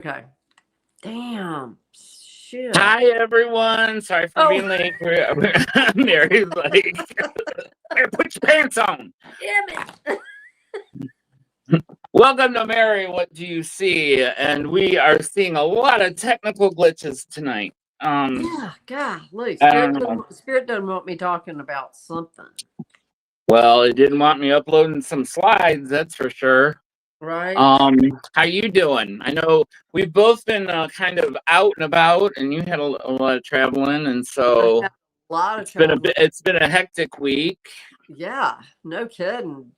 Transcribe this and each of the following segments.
Okay. Damn. Shit. Hi, everyone. Sorry for being late. Mary's like, "Hey, put your pants on." Damn it. Welcome to Mary, What Do You See? And we are seeing a lot of technical glitches tonight. Yeah, golly. I don't know. Spirit doesn't want me talking about something. Well, it didn't want me uploading some slides, that's for sure. Right. How you doing? I know we've both been kind of out and about, and you had a lot of traveling, and so A lot of it's been a hectic week. Yeah, no kidding.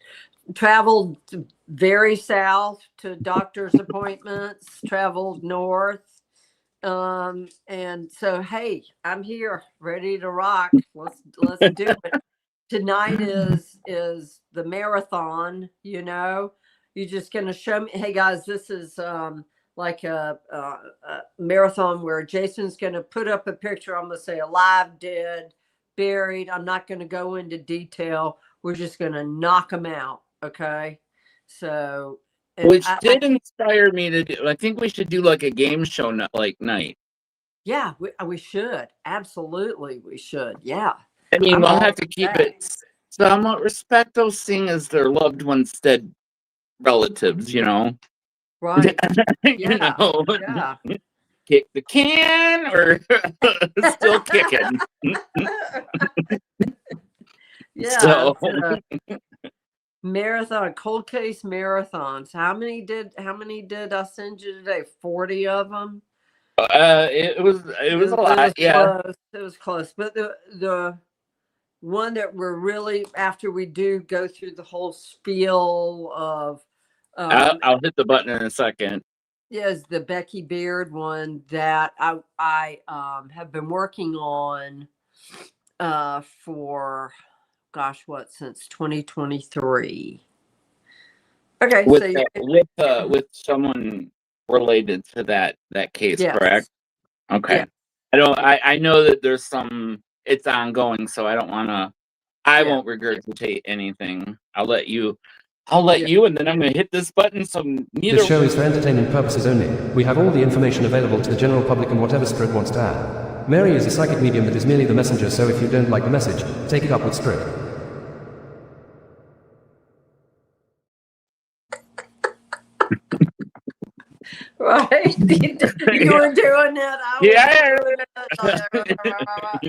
Traveled very south to doctor's appointments, traveled north. And so hey, I'm here ready to rock. Let's do it. Tonight is the marathon, You're just gonna show me, hey guys, this is like a marathon where Jason's gonna put up a picture. I'm gonna say alive, dead, buried. I'm not gonna go into detail. We're just gonna knock them out. Okay. So which did inspire me to do. I think we should do like a game show night. Yeah, we should. Absolutely, we should. Yeah. I mean, we'll have to keep it somewhat respectful, seeing as their loved ones, dead relatives, Right. Yeah. Kick the can or still kicking. Yeah. So, marathon, cold case marathons. How many did I send you today? 40 of them. It was a lot. Yeah. Close. It was close. But the one that we're really, after we do go through the whole spiel of I'll hit the button in a second. Is the Becky Beard one that I have been working on for since 2023. Okay, with someone related to that case, yes. Correct? Okay. Yeah. I know that there's it's ongoing, so I don't want to. I won't regurgitate anything. I'll let you, and then I'm going to hit this button. So this show is for entertainment purposes only. We have all the information available to the general public and whatever Spirit wants to add. Mary is a psychic medium that is merely the messenger, so if you don't like the message, take it up with Spirit. Right? You were doing it.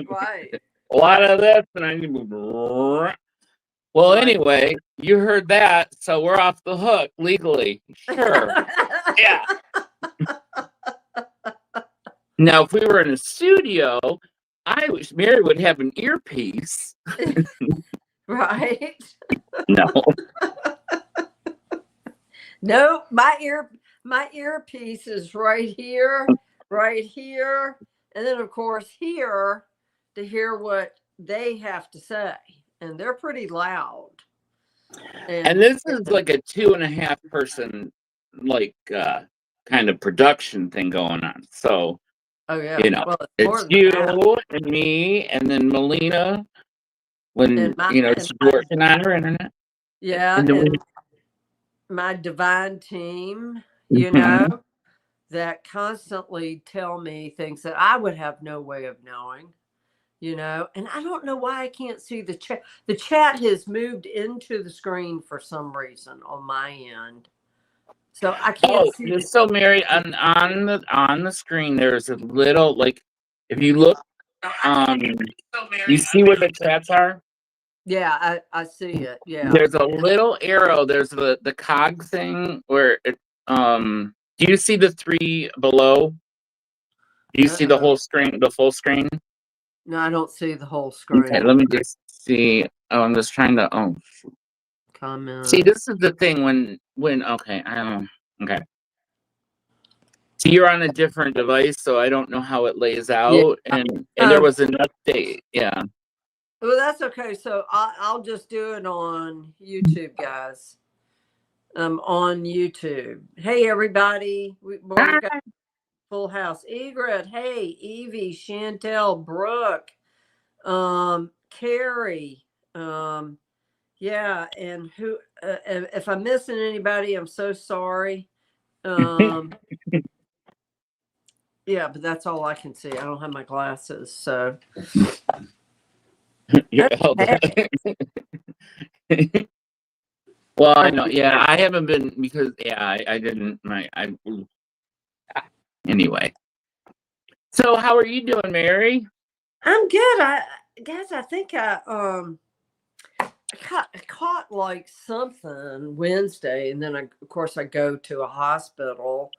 Right. A lot of this, and I need to. Well, anyway, you heard that, so we're off the hook legally. Sure. Yeah. Now, if we were in a studio, I wish Mary would have an earpiece. Right? No. No, my earpiece is right here, and then of course here to hear what they have to say, and they're pretty loud. And this is like a 2.5 person kind of production thing going on. So, it's you and me, and then Melina when she's working on her internet. Yeah, and my divine team, that constantly tell me things that I would have no way of knowing, and I don't know why I can't see the chat. The chat has moved into the screen for some reason on my end. So I can't see. So Mary, on the screen, there's a little, if you look, you see where the chats are? Yeah, I see it. Yeah. There's a little arrow. There's the cog thing where it, do you see the 3 below? Do you see the whole screen, the full screen? No, I don't see the whole screen. Okay, let me just see. Oh, I'm just trying to comment. See, this is the thing when okay, okay. So you're on a different device, so I don't know how it lays out, and there was an update. Yeah. Well, that's okay. So I'll just do it on YouTube, guys. On YouTube. Hey, everybody. We got full house. Egret. Hey, Evie, Chantel, Brooke, Carrie. Yeah, and who? If I'm missing anybody, I'm so sorry. Yeah, but that's all I can see. I don't have my glasses, so. Okay. Well, I know. Yeah, I haven't been because I didn't. Anyway. So, how are you doing, Mary? I'm good. I think I caught like something Wednesday, and then of course I go to a hospital,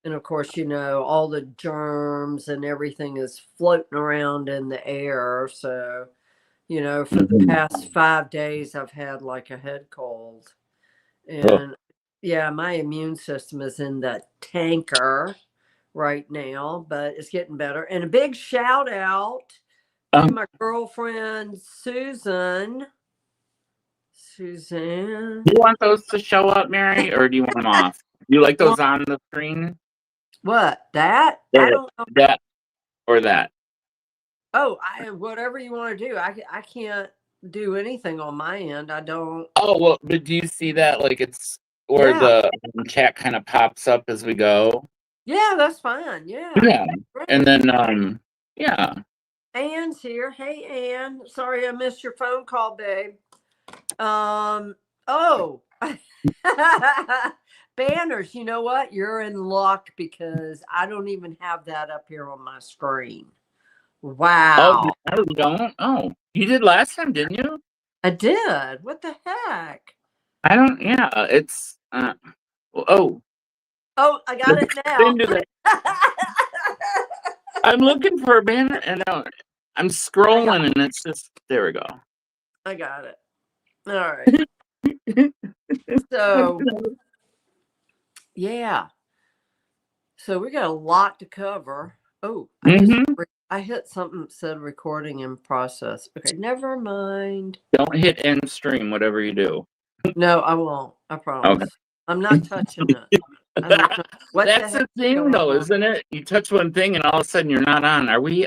and of course all the germs and everything is floating around in the air. So for the past 5 days I've had like a head cold, and yeah, my immune system is in the tanker right now, but it's getting better. And a big shout out to my girlfriend Suzanne. Do you want those to show up, Mary, or do you want them off? You like those on the screen? What? That? Or I don't know. that or that. Oh, whatever you want to do. I can't do anything on my end. I don't. Oh, well, but do you see that like it's or the chat kind of pops up as we go? Yeah, that's fine. Yeah. Yeah. And then yeah. Anne's here. Hey, Anne. Sorry I missed your phone call, babe. Oh. Banners, you know what? You're in luck because I don't even have that up here on my screen. Wow. Oh, no, you don't? Oh, you did last time, didn't you? I did. What the heck? I don't. Yeah, it's. Oh, I got it now. I'm looking for a banner, and I'm scrolling, and it's just there. We go. I got it. All right. So, yeah. So we got a lot to cover. Oh, I hit something that said recording in process. Okay, never mind. Don't hit end stream, whatever you do. No, I won't. I promise. Okay. I'm not touching it. That's the thing, though, isn't it? You touch one thing, and all of a sudden you're not on. Are we?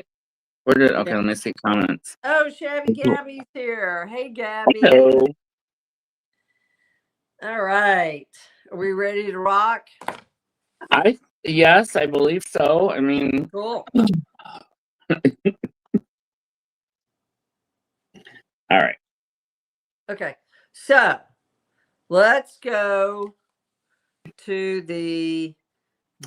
Okay, let me see comments. Oh, Shabby Gabby's here. Hey, Gabby. Hello. All right. Are we ready to rock? Yes, I believe so. I mean, cool. All right. Okay. So let's go to the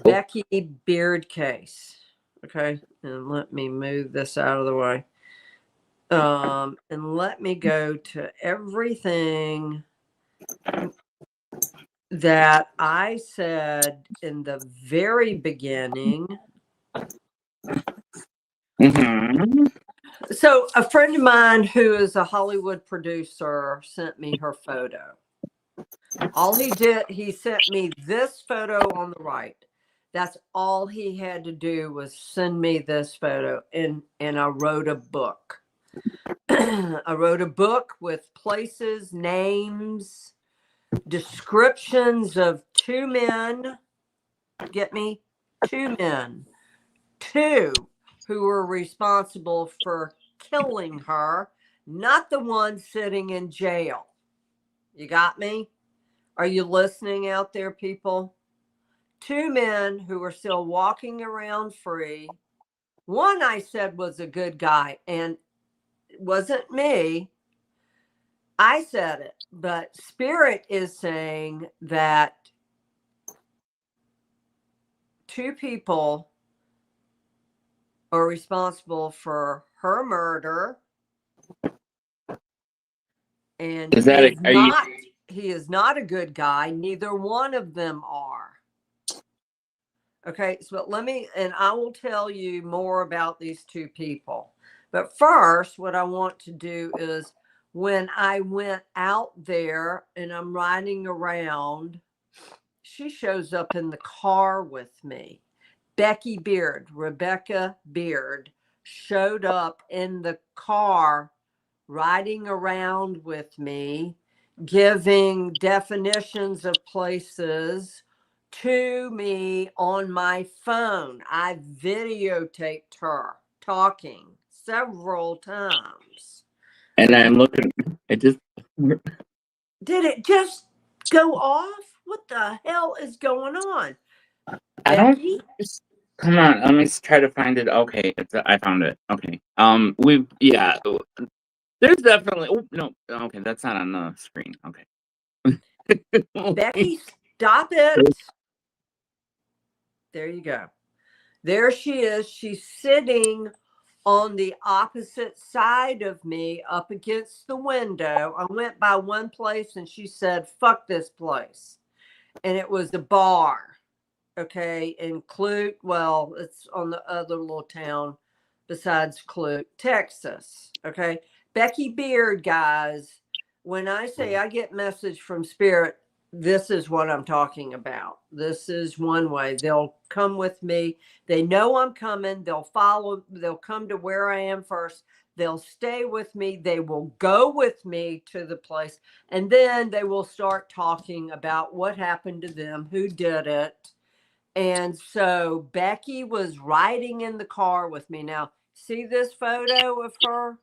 Becky Beard case. Okay. And let me move this out of the way. And let me go to everything that I said in the very beginning. So a friend of mine who is a Hollywood producer sent me her photo. All he did, he sent me this photo on the right. That's all he had to do was send me this photo, and I wrote a book. I wrote a book with places, names, descriptions of 2 men. Get me? 2 men. 2 who were responsible for killing her, not the one sitting in jail. You got me? Are you listening out there, people? 2 men who were still walking around free. One I said was a good guy, and it wasn't me. I said it, but Spirit is saying that 2 people are responsible for her murder, and he is not a good guy. Neither one of them are. Okay, so I will tell you more about these 2 people. But first, what I want to do is when I went out there and I'm riding around, she shows up in the car with me. Becky Beard, Rebecca Beard, showed up in the car riding around with me, giving definitions of places to me on my phone. I videotaped her talking several times. And I'm looking, did it just go off? What the hell is going on? I Becky? Come on, let me try to find it. Okay, I found it. Okay. There's definitely. Oh no. Okay, that's not on the screen. Okay. Becky, stop it. There you go. There she is. She's sitting on the opposite side of me up against the window. I went by one place and she said, fuck this place. And it was the bar. Okay. In Clute. Well, it's on the other little town besides Clute, Texas. Okay. Becky Beard, guys. When I say I get message from Spirit, this is what I'm talking about. This is one way. They'll come with me. They know I'm coming. They'll follow. They'll come to where I am first. They'll stay with me. They will go with me to the place. And then they will start talking about what happened to them, who did it. And so Becky was riding in the car with me. Now, see this photo of her?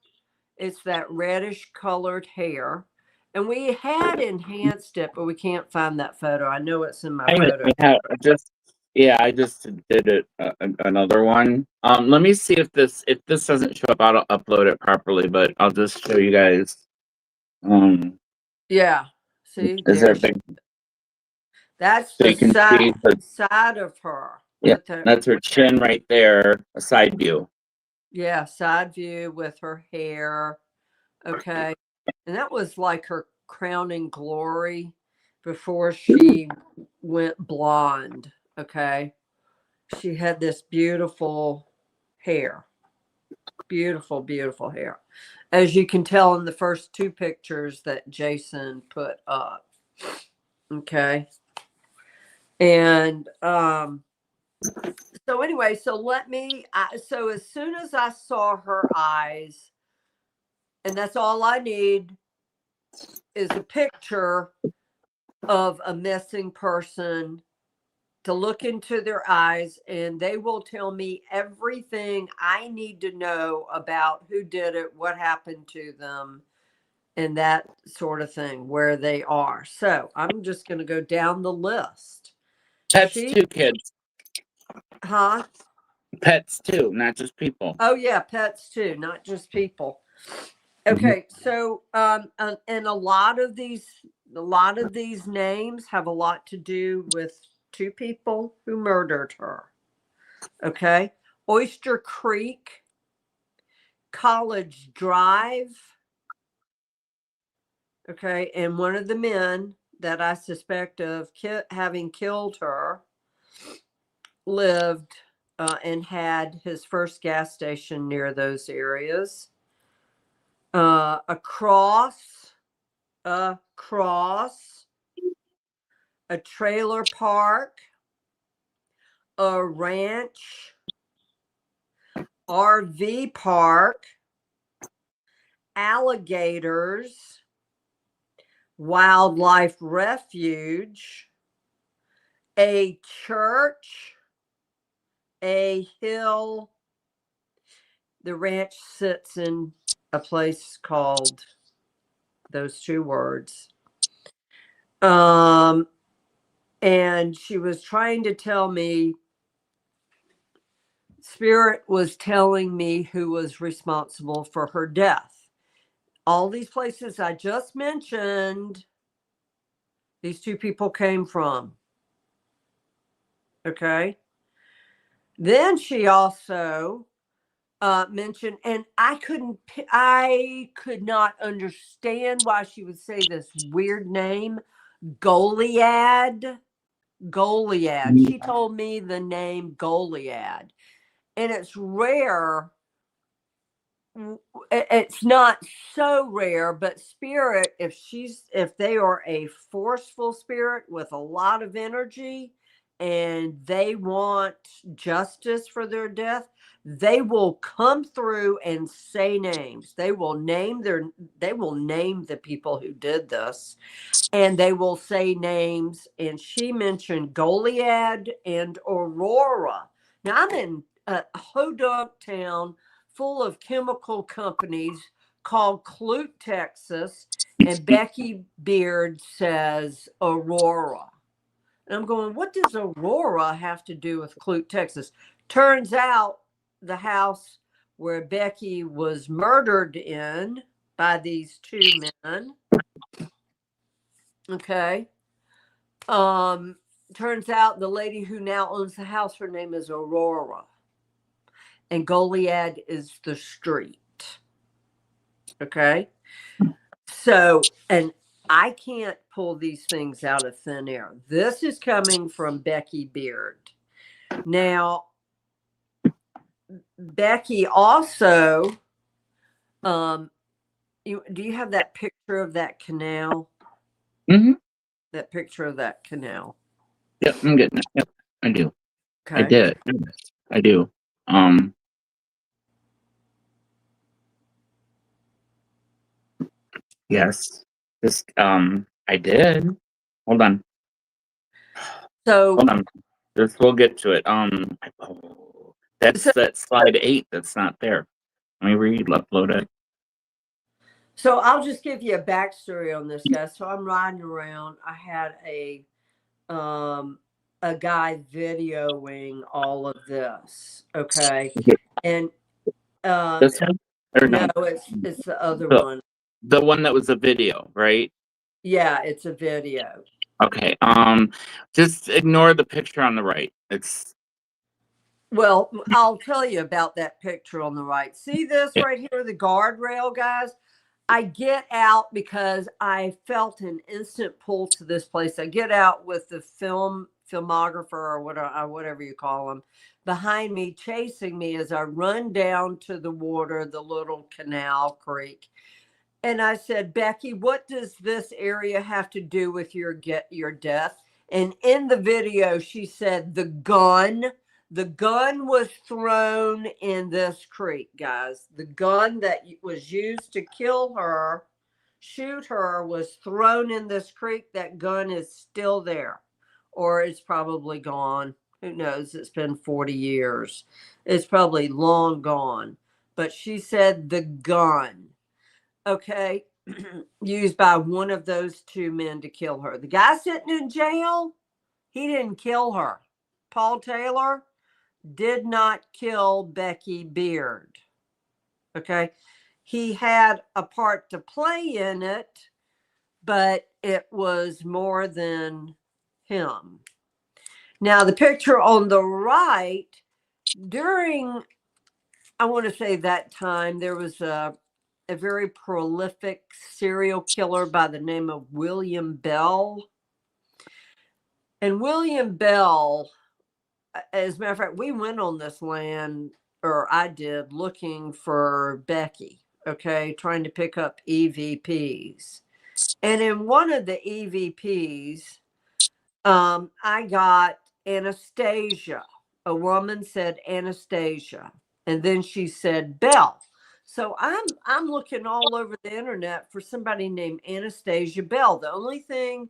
It's that reddish colored hair. And we had enhanced it, but we can't find that photo. I know it's in my photo. I just did it another one. Let me see if this doesn't show up, I'll upload it properly, but I'll just show you guys. Yeah. See, is there a big? That's So the side of her. Yeah, that's her chin right there. A side view. Yeah, side view with her hair. Okay. And that was like her crowning glory before she went blonde. Okay. She had this beautiful hair. Beautiful, beautiful hair. As you can tell in the first two pictures that Jason put up. Okay. And so anyway, so as soon as I saw her eyes, and that's all I need is a picture of a missing person to look into their eyes, and they will tell me everything I need to know about who did it, what happened to them, and that sort of thing, where they are. So I'm just going to go down the list. Pets too, kids. Huh? Pets too, not just people. Oh yeah, pets too, not just people. Okay, so and a lot of these names have a lot to do with two people who murdered her. Okay, Oyster Creek, College Drive. Okay, and one of the men that I suspect of having killed her lived and had his first gas station near those areas. Across, a trailer park, a ranch, RV park, alligators, wildlife refuge, a church, a hill. The ranch sits in a place called those two words. And she was trying to tell me, Spirit was telling me who was responsible for her death. All these places I just mentioned, these two people came from. Okay. Then she also mentioned, and I could not understand why she would say this weird name, Goliad. She told me the name Goliad, and it's rare. It's not so rare, but Spirit, if they are a forceful spirit with a lot of energy and they want justice for their death, they will come through and say names. They will name the people who did this, and they will say names. And she mentioned Goliad and Aurora. Now I'm in a Hodunk town full of chemical companies called Clute, Texas, and Becky Beard says Aurora. And I'm going, what does Aurora have to do with Clute, Texas? Turns out the house where Becky was murdered in by these two men. Okay. Turns out the lady who now owns the house, her name is Aurora. And Goliad is the street. Okay. So, and I can't pull these things out of thin air. This is coming from Becky Beard. Now, Becky also, do you have that picture of that canal? Mm-hmm. That picture of that canal. Yep, I'm getting it. Yep, I do. Okay. I did. I do. Yes. This I did. Hold on. So Hold on. Just we'll get to it. That's that slide 8 that's not there. Let me upload it. So I'll just give you a backstory on this, guys. So I'm riding around. I had a guy videoing all of this. Okay. And this one? Or no, no, it's the other one. The one that was a video, right? Yeah, it's a video. Okay. Just ignore the picture on the right. Well, I'll tell you about that picture on the right. See this right here, the guardrail, guys? I get out because I felt an instant pull to this place. I get out with the filmographer or whatever you call them behind me, chasing me as I run down to the water, the little canal creek. And I said, Becky, what does this area have to do with your death? And in the video, she said, the gun was thrown in this creek, guys. The gun that was used to shoot her, was thrown in this creek. That gun is still there, or it's probably gone. Who knows? It's been 40 years. It's probably long gone. But she said the gun, okay, used by one of those two men to kill her. The guy sitting in jail, he didn't kill her. Paul Taylor did not kill Becky Beard. Okay. He had a part to play in it, but it was more than him. Now, the picture on the right, during, I want to say that time, there was a very prolific serial killer by the name of William Bell. And William Bell, as a matter of fact, we went on this land, or I did, looking for Becky, okay, trying to pick up EVPs. And in one of the EVPs, I got Anastasia. A woman said Anastasia, and then she said Bell. So I'm looking all over the internet for somebody named Anastasia Bell. The only thing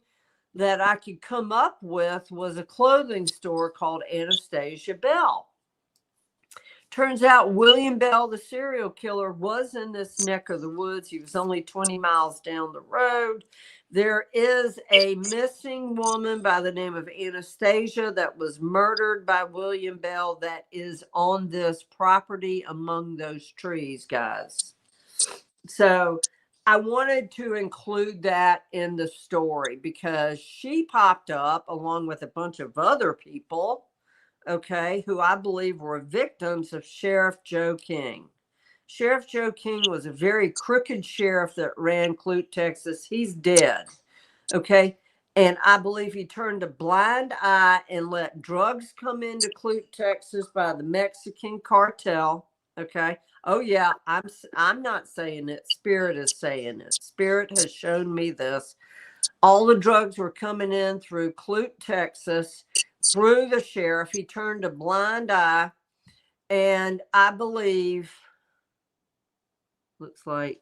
that I could come up with was a clothing store called Anastasia Bell. Turns out William Bell, the serial killer, was in this neck of the woods. He was only 20 miles down the road. There is a missing woman by the name of Anastasia that was murdered by William Bell that is on this property among those trees, guys. So I wanted to include that in the story because she popped up along with a bunch of other people, okay, who I believe were victims of Sheriff Joe King. Sheriff Joe King was a very crooked sheriff that ran Clute, Texas. He's dead, okay? And I believe he turned a blind eye and let drugs come into Clute, Texas by the Mexican cartel, okay? Oh, yeah, I'm not saying it. Spirit is saying it. Spirit has shown me this. All the drugs were coming in through Clute, Texas, through the sheriff. He turned a blind eye, and I believe, looks like,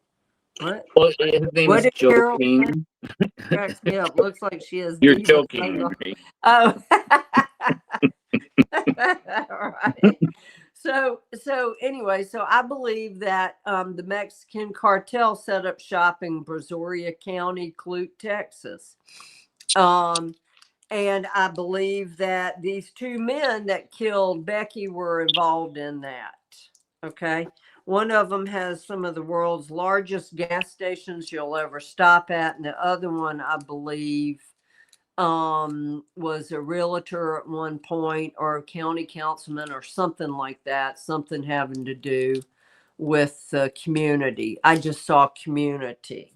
what? Well, his name is Joe King. Cracks me up. Looks like she is. You're joking. Right? Oh. All right. So anyway, so I believe that the Mexican cartel set up shop in Brazoria County, Clute, Texas. And And I believe that these two men that killed Becky were involved in that. Okay. One of them has some of the world's largest gas stations you'll ever stop at. And the other one, I believe, was a realtor at one point, or a county councilman or something like that. Something having to do with the community. I just saw community.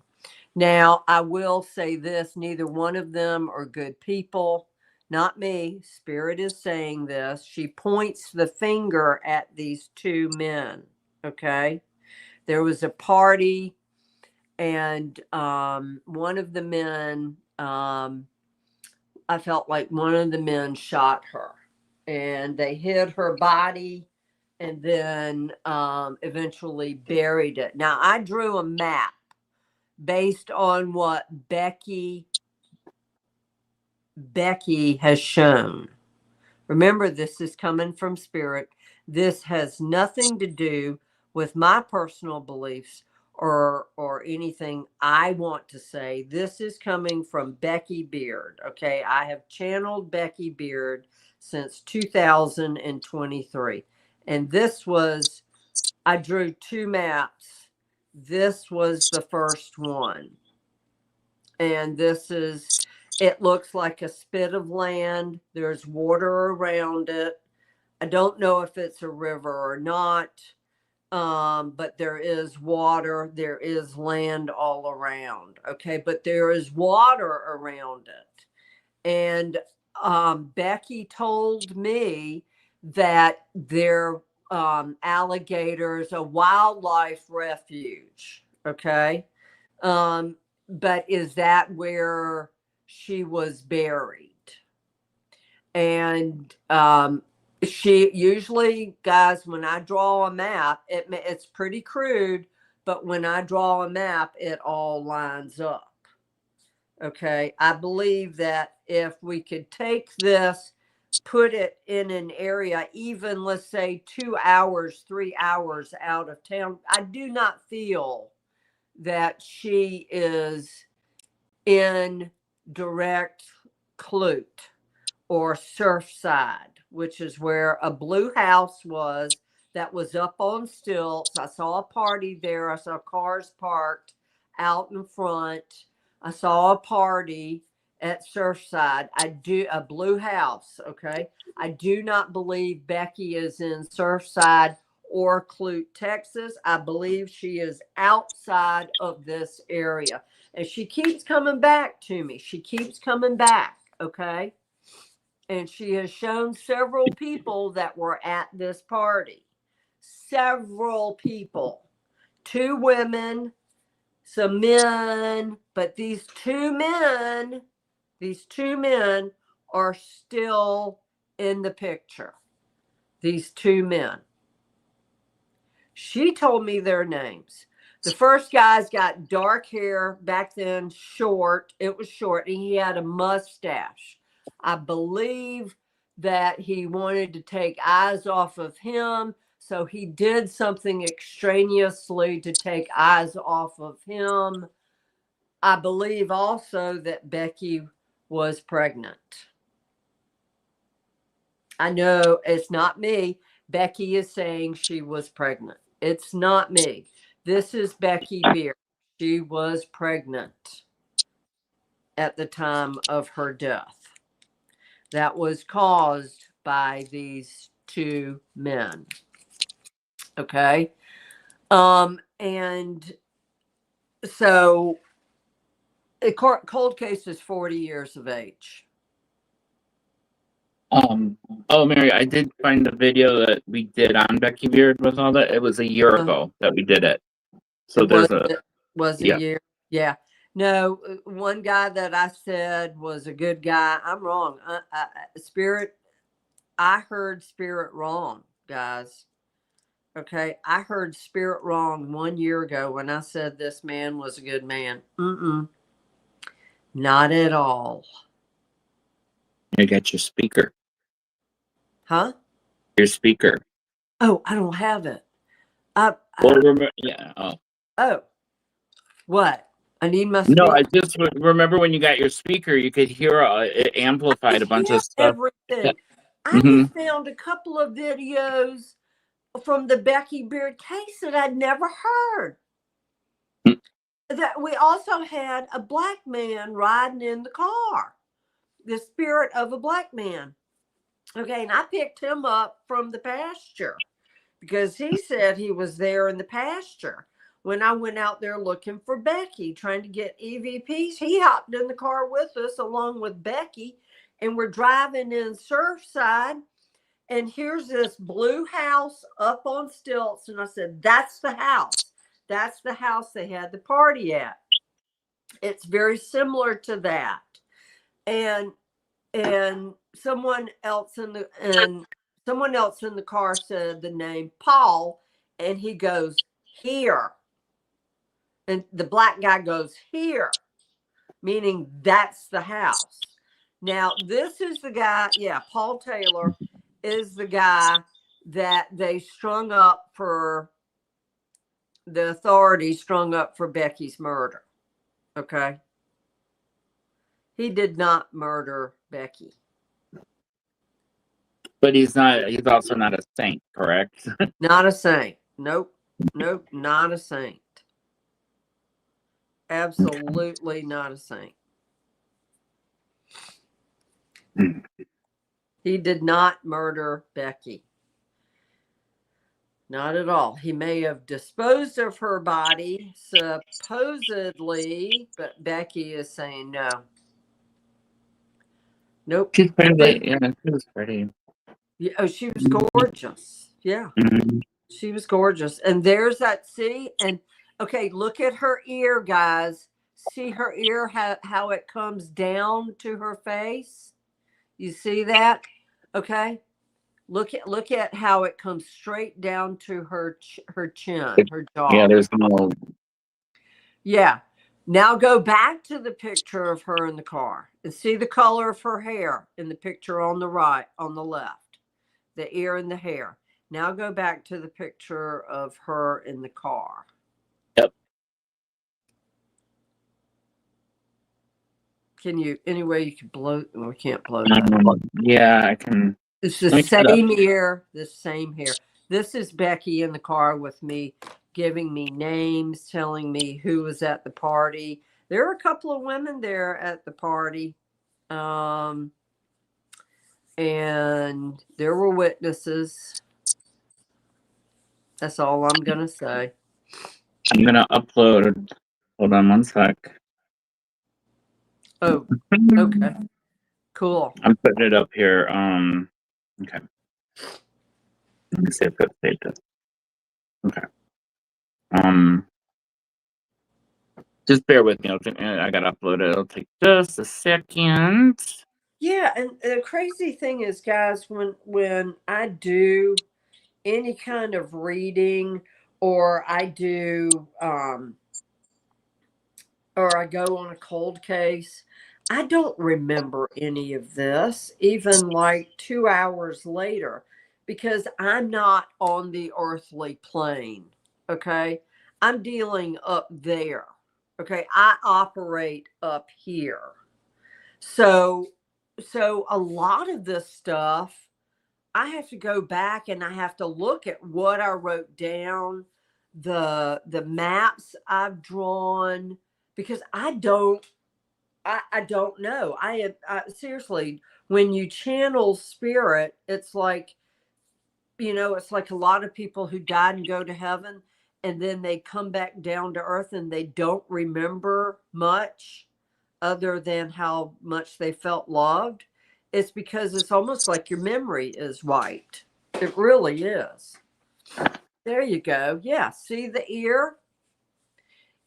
Now, I will say this, neither one of them are good people. Not me. Spirit is saying this. She points the finger at these two men. Okay. There was a party, and one of the men, I felt like one of the men shot her, and they hid her body and then eventually buried it. Now, I drew a map based on what Becky has shown. Remember, this is coming from Spirit. This has nothing to do with my personal beliefs or anything I want to say. This is coming from Becky Beard. Okay, I have channeled Becky Beard since 2023, and this was, I drew two maps. This was the first one, and this is, it looks like a spit of land. There's water around it. I don't know if it's a river or not, but there is water. There is land all around. Okay, but there is water around it. And Becky told me that they're alligators, a wildlife refuge. Okay. But is that where she was buried? And she usually, guys, when I draw a map, it's pretty crude, but when I draw a map, it all lines up. Okay. I believe that if we could take this, put it in an area, even let's say 2 hours, 3 hours out of town, I do not feel that she is in direct Clute or Surfside, which is where a blue house was that was up on stilts. I saw a party there. I saw cars parked out in front. I saw a party at Surfside. A blue house. Okay. I do not believe Becky is in Surfside or Clute, Texas. I believe she is outside of this area. And she keeps coming back to me. She keeps coming back. Okay. And she has shown several people that were at this party. Several people. 2 women, some men, but these two men are still in the picture. These 2 men. She told me their names. The first guy's got dark hair, back then short. It was short, and he had a mustache. I believe that he wanted to take eyes off of him, so he did something extraneously to take eyes off of him. I believe also that Becky was pregnant. I know it's not me. Becky is saying she was pregnant. It's not me. This is Becky Beard. She was pregnant at the time of her death. That was caused by these 2 men. Okay. And so a cold case is 40 years of age. Oh, Mary, I did find the video that we did on Becky Beard with all that. It was a year ago that we did it. So there's a year. Yeah. No, one guy that I said was a good guy. I'm wrong. Spirit, I heard Spirit wrong, guys. Okay. I heard Spirit wrong 1 year ago when I said this man was a good man. Not at all. You got your speaker. Huh? Your speaker. Oh, I don't have it. Yeah. Oh, what? I need my No, speaker. I just remember when you got your speaker, you could hear it amplified a bunch of stuff. Everything. I Mhm. had found a couple of videos from the Becky Beard case that I'd never heard. That we also had a black man riding in the car, the spirit of a black man. Okay, and I picked him up from the pasture because he said he was there in the pasture when I went out there looking for Becky, trying to get EVPs. He hopped in the car with us along with Becky, and we're driving in Surfside. And here's this blue house up on stilts. And I said, that's the house. That's the house they had the party at. It's very similar to that. And someone else in the car said the name Paul, and he goes, here. And the black guy goes, here, meaning that's the house. Now, this is the guy, Paul Taylor is the guy that they strung up for, the authorities strung up for Becky's murder. Okay. He did not murder Becky. But he's also not a saint, correct? Not a saint. Nope, not a saint. Absolutely not a saint. He did not murder Becky. Not at all. He may have disposed of her body, supposedly, but Becky is saying no. Nope. She's pretty. Yeah, she was pretty. Yeah, oh, she was gorgeous. Yeah. Mm-hmm. She was gorgeous. And there's that, see? And okay, look at her ear, guys. See her ear, how it comes down to her face? You see that? Okay. Look at how it comes straight down to her chin, her jaw. Yeah, there's no. Yeah. Now go back to the picture of her in the car and see the color of her hair in the picture on the right, on the left, the ear and the hair. Now go back to the picture of her in the car. Yep. Can you, any way you can blow? We can't blow that. Yeah, I can. It's the same ear, the same hair. This is Becky in the car with me, giving me names, telling me who was at the party. There are a couple of women there at the party. And there were witnesses. That's all I'm going to say. I'm going to upload. Hold on one sec. Oh, okay. Cool. I'm putting it up here. Okay. Let me see if it saved it. Okay. Just bear with me. I got to upload it. It'll take just a second. Yeah, and the crazy thing is, guys, when I do any kind of reading, or I do or I go on a cold case, I don't remember any of this, even like 2 hours later, because I'm not on the earthly plane. Okay. I'm dealing up there. Okay. I operate up here. So a lot of this stuff, I have to go back and I have to look at what I wrote down, the maps I've drawn, because I don't know. I seriously, when you channel spirit, it's like, it's like a lot of people who died and go to heaven, and then they come back down to earth and they don't remember much other than how much they felt loved. It's because it's almost like your memory is wiped. It really is. There you go. Yeah. See the ear?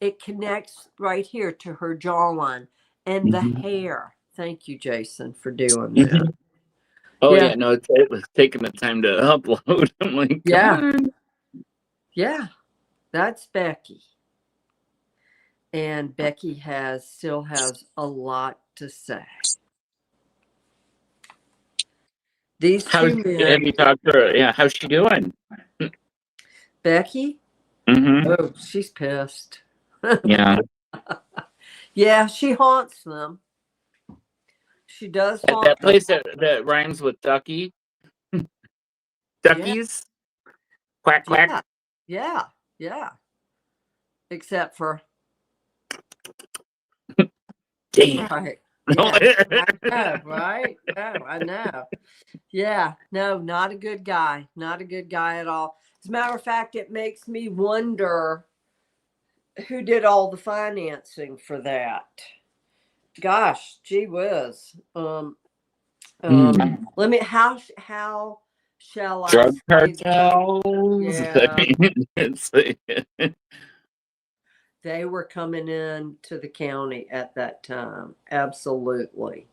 It connects right here to her jawline. And the hair. Thank you, Jason, for doing that. Oh, yeah. No, it was taking the time to upload. I'm like, yeah. Yeah. That's Becky. And Becky still has a lot to say. These two men. Have you talked to her? Yeah, how's she doing? Becky? Mm-hmm. Oh, she's pissed. Yeah. Yeah, she haunts them. She does haunt That place that rhymes with Ducky. Duckies? Quack, quack. Yeah, yeah, yeah. Except for Damn. right. Yeah, I know, right? Oh, I know. Yeah, no, not a good guy. Not a good guy at all. As a matter of fact, it makes me wonder who did all the financing for that. Gosh, gee whiz. Let me. How shall I Drug say? cartels. Yeah, It's they were coming in to the county at that time. Absolutely.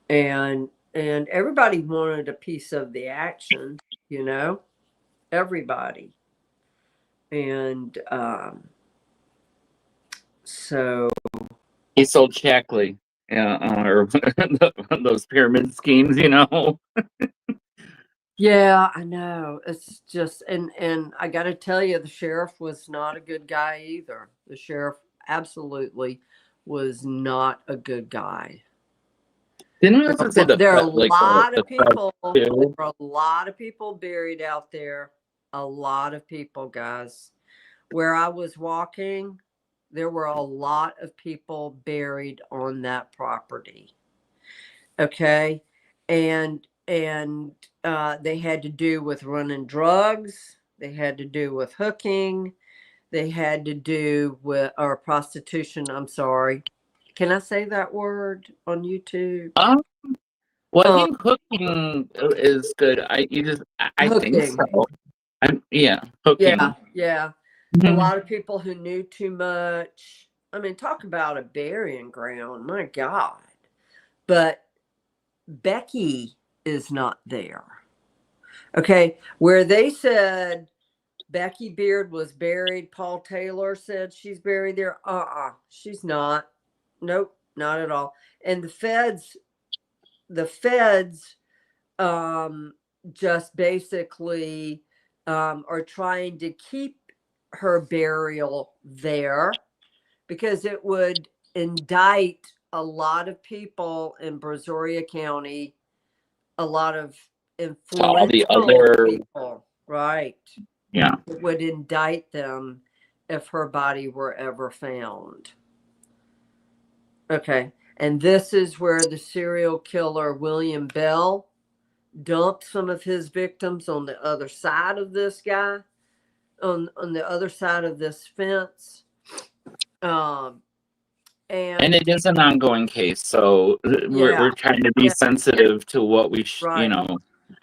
And everybody wanted a piece of the action, everybody. And so he sold Shackley, or those pyramid schemes, yeah, I know. It's just and I got to tell you, the sheriff was not a good guy either. The sheriff absolutely was not a good guy. Didn't we also say There are a like lot of the Fed people. too? There are a lot of people buried out there. A lot of people, guys. Where I was walking, there were a lot of people buried on that property. Okay, and they had to do with running drugs. They had to do with hooking. They had to do with or prostitution. I'm sorry. Can I say that word on YouTube? Well, I think hooking is good. I think Hooking. so. Yeah, hooking. Yeah, yeah. A Mhm. lot of people who knew too much. I mean, talk about a burying ground. My God. But Becky is not there. Okay. Where they said Becky Beard was buried, Paul Taylor said she's buried there. She's not. Nope, not at all. And the feds just basically are trying to keep her burial there because it would indict a lot of people in Brazoria County, a lot of To all the influential other, people, right? yeah. It would indict them if her body were ever found. Okay. And this is where the serial killer William Bell dumped some of his victims on the other side of this guy, on the other side of this fence. And it is an ongoing case, so we're trying to be sensitive to what we, right.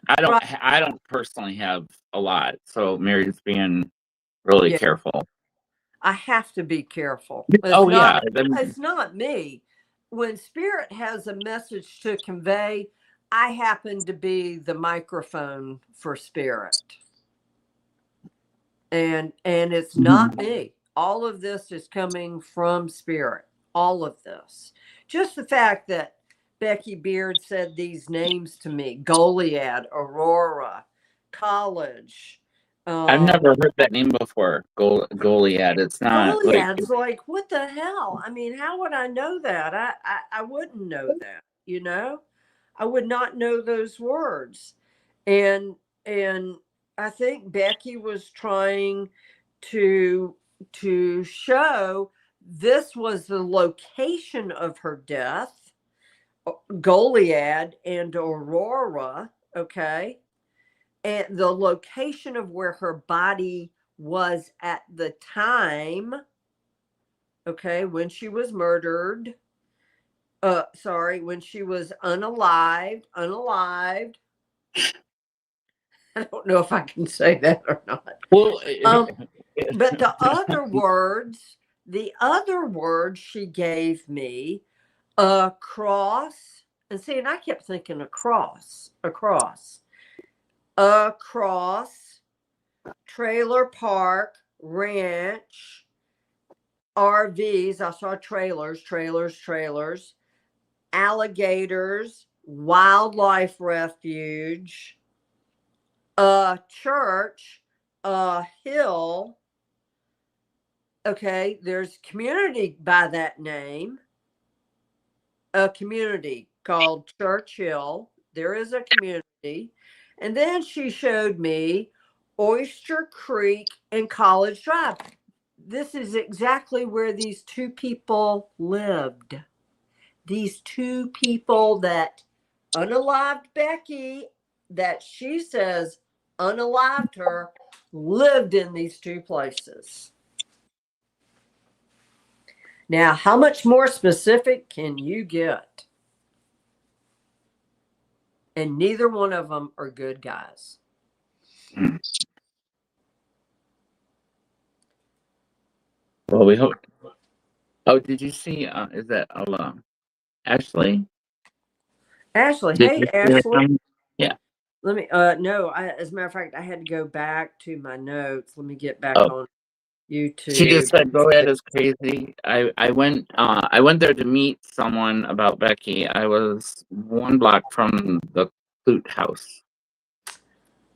I don't personally have a lot, so Mary's being really careful. I have to be careful. It's not me. When Spirit has a message to convey, I happen to be the microphone for Spirit. And it's not me. All of this is coming from Spirit. All of this. Just the fact that Becky Beard said these names to me: Goliad, Aurora, College. I've never heard that name before. Goliad. It's not Goliad's like, what the hell? I mean, how would I know that? I wouldn't know that, I would not know those words. And I think Becky was trying to show this was the location of her death, Goliad and Aurora, okay? And the location of where her body was at the time, okay, when she was murdered. When she was unalived. I don't know if I can say that or not. Well, but the other words she gave me, a cross, and I kept thinking a cross, trailer park, ranch, RVs. I saw trailers, alligators, wildlife refuge, a church, a hill, Okay, there's community by that name. A community called Churchill. There is a community. And then she showed me Oyster Creek and College Drive. This is exactly where these two people lived. These two people that unalived Becky, that she says unalived her, lived in these two places. Now, how much more specific can you get? And neither one of them are good guys. Well, we hope. Oh, did you see? Is that Ashley? Ashley, Did hey you see Ashley. Yeah. Let me no, as a matter of fact, I had to go back to my notes. Let me get back Oh, on YouTube. she just said, "Go ahead, is crazy." I went there to meet someone about Becky. I was 1 block from the Clute house.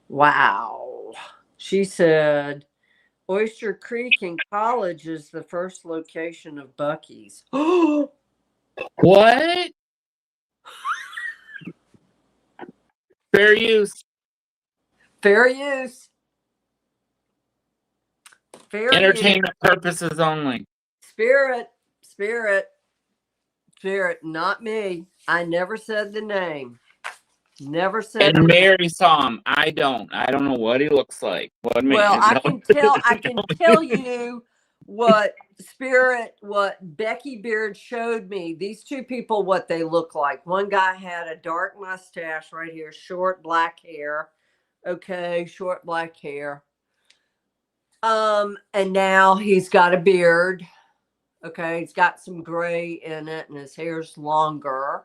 Wow. She said Oyster Creek in College is the first location of Buc-ee's. What? Fair use. Fair use. Fair Entertainment use. purposes only. Spirit. Not me. I never said the name. Never said. And Mary saw him. I don't know what he looks like. Well, I can tell you what Becky Beard showed me. These two people, what they look like. One guy had a dark mustache right here, short black hair. Okay, short black hair. And now he's got a beard. Okay, he's got some gray in it, and his hair's longer.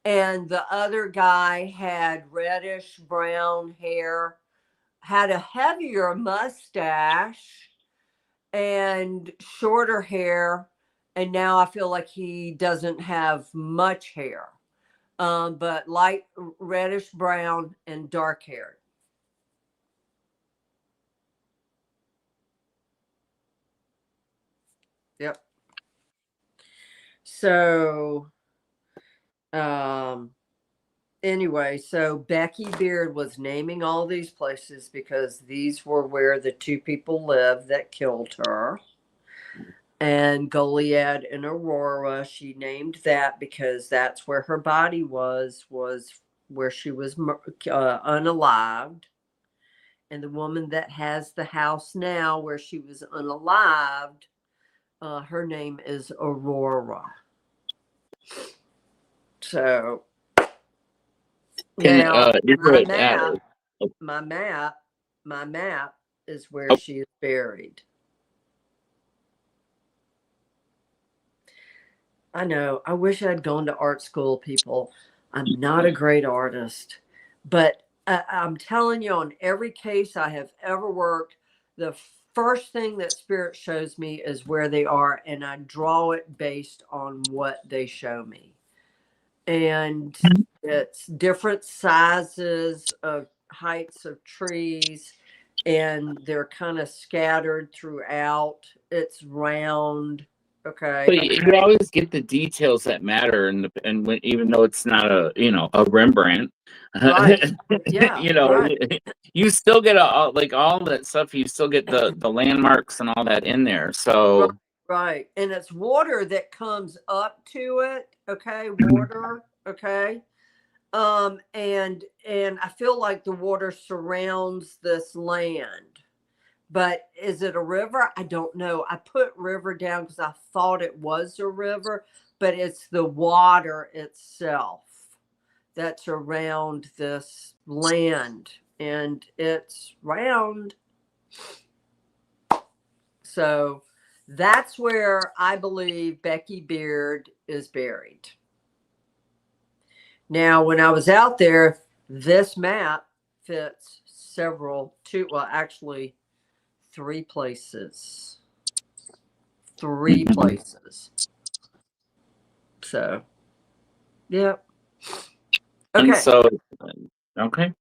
And the other guy had reddish brown hair, had a heavier mustache and shorter hair. And now I feel like he doesn't have much hair, but light reddish brown and dark hair. Yep. So, anyway, so Becky Beard was naming all these places because these were where the two people lived that killed her. And Goliad and Aurora, she named that because that's where her body was where she was unalived. And the woman that has the house now where she was unalived, her name is Aurora. So now my map is where she is buried. I know. I wish I'd gone to art school, people. I'm not a great artist, but I'm telling you, on every case I have ever worked, the first thing that Spirit shows me is where they are, and I draw it based on what they show me. And it's different sizes of heights of trees, and they're kind of scattered throughout. It's round. Okay. But you always get the details that matter, and when, even though it's not a Rembrandt, right. Yeah, right. You still get all that stuff. You still get the landmarks and all that in there. So right, and it's water that comes up to it. Okay, water. Okay, and I feel like the water surrounds this land. But is it a river? I don't know. I put river down because I thought it was a river, but it's the water itself that's around this land, and it's round. So that's where I believe Becky Beard is buried. Now, when I was out there, this map fits three places. Three places. So, yep. Okay. And so, okay.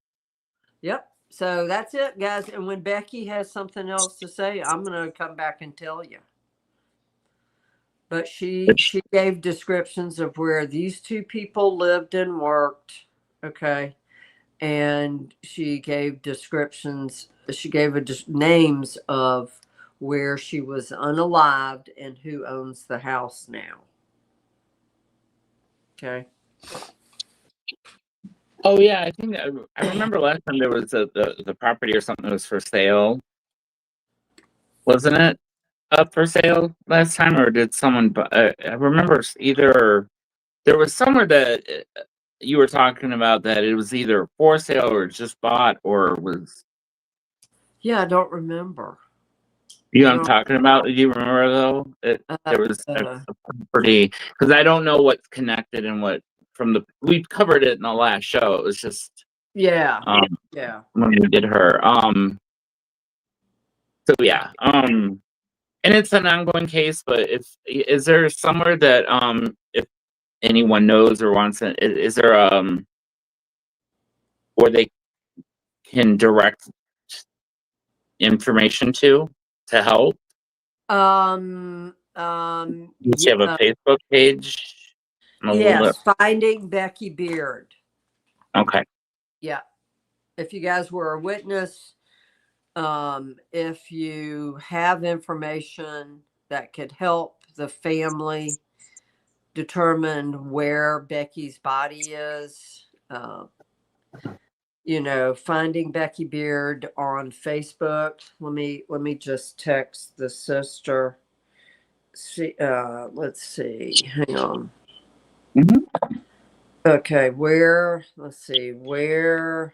Yep. So that's it, guys. And when Becky has something else to say, I'm going to come back and tell you. But she gave descriptions of where these two people lived and worked. Okay. And she gave descriptions. She gave names of where she was unalived and who owns the house now. Okay. Oh yeah, I think I remember last time there was the property or something that was for sale. Wasn't it up for sale last time, or did someone? I remember either there was somewhere that you were talking about that it was either for sale or just bought or was. Yeah, I don't remember. You know what I'm talking about? Do you remember though? There was a property because I don't know what's connected and what from the we covered it in the last show. It was just yeah, when we did her so yeah and it's an ongoing case. But if is there somewhere that if anyone knows or wants it, is there where they can direct information to help? You You have a Facebook page? Yes, Finding Becky Beard. Okay. Yeah. If you guys were a witness, if you have information that could help the family determine where Becky's body is, Finding Becky Beard on Facebook. Let me just text the sister. See, let's see. Hang on. Mm-hmm. Okay, let's see, where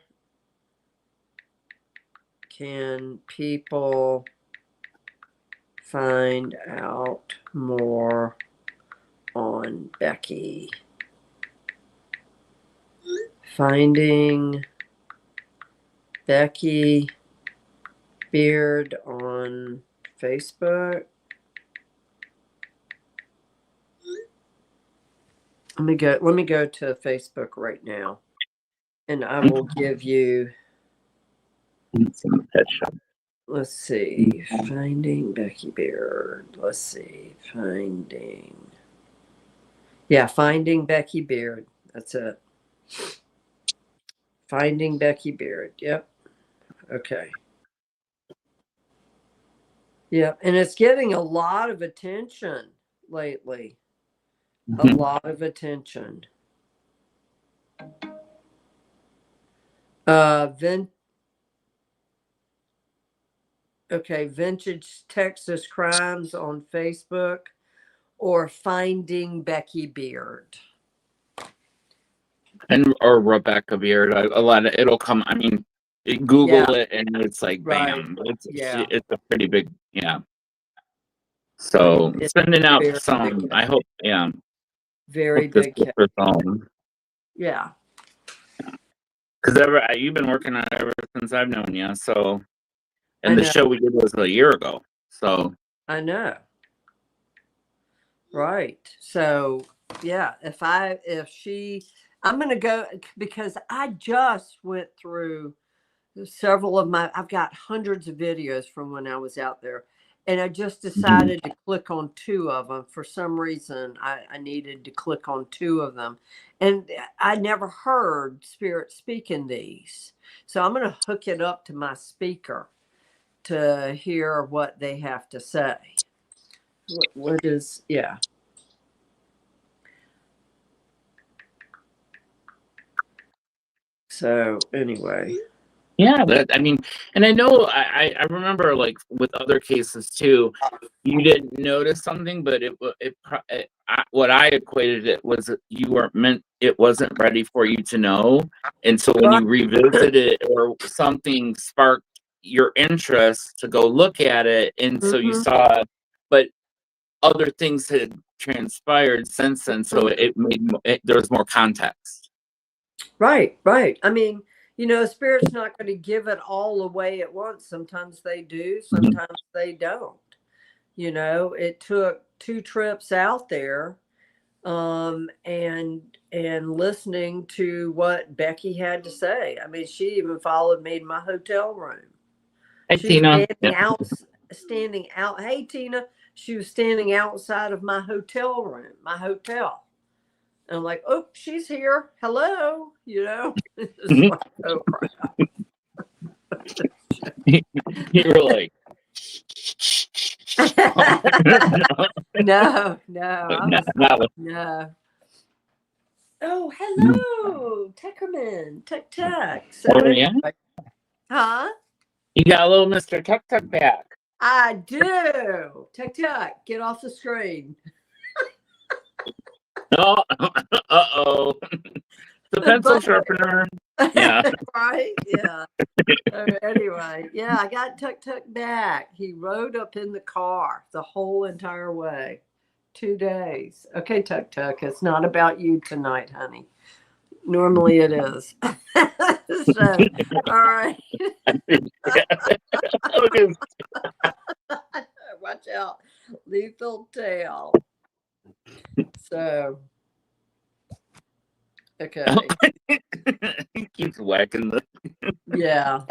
can people find out more on Becky? Finding Becky Beard on Facebook. Let me go to Facebook right now, and I will give you. Let's see. Finding Becky Beard. Let's see. Finding Becky Beard. That's it. Finding Becky Beard. Yep. Okay. Yep. And it's getting a lot of attention lately. A lot of attention. Vintage Texas Crimes on Facebook or Finding Becky Beard. Or Rebecca Beard. A lot of it'll come. I mean, Google it and it's like bam. Right. It's a pretty big So sending out some. I hope very big. Yeah. Because you've been working on it ever since I've known you. So, and the show we did was a year ago. So I know. Right. So yeah, I'm going to go because I just went through several of I've got hundreds of videos from when I was out there, and I just decided to click on 2 of them. For some reason, I needed to click on 2 of them, and I never heard Spirit speaking these. So I'm going to hook it up to my speaker to hear what they have to say. What is, yeah. So anyway. Yeah, I mean, and I know I remember like with other cases too, you didn't notice something, but what I equated it was you weren't meant, it wasn't ready for you to know, and so when you revisit it or something sparked your interest to go look at it, and so you saw, but other things had transpired since then, so there was more context. Right. I mean, Spirit's not going to give it all away at once. Sometimes they do, sometimes they don't. It took 2 trips out there, and listening to what Becky had to say. I mean, she even followed me to my hotel room. Hey, Tina. standing out. Hey, Tina, she was standing outside of my hotel room, my hotel. And I'm like, oh, she's here. Hello. You know, it's like, oh, crap. You were like, no. Oh, hello, Tuckerman, Tuck. So anyway, huh? You got a little Mr. Tuck back. I do. Tuck, get off the screen. Oh, uh-oh. The pencil sharpener. Yeah. Right? Yeah. Anyway, yeah, I got Tuck back. He rode up in the car the whole entire way. 2 days. Okay, Tuck, it's not about you tonight, honey. Normally it is. So, all right. Watch out. Lethal tail. So, okay. He keeps whacking the. Yeah.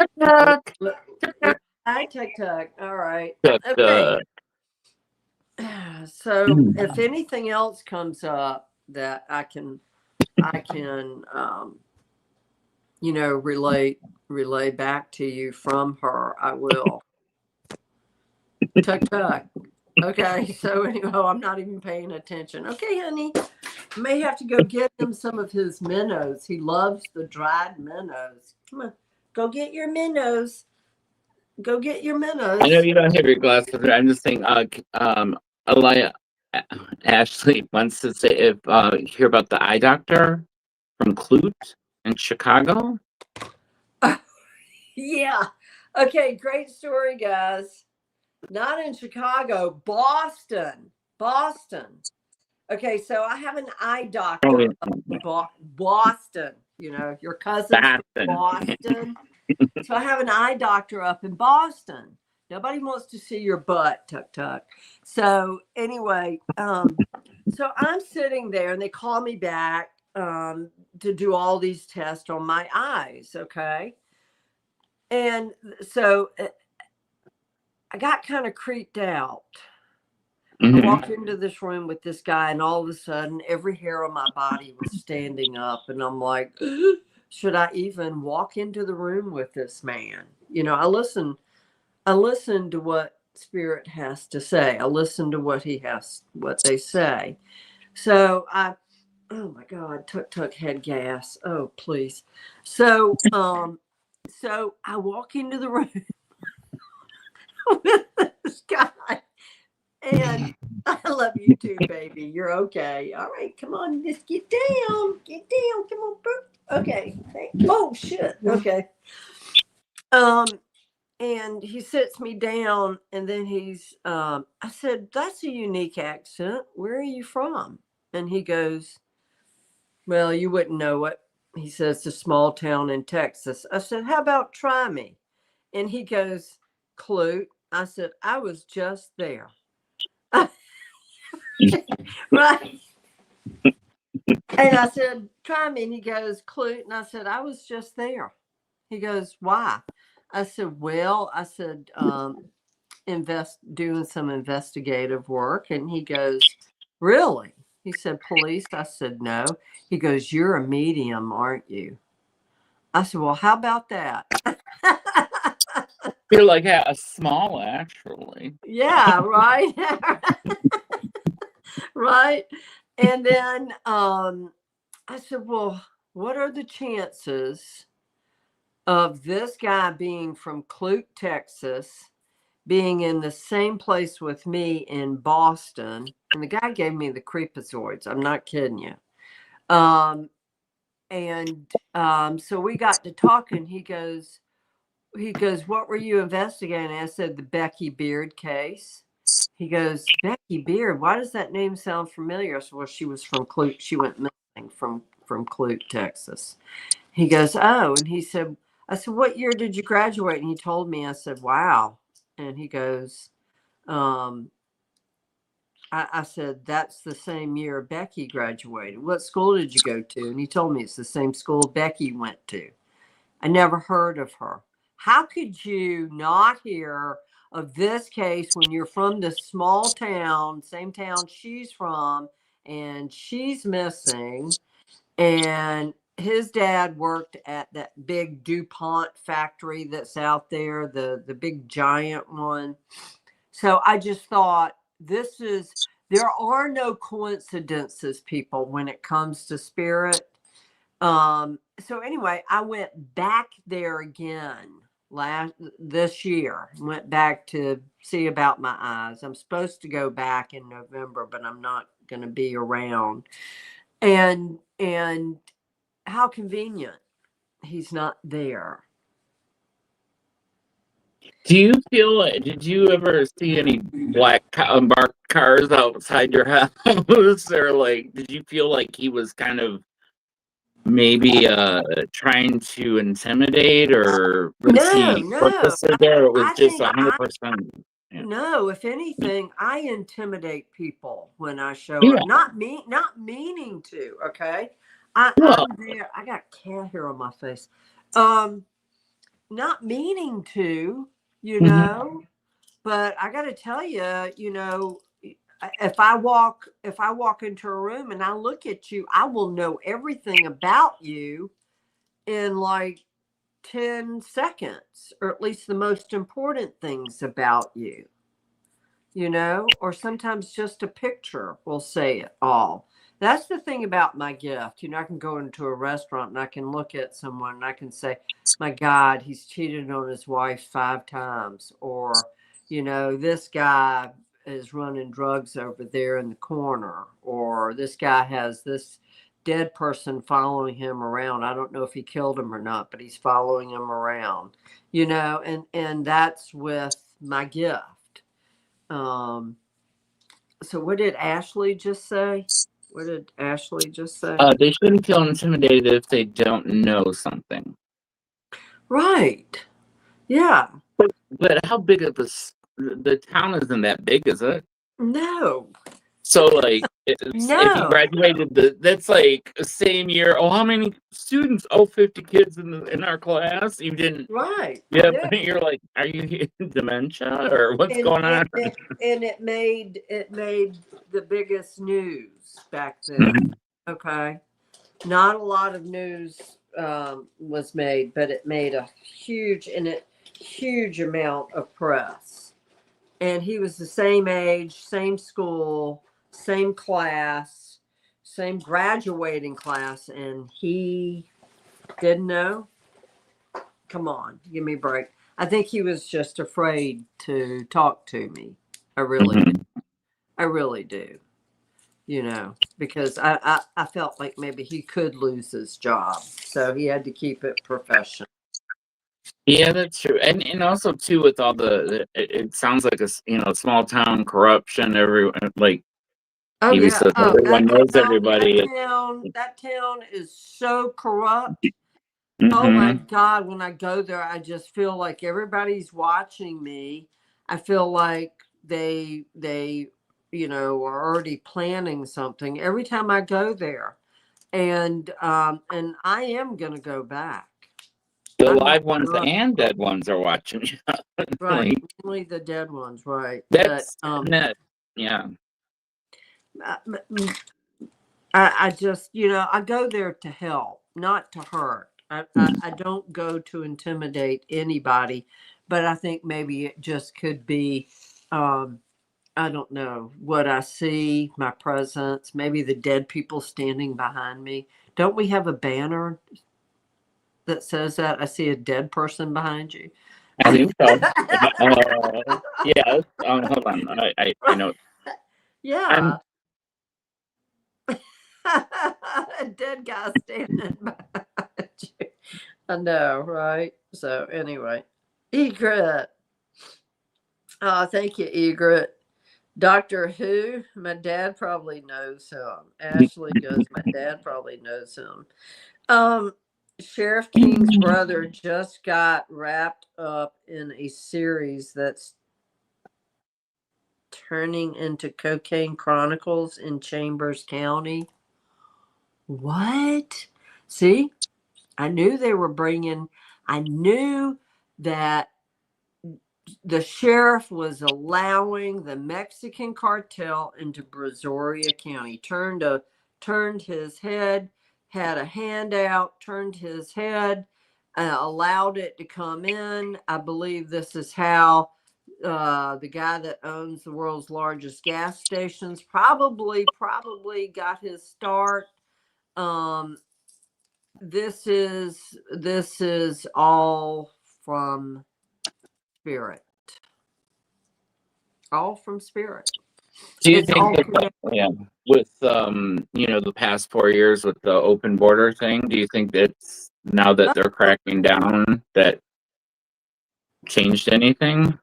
Hi, Tuck. All right. Okay. So, if anything else comes up that I can, relay back to you from her, I will. Tuck. Okay, so anyway, I'm not even paying attention. Okay, honey, may have to go get him some of his minnows. He loves the dried minnows. Come on, go get your minnows. Go get your minnows. I know you don't have your glasses. I'm just saying, Ashley wants to say if hear about the eye doctor from Clute in Chicago. Yeah. Okay, great story, guys. Not in Chicago, Boston. Okay, so I have an eye doctor in Boston. You know, your cousin's from Boston. So I have an eye doctor up in Boston. Nobody wants to see your butt, Tuck. So anyway, so I'm sitting there and they call me back to do all these tests on my eyes. Okay. And so I got kind of creeped out. I walked into this room with this guy, and all of a sudden, every hair on my body was standing up. And I'm like, should I even walk into the room with this man? You know, I listen to what Spirit has to say. I listen to what they say. So oh my God, Tuck had gas. Oh, please. So I walk into the room with this guy, and I love you too, baby. You're okay. All right, come on, just get down. Come on, okay. Oh shit. Okay. And he sits me down, and then I said, that's a unique accent. Where are you from? And he goes, well, you wouldn't know it. He says, it's a small town in Texas. I said, how about try me? And he goes, Clute. I said, I was just there. Right. And I said, try me. And he goes, Clute. And I said, I was just there. He goes, why? I said, doing some investigative work. And he goes, really? He said, police? I said, no. He goes, you're a medium, aren't you? I said, well, how about that? You're like a small, actually. Yeah, right. Right. And then I said, well, what are the chances of this guy being from Clute, Texas, being in the same place with me in Boston? And the guy gave me the creepazoids. I'm not kidding you. So we got to talking. He goes, what were you investigating? I said, the Becky Beard case. He goes, Becky Beard, why does that name sound familiar? I said, well, she was from Clute. She went missing from Clute, Texas. He goes, oh, and he said, I said, what year did you graduate? And he told me. I said, wow. And he goes, I said, that's the same year Becky graduated. What school did you go to? And he told me it's the same school Becky went to. I never heard of her. How could you not hear of this case when you're from the small town, same town she's from, and she's missing? And his dad worked at that big DuPont factory that's out there, the big giant one. So I just thought, there are no coincidences, people, when it comes to spirit. So anyway, I went back there again this year. Went back to see about my eyes. I'm supposed to go back in November, but I'm not going to be around. And how convenient, he's not there. Do you feel? Did you ever see any black marked cars outside your house, or like, did you feel like he was kind of maybe trying to intimidate, or was he purposely there? It was I just think 100%. Yeah. No, if anything, I intimidate people when I show Yeah. up. Not meaning to. Okay, I'm there. I got cat hair on my face. Not meaning to, but I got to tell you, if I walk into a room and I look at you, I will know everything about you in like 10 seconds, or at least the most important things about you. Or sometimes just a picture will say it all. That's the thing about my gift. I can go into a restaurant and I can look at someone and I can say, my God, he's cheated on his wife 5 times. Or, this guy is running drugs over there in the corner. Or this guy has this dead person following him around. I don't know if he killed him or not, but he's following him around, and that's with my gift. So what did Ashley just say? They shouldn't feel intimidated if they don't know something. Right. Yeah. But how big of the town isn't that big, is it? No. So like, if you graduated, that's like the same year. Oh, how many students? Oh, 50 kids in our class. You didn't. Right. Yep. Yeah. You're like, are you dementia or what's going on? And it made the biggest news back then. Okay. Not a lot of news was made, but it made a huge amount of press. And he was the same age, same school, same class, same graduating class, and he didn't know. Come on, give me a break. I think he was just afraid to talk to me. I really do. Because I felt like maybe he could lose his job. So he had to keep it professional. Yeah, that's true. And also too, with all it sounds like a small town corruption. Everyone like, everyone knows everybody. That town is so corrupt. Oh my God, when I go there, I just feel like everybody's watching me. I feel like they are already planning something every time I go there. And I am going to go back. The live ones and dead ones are watching you. Right. Only the dead ones, right. That's yeah. I just, I go there to help, not to hurt. I don't go to intimidate anybody, but I think maybe it just could be, I don't know, what I see, my presence, maybe the dead people standing behind me. Don't we have a banner that says that? I see a dead person behind you. I think so. Yes. Hold on. I know. Yeah. A dead guy standing behind you. I know, right? So anyway, Egret. Oh, thank you, Egret. Doctor Who, my dad probably knows him. Ashley does. My dad probably knows him. Sheriff King's brother just got wrapped up in a series that's turning into Cocaine Chronicles in Chambers County. What? See? I knew that the sheriff was allowing the Mexican cartel into Brazoria County. Turned his head, had a hand out, turned his head, allowed it to come in. I believe this is how the guy that owns the world's largest gas stations probably got his start. This is all from spirit. All from spirit. Do you It's think all that, yeah, with the past 4 years with the open border thing, do you think that's now that they're cracking down that changed anything?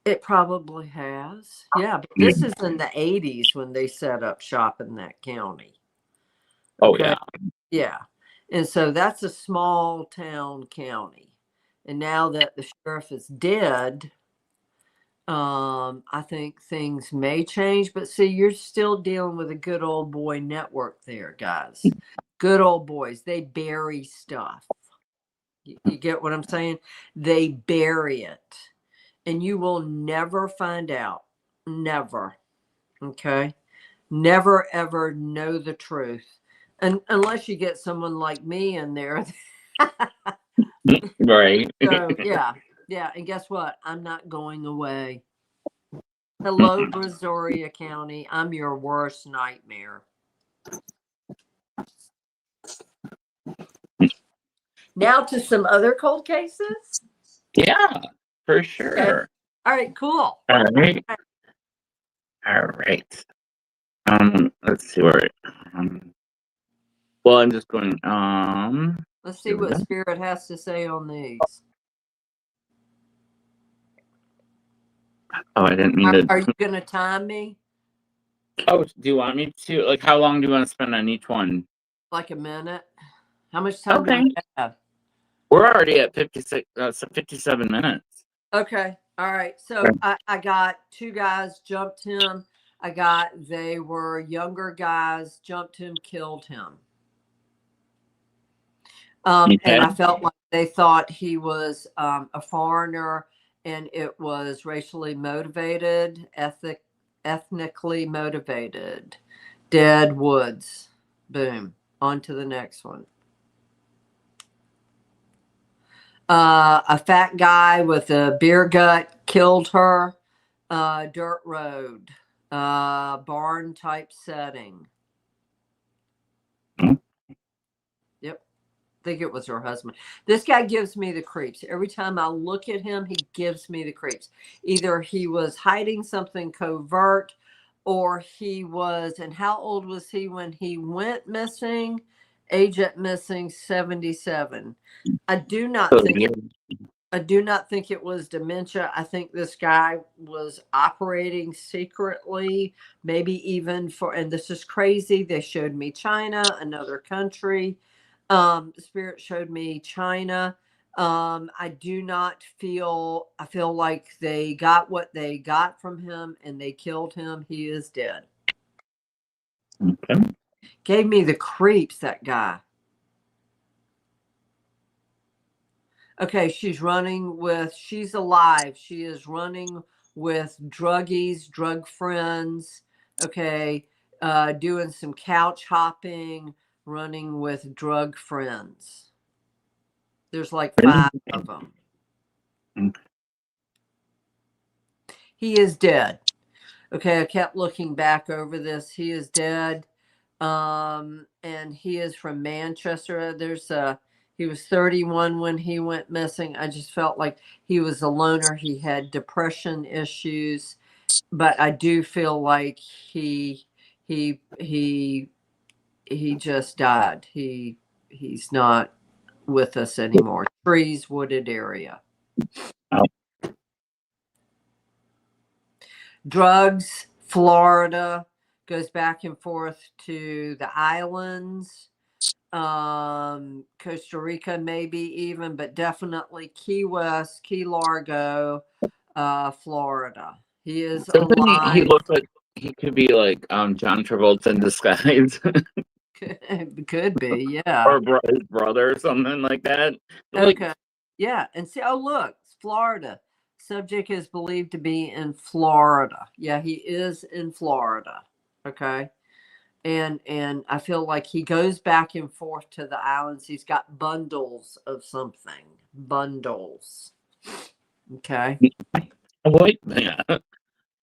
It probably has. Yeah, but this is in the 80s when they set up shop in that county. Oh yeah. Yeah. And so that's a small town county. And now that the sheriff is dead, I think things may change. But see, you're still dealing with a good old boy network there, guys. Good old boys. They bury stuff. You get what I'm saying? They bury it. And you will never find out. Never. Okay? Never, ever know the truth. And unless you get someone like me in there. Right. So, yeah. Yeah. And guess what? I'm not going away. Hello, Brazoria County. I'm your worst nightmare. Now to some other cold cases. Yeah, for sure. Okay. All right, cool. All right. All right. Let's see where well, I'm just going Let's see what Spirit has to say on these. Oh, I didn't mean to. Are you going to time me? Oh, do you want me to? Like, how long do you want to spend on each one? Like a minute. How much time do we have? We're already at 57 minutes. Okay. All right. So I got two guys jumped him. They were younger guys, jumped him, killed him. And I felt like they thought he was a foreigner, and it was racially motivated, ethnically motivated. Dead Woods. Boom. On to the next one. A fat guy with a beer gut killed her. Dirt road. Barn type setting. Yep. I think it was her husband. This guy gives me the creeps. Every time I look at him, he gives me the creeps. Either he was hiding something covert, or he was, and how old was he when he went missing? Agent missing 77. I do not think it was dementia. I think this guy was operating secretly, maybe even for, and this is crazy. They showed me China, another country. Spirit showed me China. I feel like they got what they got from him and they killed him. He is dead. Okay. Gave me the creeps, that guy. Okay, she's alive. She is running with druggies, drug friends. Okay, doing some couch hopping, running with drug friends. There's like 5 of them. Okay. He is dead. Okay, I kept looking back over this. He is dead. And he is from Manchester. He was 31 when he went missing. I just felt like he was a loner. He had depression issues, but I do feel like he just died. He's not with us anymore. Trees, wooded area. Oh. Drugs, Florida, goes back and forth to the islands. Costa Rica, maybe even, but definitely Key West, Key Largo, Florida. He is alive. He looked like he could be like John Travolta in disguise. Could be, yeah. Or his brother or something like that. Like, Okay. Yeah. And see, oh, look, it's Florida. Subject is believed to be in Florida. Yeah, he is in Florida. Okay. And I feel like he goes back and forth to the islands. He's got bundles of something. Bundles. Okay. white man.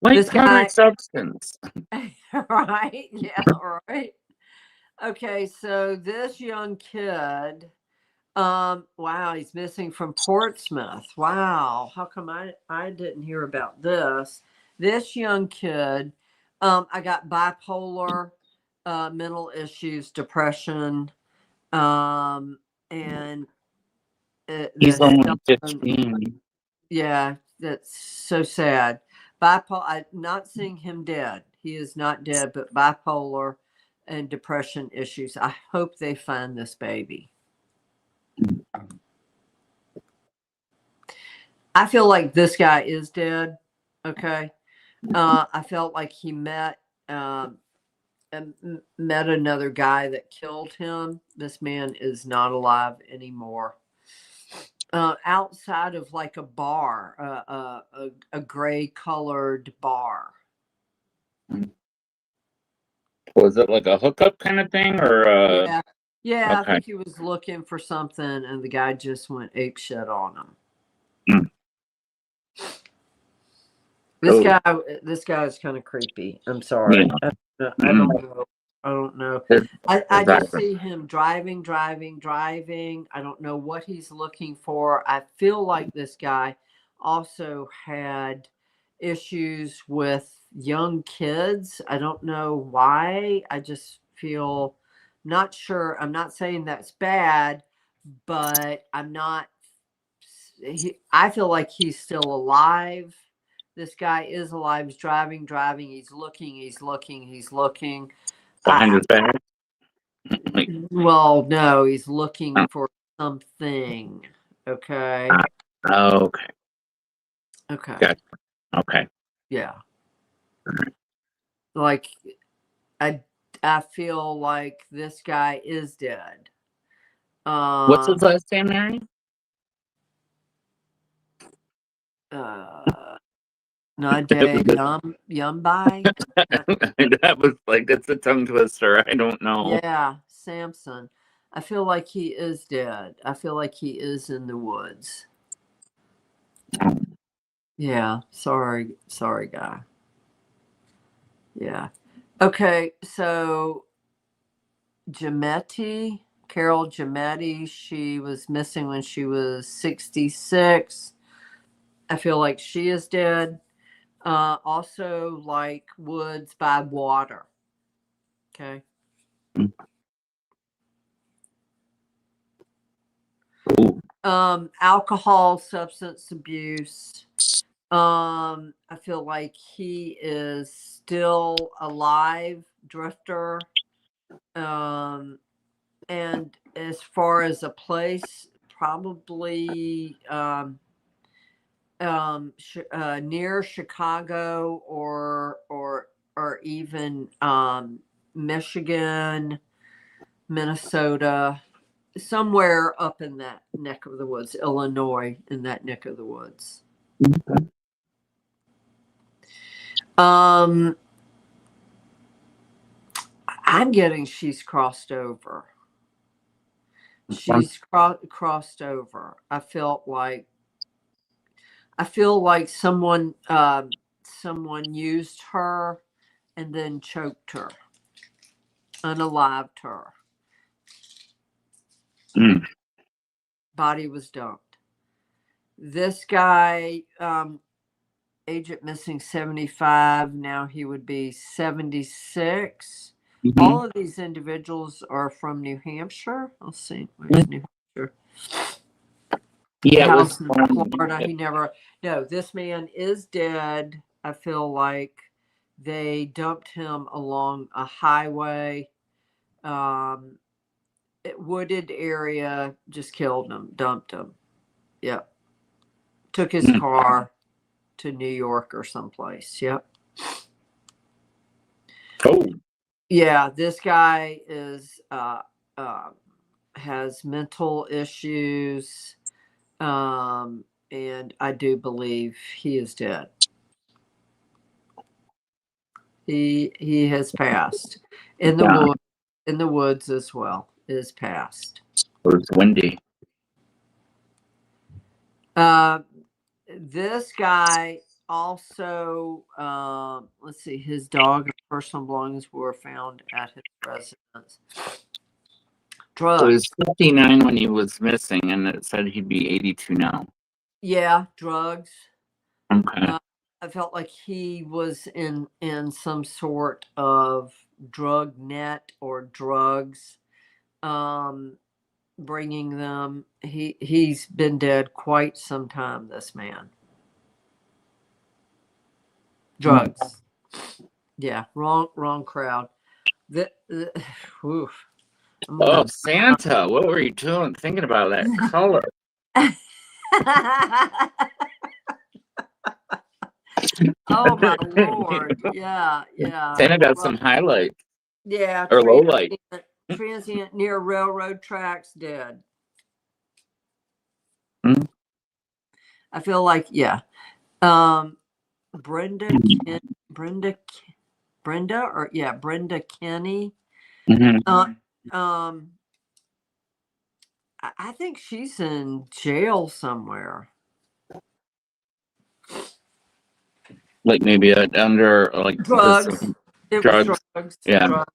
White This powdered guy, substance. right? Yeah, right. Okay, so this young kid, wow, he's missing from Portsmouth. Wow, how come I didn't hear about this? This young kid, I got bipolar, mental issues, depression, and He's the only 15. yeah, that's so sad. Bipolar. I'm not seeing him dead. He is not dead, but bipolar and depression issues. I hope they find this baby. I feel like this guy is dead. Okay. I felt like he met another guy that killed him. This man is not alive anymore. Outside of like a bar, a gray colored bar. Was it like a hookup kind of thing, or Yeah. Yeah, I okay. think he was looking for something and the guy just went ape shit on him. This guy is kind of creepy. I'm sorry. Yeah. I don't know. I don't know. I just see him driving. I don't know what he's looking for. I feel like this guy also had issues with young kids. I don't know why. I just feel not sure. I'm not saying that's bad, but I'm not. I feel like he's still alive. This guy is alive. He's driving. He's looking. Behind his back. Like, Well, no, he's looking for something. Okay. okay. Okay. Gotcha. Okay. Yeah. Like I feel like this guy is dead. What's his last name, Mary? Nade Yumbai. That was like, it's a tongue twister. I don't know. Yeah, Samson. I feel like he is dead. I feel like he is in the woods. Yeah, sorry, guy. Yeah. Okay, so Carol Giametti, she was missing when she was 66. I feel like she is dead. Also like Woods by Water. Okay. Alcohol, substance abuse. I feel like he is still alive, drifter. And as far as a place, probably near Chicago or even Michigan, Minnesota, somewhere up in that neck of the woods, Illinois, in that neck of the woods. I'm getting she's crossed over. She's crossed over. I feel like someone used her and then choked her, unalived her. Body was dumped. This guy, agent missing 75. Now he would be 76. All of these individuals are from New Hampshire. Let's see. Where's New Hampshire? Yeah, House in Florida. No, this man is dead. I feel like they dumped him along a highway, wooded area, just killed him, dumped him. Yep. Took his car to New York or someplace. Yep. Oh. Yeah, this guy is has mental issues, and I do believe he is dead. He has passed in the woods as well. Is passed. It was windy. This guy also, let's see, his dog and personal belongings were found at his residence. Drugs. So he was 59 when he was missing, and it said he'd be 82 now. Yeah, drugs. Okay. I felt like he was in some sort of drug net or drugs, bringing them. He's been dead quite some time. This man. Drugs. Yeah, wrong crowd. Oof. Oh, Santa! What were you doing? Thinking about that color? Oh my Lord! Yeah. Santa got some highlights. Yeah, or low light. Transient near railroad tracks, dead. Hmm? I feel like Brenda Kenny. Mm-hmm. I think she's in jail somewhere. Like maybe under like drugs. Drugs. Yeah. Drugs.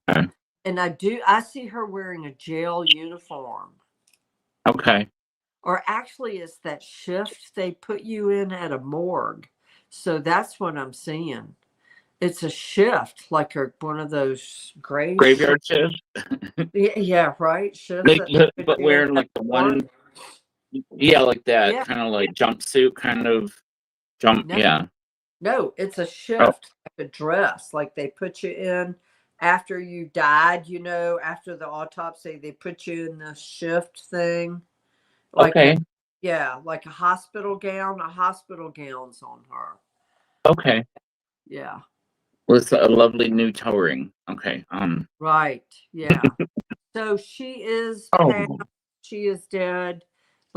Okay. And I see her wearing a jail uniform. Okay. Or actually, it's that shift they put you in at a morgue. So that's what I'm seeing. It's a shift, like one of those graveyard shifts. Yeah, right. Shifts. But wearing like the one, like that kind of like jumpsuit kind of jump. No, yeah. No, it's a shift, like a dress, like they put you in after you died. After the autopsy, they put you in the shift thing. Like okay. Like a hospital gown. A hospital gown's on her. Okay. Yeah. With a lovely new toe ring. Okay. Right. Yeah. So she is. She is dead.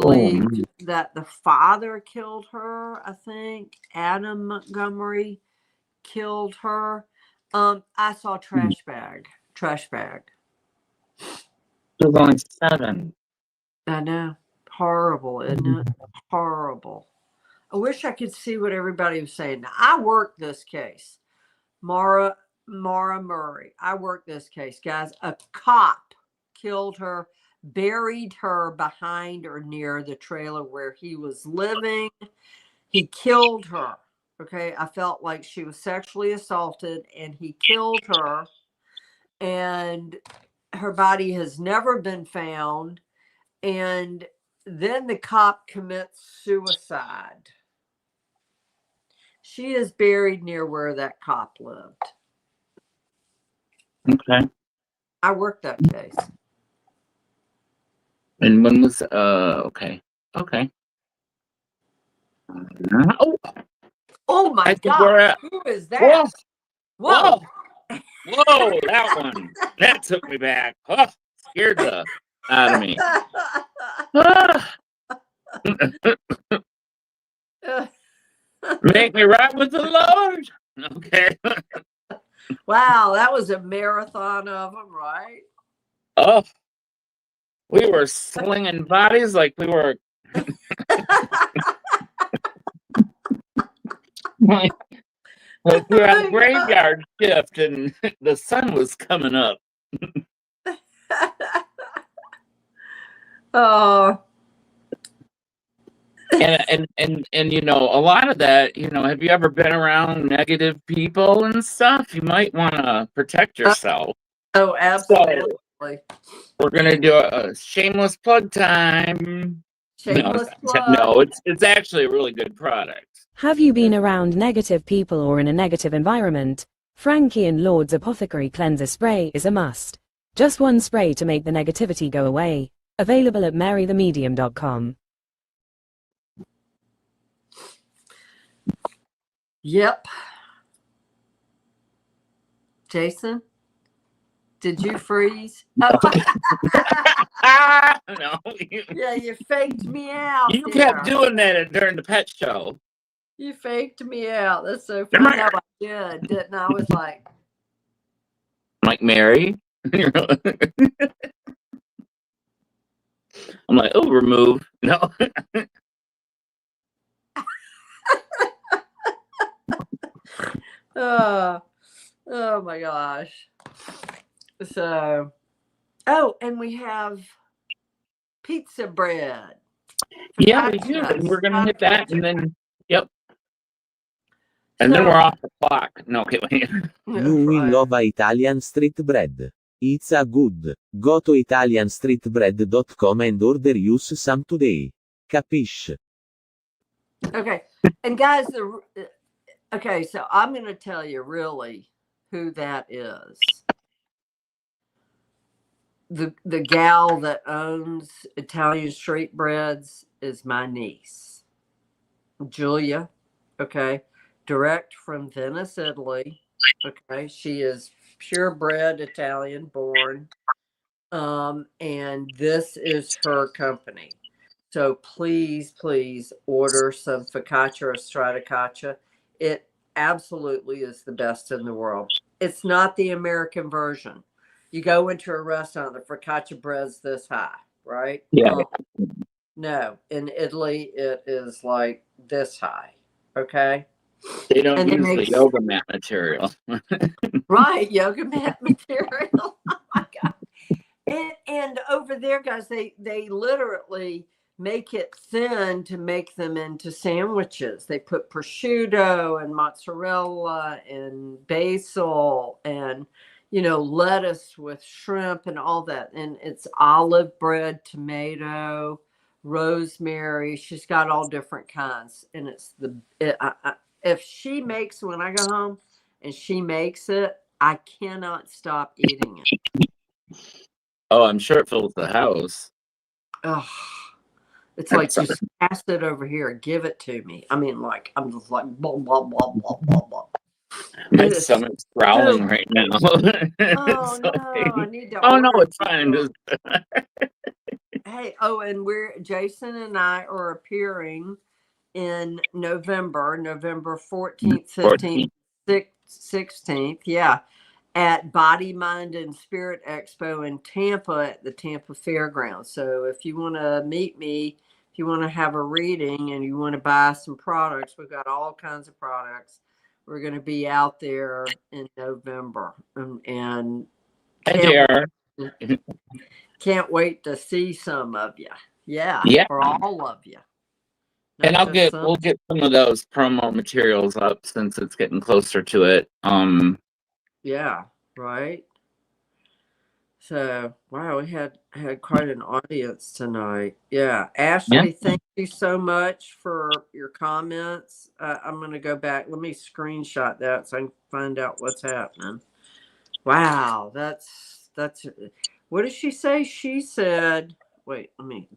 Believed that the father killed her. I think Adam Montgomery killed her. I saw trash bag. She was only 7. I know. Horrible, isn't it? Horrible. I wish I could see what everybody was saying. Now, I worked this case. Mara Murray. I worked this case, guys. A cop killed her, buried her behind or near the trailer where he was living. He killed her. Okay. I felt like she was sexually assaulted and he killed her. And her body has never been found. And then the cop commits suicide. She is buried near where that cop lived. Okay. I worked that case. And when was okay. Okay. Oh my God. Who is that? Whoa. Whoa, that one. That took me back. Oh, scared the out of me. Make me right with the Lord. Okay. Wow, that was a marathon of them, right? Oh, we were slinging bodies like we were. Like we were on a graveyard shift and the sun was coming up. Oh. And a lot of that, have you ever been around negative people and stuff? You might want to protect yourself. Oh, absolutely. So we're gonna do a shameless plug time. Shameless plug. No, it's actually a really good product. Have you been around negative people or in a negative environment? Frankie and Lord's Apothecary Cleanser Spray is a must. Just one spray to make the negativity go away. Available at marythemedium.com. Yep. Jason? Did you freeze? Oh. No. Yeah, you faked me out. You kept doing that during the pet show. You faked me out. That's so funny. I know I did, didn't I? I was like, Mary? I'm like, oh, remove. No. oh my gosh. So, oh, and we have pizza bread. Yeah, we do. And we're going to hit that. And then, yep. And then we're off the clock. No, okay, wait. You will love Italian street bread. It's a good. Go to italianstreetbread.com and order use some today. Capiche? Okay. And guys, okay, so I'm going to tell you really who that is. The gal that owns Italian Street Breads is my niece, Julia. Okay. Direct from Venice, Italy. Okay. She is purebred Italian born. And this is her company. So please order some focaccia or stracciatella. It absolutely is the best in the world. It's not the American version. You go into a restaurant, the focaccia bread's this high, right? Yeah. No, in Italy, it is like this high. Okay. They don't use the yoga mat material. Right. Yoga mat material. Oh my God. And over there, guys, they literally make it thin to make them into sandwiches. They put prosciutto and mozzarella and basil and, lettuce with shrimp and all that. And it's olive bread, tomato, rosemary. She's got all different kinds. And it's if she makes, when I go home and she makes it, I cannot stop eating it. Oh, I'm sure it fills the house. Oh, it's like, just pass it over here. Give it to me. I mean, like, I'm just like, blah, blah, blah, blah, blah, blah. My stomach's growling right now. Oh, no, I need to Oh, no, it's fine. Hey, and Jason and I are appearing in November 14th, 15th, 16th. Yeah. At Body, Mind, and Spirit Expo in Tampa at the Tampa Fairgrounds. So if you want to meet me, if you want to have a reading and you want to buy some products, we've got all kinds of products. We're going to be out there in November. And can't wait to see some of you. Yeah. Or all of you. And we'll get some of those promo materials up since it's getting closer to it. Yeah, right. So, wow, we had quite an audience tonight. Yeah. Ashley, thank you so much for your comments. I'm going to go back. Let me screenshot that so I can find out what's happening. Wow, that's what did she say? She said, wait, let me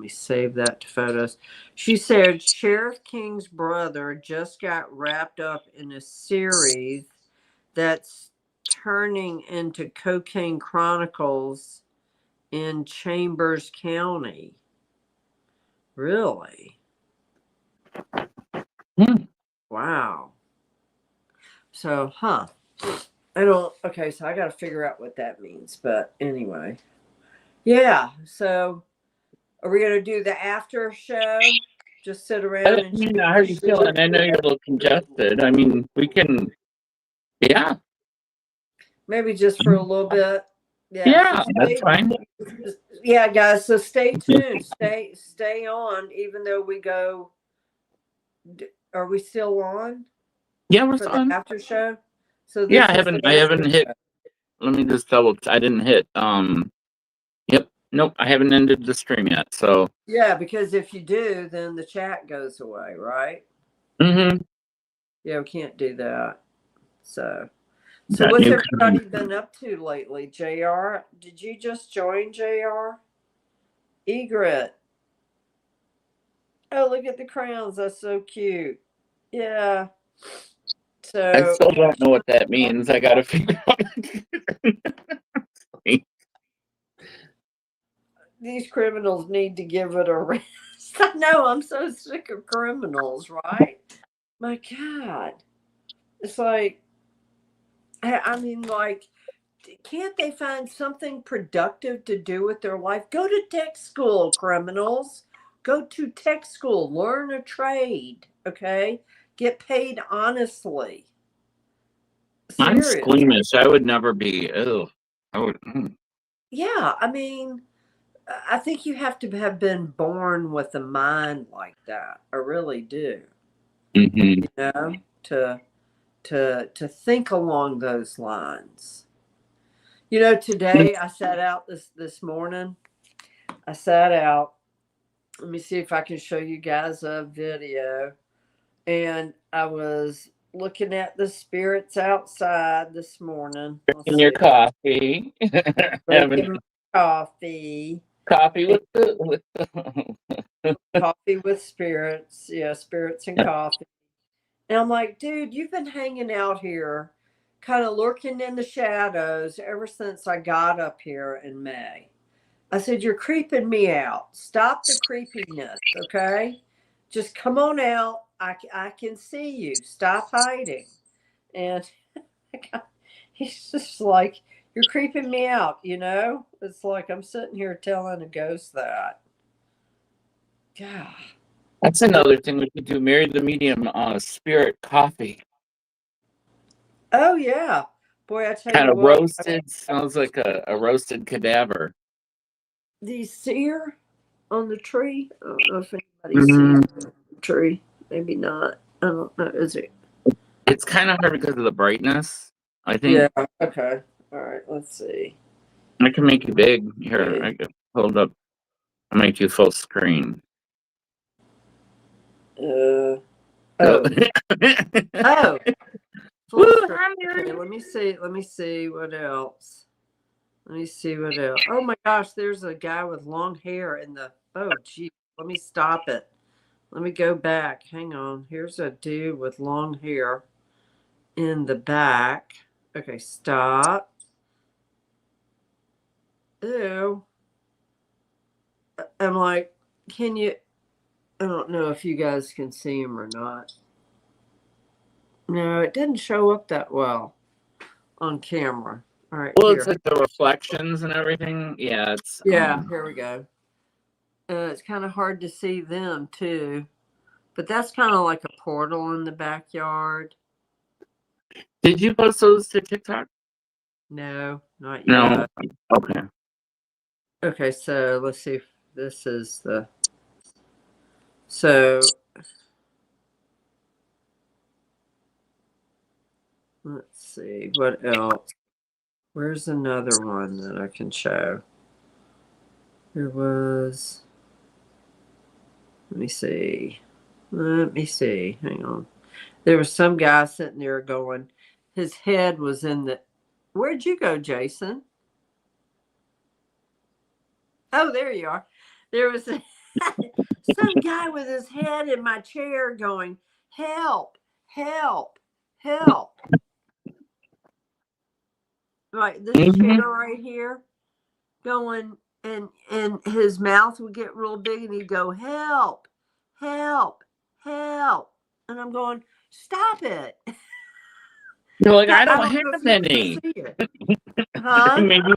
save that to photos. She said Sheriff King's brother just got wrapped up in a series that's turning into Cocaine Chronicles in Chambers County. Really? Wow. So, okay, so I got to figure out what that means. But anyway. Yeah. So, are we going to do the after show? Just sit around and how are you feeling? I know you're a little congested. I mean, we can, maybe just for a little bit. Yeah, that's fine. Yeah, guys. So stay tuned. Stay on. Even though we go, are we still on? Yeah, we're still on after show. So I haven't hit. Let me just double. I didn't hit. Yep. Nope. I haven't ended the stream yet. So. Yeah, because if you do, then the chat goes away, right? Mm-hmm. Yeah, we can't do that. So what's everybody been up to lately? JR, did you just join, JR? Egret. Oh, look at the crowns. That's so cute. Yeah. So I still don't know what that means. I gotta figure out. These criminals need to give it a rest. I know, I'm so sick of criminals, right? My God. It's like, I mean, like, can't they find something productive to do with their life? Go to tech school, criminals. Go to tech school. Learn a trade, get paid honestly. I'm Seriously. squeamish. I would never be. I would. Yeah, I mean, I think you have to have been born with a mind like that. I really do. Mm-hmm. You know, to think along those lines. You know, today I sat out this morning. I sat out. Let me see if I can show you guys a video. And I was looking at the spirits outside this morning. Let's Drinking your see. coffee. Having Drinking my coffee. coffee with the Coffee with spirits. Yeah, spirits and coffee. And I'm like, dude, you've been hanging out here, kind of lurking in the shadows ever since I got up here in May. I said, you're creeping me out. Stop the creepiness, okay? Just come on out. I can see you. Stop hiding. And he's just like, you're creeping me out, you know? It's like I'm sitting here telling a ghost that. God. That's another thing we could do. Marry the medium spirit coffee. Oh, yeah. Boy, I tell Kind you of what. roasted. Smells like a roasted cadaver. These seer on the tree. I don't know if anybody sees the tree. Maybe not. I don't know. Is it? It's kind of hard because of the brightness. I think. Yeah. Okay. All right. Let's see. I can make you big. Here, Okay. I can hold up. I'll make you full screen. Oh. So- Oh. Full Woo, screen. Okay, let me see. Let me see what else. Let me see what else. Oh my gosh, there's a guy with long hair in the. Oh, gee. Let me stop it. Let me go back. Hang on. Here's a dude with long hair in the back. Okay, stop. Ew. I'm like, can you? I don't know if you guys can see him or not. No, it didn't show up that well on camera. All right, well, here. it's like the reflections and everything. Yeah, it's. Yeah, here we go. It's kind of hard to see them too, but that's kind of like a portal in the backyard. Did you post those to TikTok? No, not No. yet. Okay. Okay, so let's see if this is the. So let's see what else. Where's another one that I can show? There was. Let me see. Let me see. Hang on. There was some guy sitting there going, his head was in the. Where'd you go, Jason? Oh, there you are. There was some guy with his head in my chair going, help, help, help. Right, this chair right here going, and his mouth would get real big and he'd go, help, help, help. And I'm going, stop it. You're like, I don't know have if you can any. see it. Huh? Maybe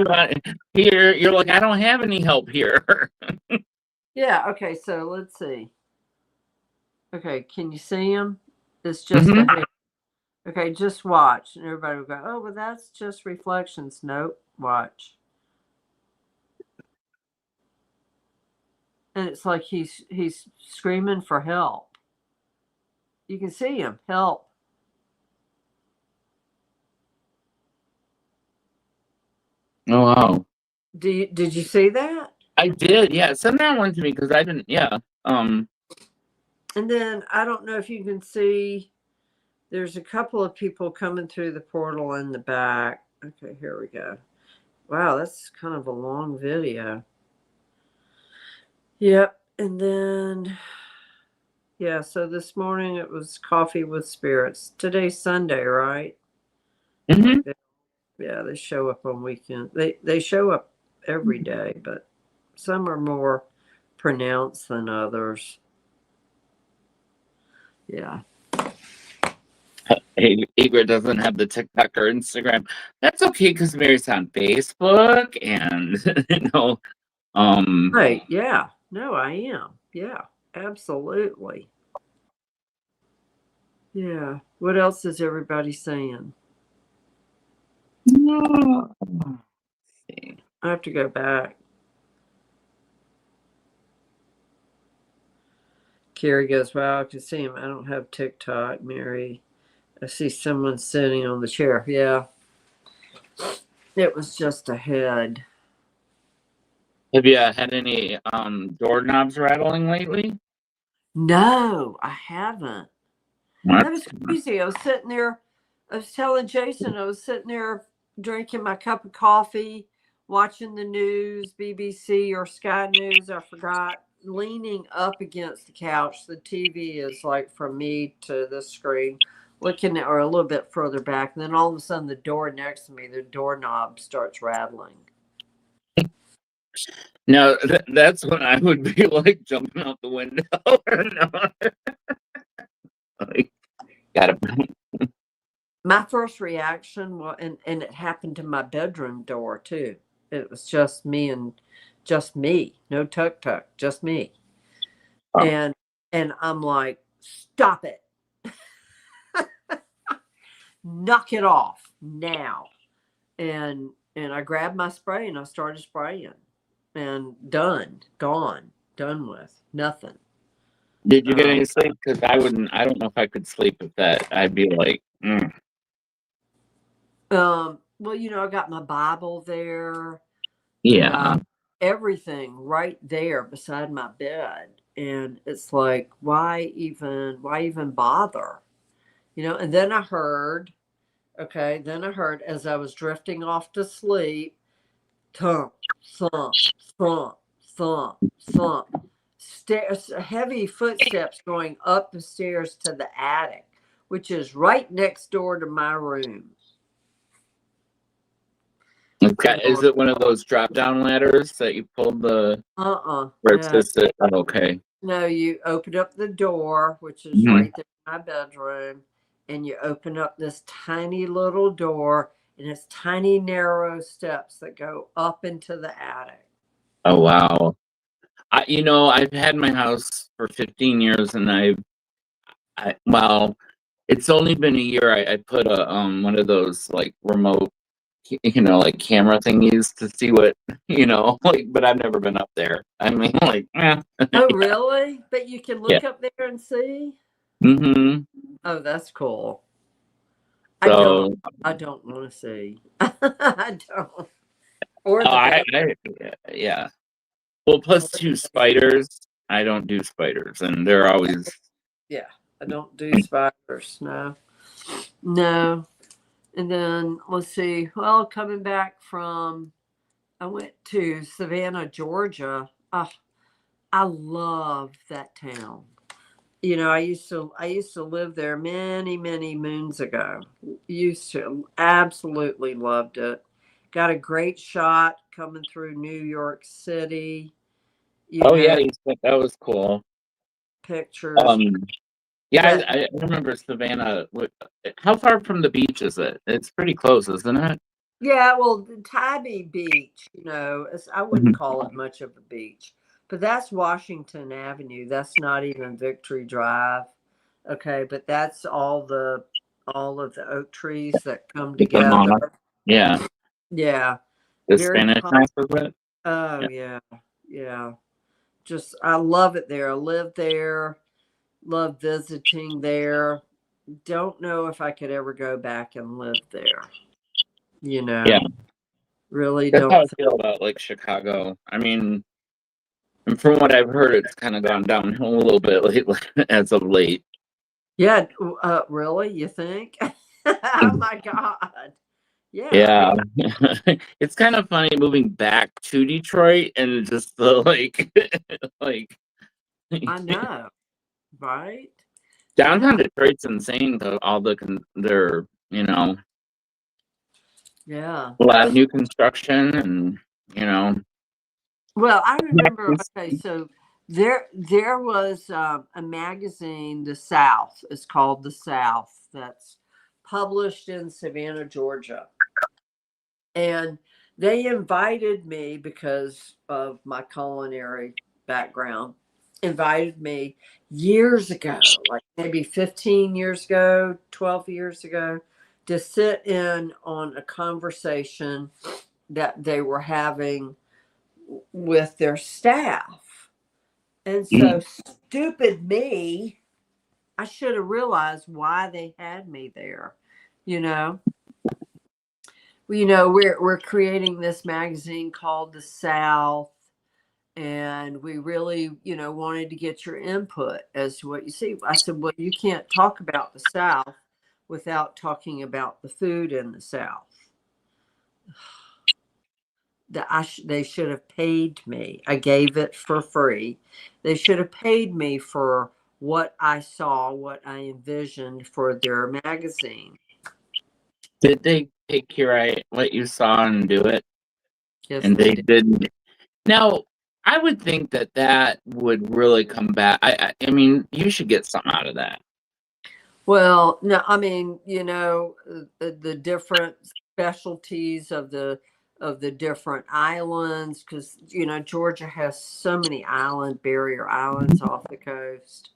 here. You're like, I don't have any help here. Yeah, okay, so let's see. Okay, can you see him? It's just a hair. Okay, just watch. And everybody will go, oh, well, that's just reflections. Nope, watch. And it's like he's screaming for help. You can see him. Help. Oh wow. Did you see that? I did, yeah. Send that one to me because I didn't. Yeah. And then I don't know if you can see. There's a couple of people coming through the portal in the back. Okay, here we go. Wow, that's kind of a long video. Yep. And then, yeah, so this morning it was coffee with spirits. Today's Sunday, right? Mm-hmm. Yeah, they show up on weekends. They show up every day, but some are more pronounced than others. Yeah. Igor doesn't have the TikTok or Instagram. That's okay because Mary's on Facebook and Right. Yeah. No, I am. Yeah, absolutely. Yeah. What else is everybody saying? I have to go back. Carrie goes, wow, I can see him. I don't have TikTok, Mary. I see someone sitting on the chair. Yeah. It was just a head. Have you had any doorknobs rattling lately? No, I haven't. What? That was crazy. I was sitting there. I was telling Jason, I was sitting there drinking my cup of coffee, watching the news, BBC or Sky News, I forgot, leaning up against the couch. The TV is like from me to the screen, looking at, or a little bit further back. And then all of a sudden, the door next to me, the doorknob starts rattling. No, that's when I would be like jumping out the window. Like, gotta. My first reaction was, and it happened to my bedroom door too. It was just me, no tuk, just me. Oh. And I'm like, stop it. Knock it off now. And I grabbed my spray and I started spraying. And done with, nothing. Did you get any sleep? Because I don't know if I could sleep with that. I'd be like, well, I got my Bible there. Yeah. Everything right there beside my bed. And it's like, why even bother? And then I heard as I was drifting off to sleep, thump, thump, thump, thump, thump. Stairs, heavy footsteps going up the stairs to the attic, which is right next door to my room. Okay. Is it one of those drop down ladders that you pulled the? Where it's just okay. No, you open up the door, which is right there in my bedroom, and you open up this tiny little door, and it's tiny narrow steps that go up into the attic. Oh wow! I've had my house for 15 years, and it's only been a year. I put a one of those like remote, like camera thingies to see what but I've never been up there. I mean, like, Oh really? But you can look up there and see. Oh, that's cool. So, I don't want to see. I don't. Or yeah. Well, plus 2 spiders. I don't do spiders, and they're always. Yeah, I don't do spiders. No. And then let's see. Well, coming back I went to Savannah, Georgia. I love that town. I used to live there many, many moons ago. Absolutely loved it. Got a great shot coming through New York City. Yeah, you said that was cool. Pictures. Yeah, I remember Savannah. How far from the beach is it? It's pretty close, isn't it? Yeah, well, Tybee Beach, I wouldn't call it much of a beach, but that's Washington Avenue. That's not even Victory Drive. Okay, but that's all of the oak trees that come together. Yeah. Yeah. The Spanish house, is it? Oh, yeah. Just, I love it there. I live there. Love visiting there. Don't know if I could ever go back and live there. Yeah. Really That's don't. how I feel about like Chicago. I mean, and from what I've heard, it's kind of gone downhill a little bit lately, as of late. Yeah. Really? You think? Oh my God. Yeah. Yeah. It's kind of funny moving back to Detroit and just the like I know. Right? Downtown Detroit's insane though. All their Yeah. A lot of new construction and, you know. Well, I remember, okay, so there was a magazine, The South. It's called The South, that's published in Savannah, Georgia. And they invited me because of my culinary background, invited me years ago, like maybe 15 years ago, 12 years ago, to sit in on a conversation that they were having with their staff. And so stupid me, I should have realized why they had me there, you know. We're creating this magazine called The South, and we really, wanted to get your input as to what you see. I said, well, you can't talk about the South without talking about the food in the South. They should have paid me. I gave it for free. They should have paid me for what I saw, what I envisioned for their magazine. Did they take what you saw and do it? Yes, And they they did. didn't. Now, I would think that would really come back. I mean, you should get something out of that. Well, no, I mean, the different specialties of the different islands, because Georgia has so many barrier islands off the coast,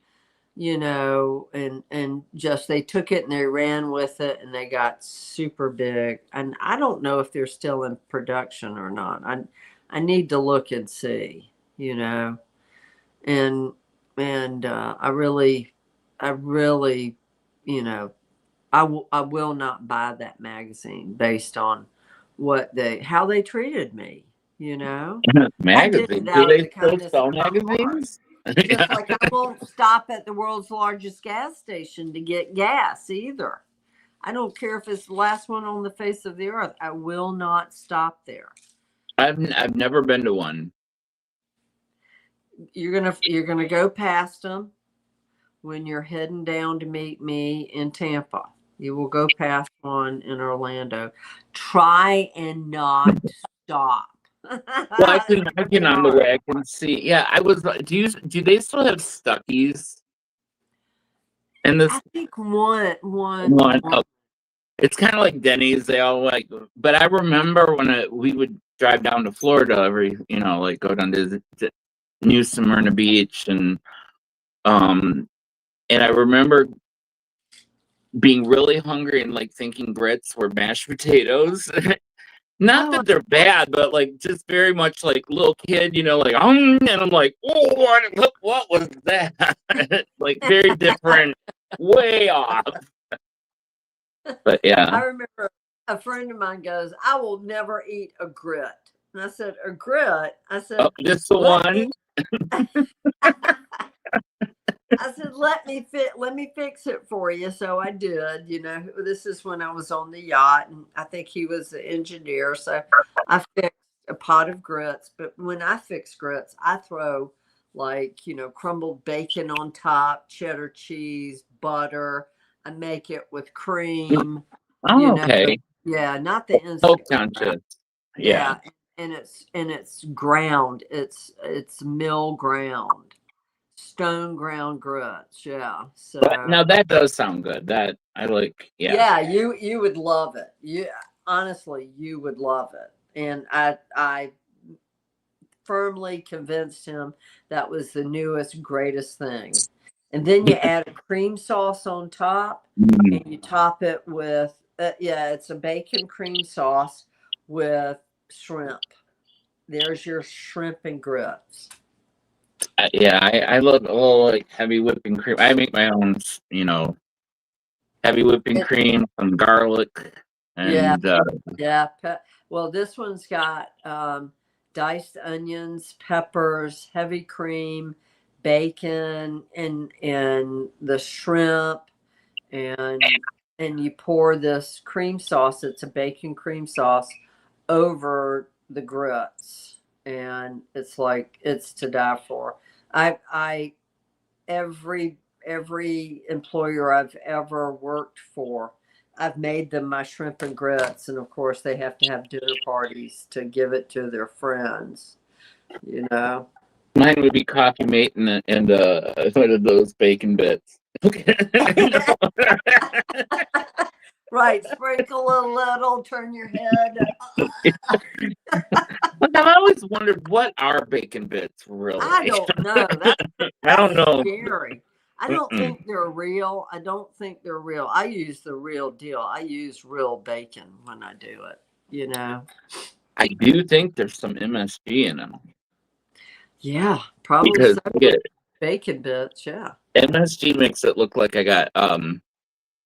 and just they took it and they ran with it and they got super big. And I don't know if they're still in production or not. I need to look and see, and I really, I will not buy that magazine based on how they treated me, I did Magazine? it Do out of they the still kindness sell of my heart. magazines? Just like I won't stop at the world's largest gas station to get gas either. I don't care if it's the last one on the face of the earth. I will not stop there. I've never been to one. You're gonna go past them when you're heading down to meet me in Tampa. You will go past one in Orlando. Try and not stop. Well, I can on the way. I can see. Yeah, I was. Do they still have Stuckies in this I think one. one? Oh, it's kind of like Denny's. They all like. But I remember when we would drive down to Florida like go down to New Smyrna Beach and I remember being really hungry and like thinking grits were mashed potatoes. Not that they're bad, but like just very much like little kid, like and I'm like, oh, what was that? Like very different, way off. But yeah, I remember a friend of mine goes, "I will never eat a grit," and I said, "A grit?" I said, this the one. I said, let me fix it for you. So I did, this is when I was on the yacht and I think he was the engineer. So I fixed a pot of grits, but when I fix grits, I throw like, crumbled bacon on top, cheddar cheese, butter. I make it with cream, Oh, okay. Yeah, not the So instant. conscious. Yeah. And it's ground. It's mill ground. Stone ground grits, yeah. So now that does sound good. That I like. yeah, you would love it. Honestly, you would love it. And I firmly convinced him that was the newest, greatest thing. And then you add a cream sauce on top, and you top it with it's a bacon cream sauce with shrimp. There's your shrimp and grits. I love like heavy whipping cream. I make my own, heavy whipping cream, some garlic, and well, this one's got diced onions, peppers, heavy cream, bacon, and the shrimp, and you pour this cream sauce. It's a bacon cream sauce over the grits, and it's like it's to die for. I every employer I've ever worked for, I've made them my shrimp and grits, and of course they have to have dinner parties to give it to their friends. You know. Mine would be coffee mate and one of those bacon bits. Right, sprinkle a little, turn your head. But I've always wondered, what are bacon bits really? I don't know. I don't know. Scary. I don't think they're real. I don't think they're real. I use the real deal. I use real bacon when I do it. You know. I do think there's some MSG in them. Yeah, probably Because so. Bacon bits. Yeah. MSG makes it look like I got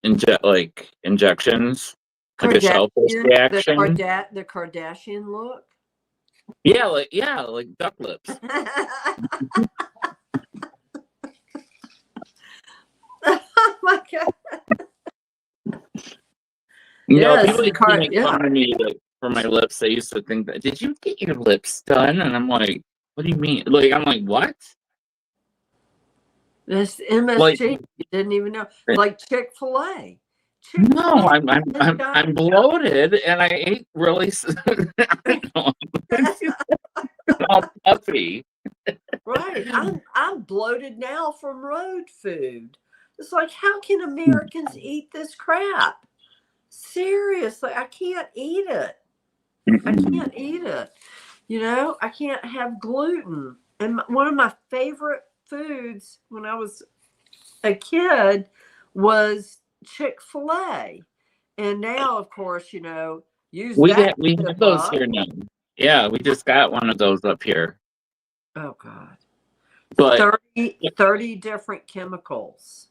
injections, like a shelf reaction. The Kardashian look. Yeah, like duck lips. Oh my god! People used to make fun of me for my lips. They used to think that, did you get your lips done? And I'm like, what do you mean? I'm like, what? This MSG, you didn't even know. Like Chick-fil-A. No, I'm bloated and I ate really all puffy. Right. I'm bloated now from road food. It's like, how can Americans eat this crap? Seriously, I can't eat it. I can't eat it. You know, I can't have gluten. And one of my favorite foods when I was a kid was Chick-fil-A. And now, of course, you know, we have those here now. Yeah, we just got one of those up here. Oh God. But 30 different chemicals.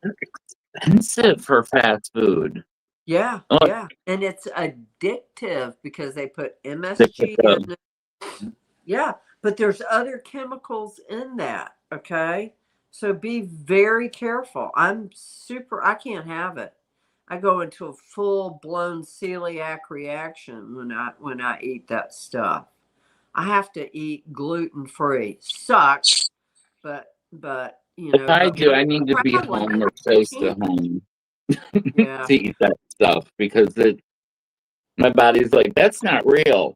They're expensive for fast food. Yeah, yeah. And it's addictive because they put MSG in it. Yeah, but there's other chemicals in that, okay? So be very careful. I can't have it. I go into a full-blown celiac reaction when I eat that stuff. I have to eat gluten-free. Sucks, but you know. If I do, I need to be home or close to home to eat that stuff because my body's like, that's not real.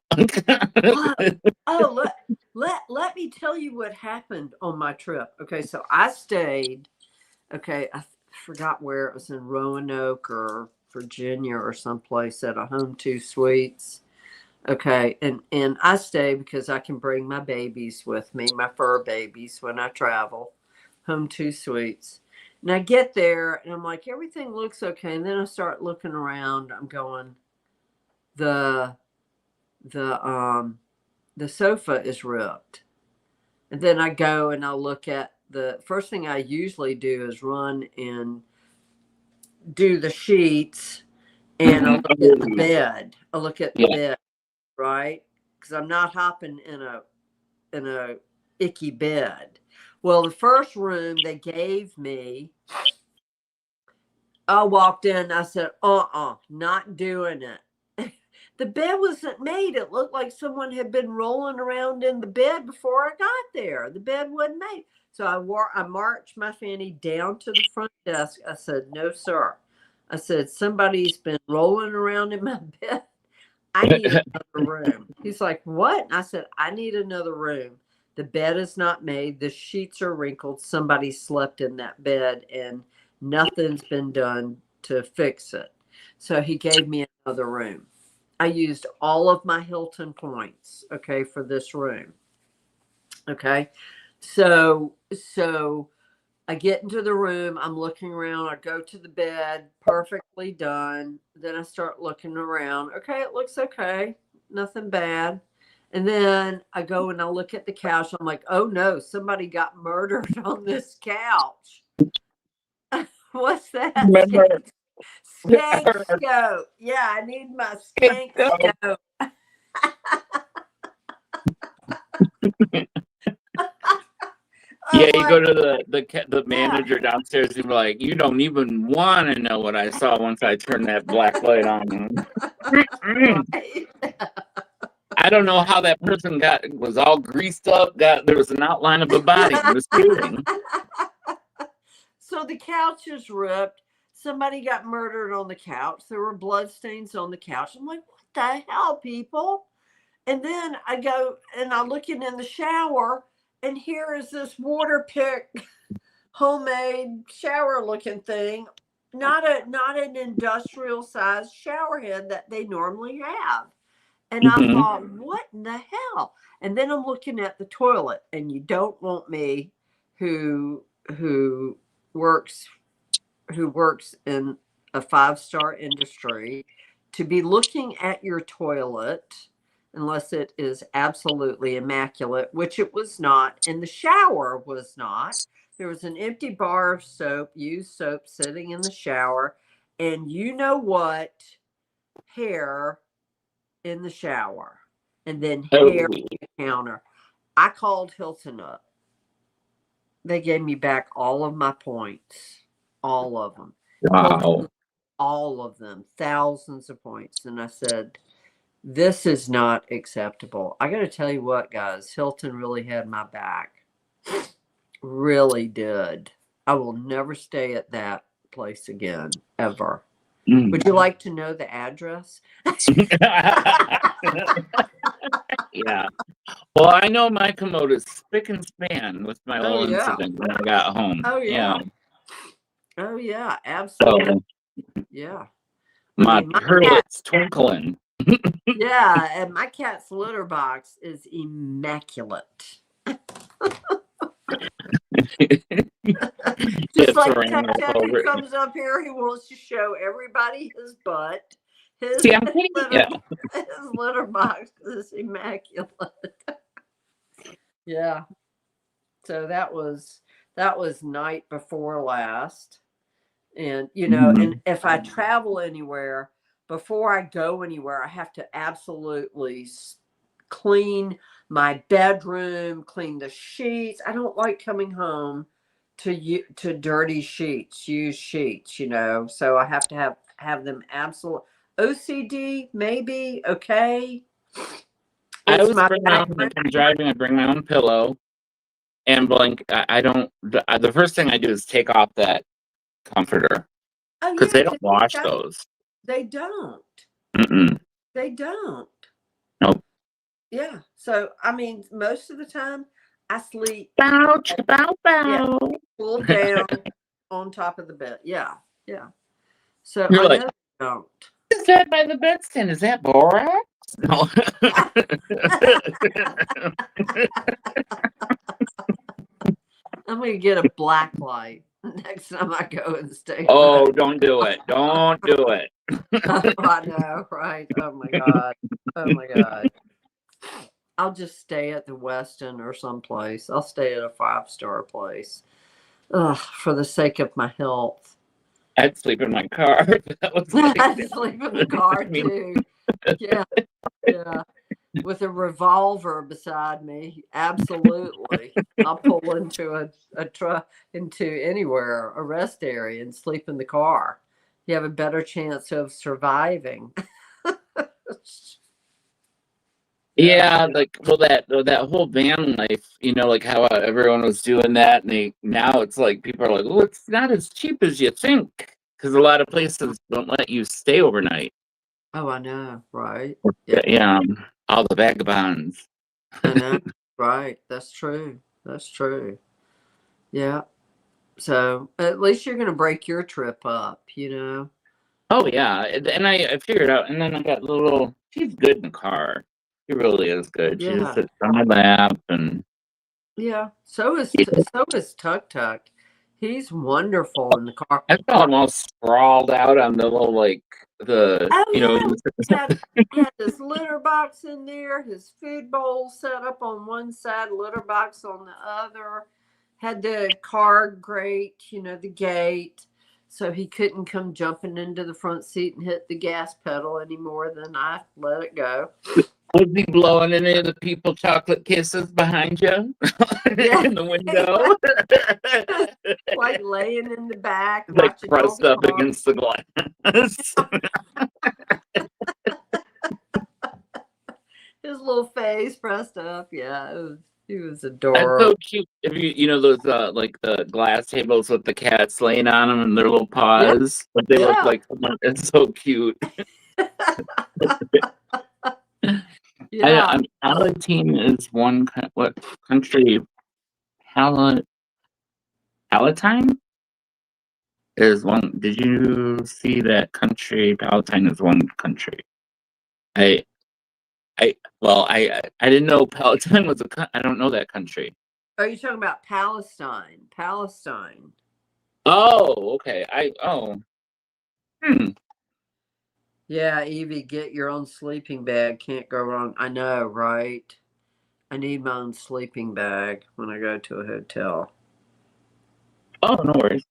Let me tell you what happened on my trip. Okay, so I stayed. Okay, I forgot where it was, in Roanoke or Virginia or someplace, at a Home 2 Suites. Okay, and I stay because I can bring my babies with me, my fur babies, when I travel. Home 2 Suites. And I get there and I'm like, everything looks okay. And then I start looking around. I'm going, the sofa is ripped. And then I go and I'll look at the first thing I usually do is run and do the sheets, and I'll look at the bed. I'll look at the bed, right? Because I'm not hopping in a icky bed. Well, the first room they gave me, I walked in, I said, not doing it. The bed wasn't made. It looked like someone had been rolling around in the bed before I got there. The bed wasn't made. So I marched my fanny down to the front desk. I said, no, sir. I said, somebody's been rolling around in my bed. I need another room. He's like, what? And I said, I need another room. The bed is not made. The sheets are wrinkled. Somebody slept in that bed and nothing's been done to fix it. So he gave me another room. I used all of my Hilton points, okay, for this room. Okay. So I get into the room. I'm looking around. I go to the bed, perfectly done. Then I start looking around. Okay, it looks okay. Nothing bad. And then I go and I look at the couch. I'm like, oh no, somebody got murdered on this couch. What's that? Skank scope. Yeah, I need my skank scope. Yeah, you go to the manager downstairs and be like, you don't even want to know what I saw once I turned that black light on. I don't know how that person was all greased up. There was an outline of a body. It was shooting. So the couch is ripped. somebody got murdered on the couch. There were bloodstains on the couch. I'm like, what the hell, people? And then I go and I'm looking in the shower, and here is this water pick homemade shower looking thing, not an industrial sized shower head that they normally have. And I thought, what in the hell? And then I'm looking at the toilet, and you don't want me who works in a 5-star industry to be looking at your toilet unless it is absolutely immaculate, which it was not, and the shower was not. There was an empty bar of soap, used soap, sitting in the shower, and you know what? Hair in the shower, and then hair on the counter. I called Hilton up. They gave me back all of my points, all of them. Wow. All of them, thousands of points. And I said, this is not acceptable. I got to tell you what, guys, Hilton really had my back. Really did. I will never stay at that place again, ever. Would you like to know the address? Yeah. Well, I know my commode is spick and span with my little incident when I got home. Oh, yeah. Yeah. Oh, yeah, absolutely. Yeah. My toilet's twinkling. Yeah, and my cat's litter box is immaculate. Just like Ted who comes up here, he wants to show everybody his butt. His litter box is immaculate. Yeah. So that was night before last. And and if I travel anywhere, before I go anywhere, I have to absolutely clean my bedroom, clean the sheets. I don't like coming home to dirty sheets, used sheets, so I have to have them absolute OCD, maybe. Okay. I always bring my own, if I'm driving, I bring my own pillow and blanket. I don't, the first thing I do is take off that comforter because they don't wash those. They don't. They don't. Nope. Yeah. So, I mean, most of the time I sleep full down on top of the bed. Yeah. Yeah. So you're I know they don't. Is that by the bedstand? Is that borax? No. I'm going to get a black light next time I go and stay. Oh, don't do it. Don't do it. Oh, I know, right? Oh, my God. Oh, my God. I'll just stay at the Westin or someplace. I'll stay at a 5-star place for the sake of my health. I'd sleep in my car. I'd sleep in the car, too. Yeah. Yeah. With a revolver beside me. Absolutely. I'll pull into a truck, into anywhere, a rest area, and sleep in the car. You have a better chance of surviving. Yeah, like, well, that whole van life, like how everyone was doing that, and now it's like people are like, oh, it's not as cheap as you think, because a lot of places don't let you stay overnight. Oh, I know, right? Yeah, all the vagabonds. I know, right? That's true. That's true. Yeah. So at least you're going to break your trip up, Oh yeah, and I figured out, and then I got she's good in the car. She really is good. She just sits on my lap, and yeah. So is Tuk Tuk. He's wonderful in the car. I saw him all sprawled out on the little had his litter box in there, his food bowl set up on one side, litter box on the other. Had the car grate, the gate. So he couldn't come jumping into the front seat and hit the gas pedal anymore. Then I let it go. Would be blowing any of the people chocolate kisses behind you in the window. Like laying in the back. Like pressed up against the glass. His little face pressed up. Yeah, He was That's adorable. so cute. If you know those like the glass tables with the cats laying on them and their little paws, but they look Yeah. like it's so cute. Yeah. Palatine is one. What country? Palatine is one. Did you see that country? Palatine is one country. I I didn't know Palatine was I don't know that country. Are you talking about Palestine? Palestine. Oh, okay. Hmm. Yeah, Evie, get your own sleeping bag. Can't go wrong. I know, right? I need my own sleeping bag when I go to a hotel. Oh, no worries.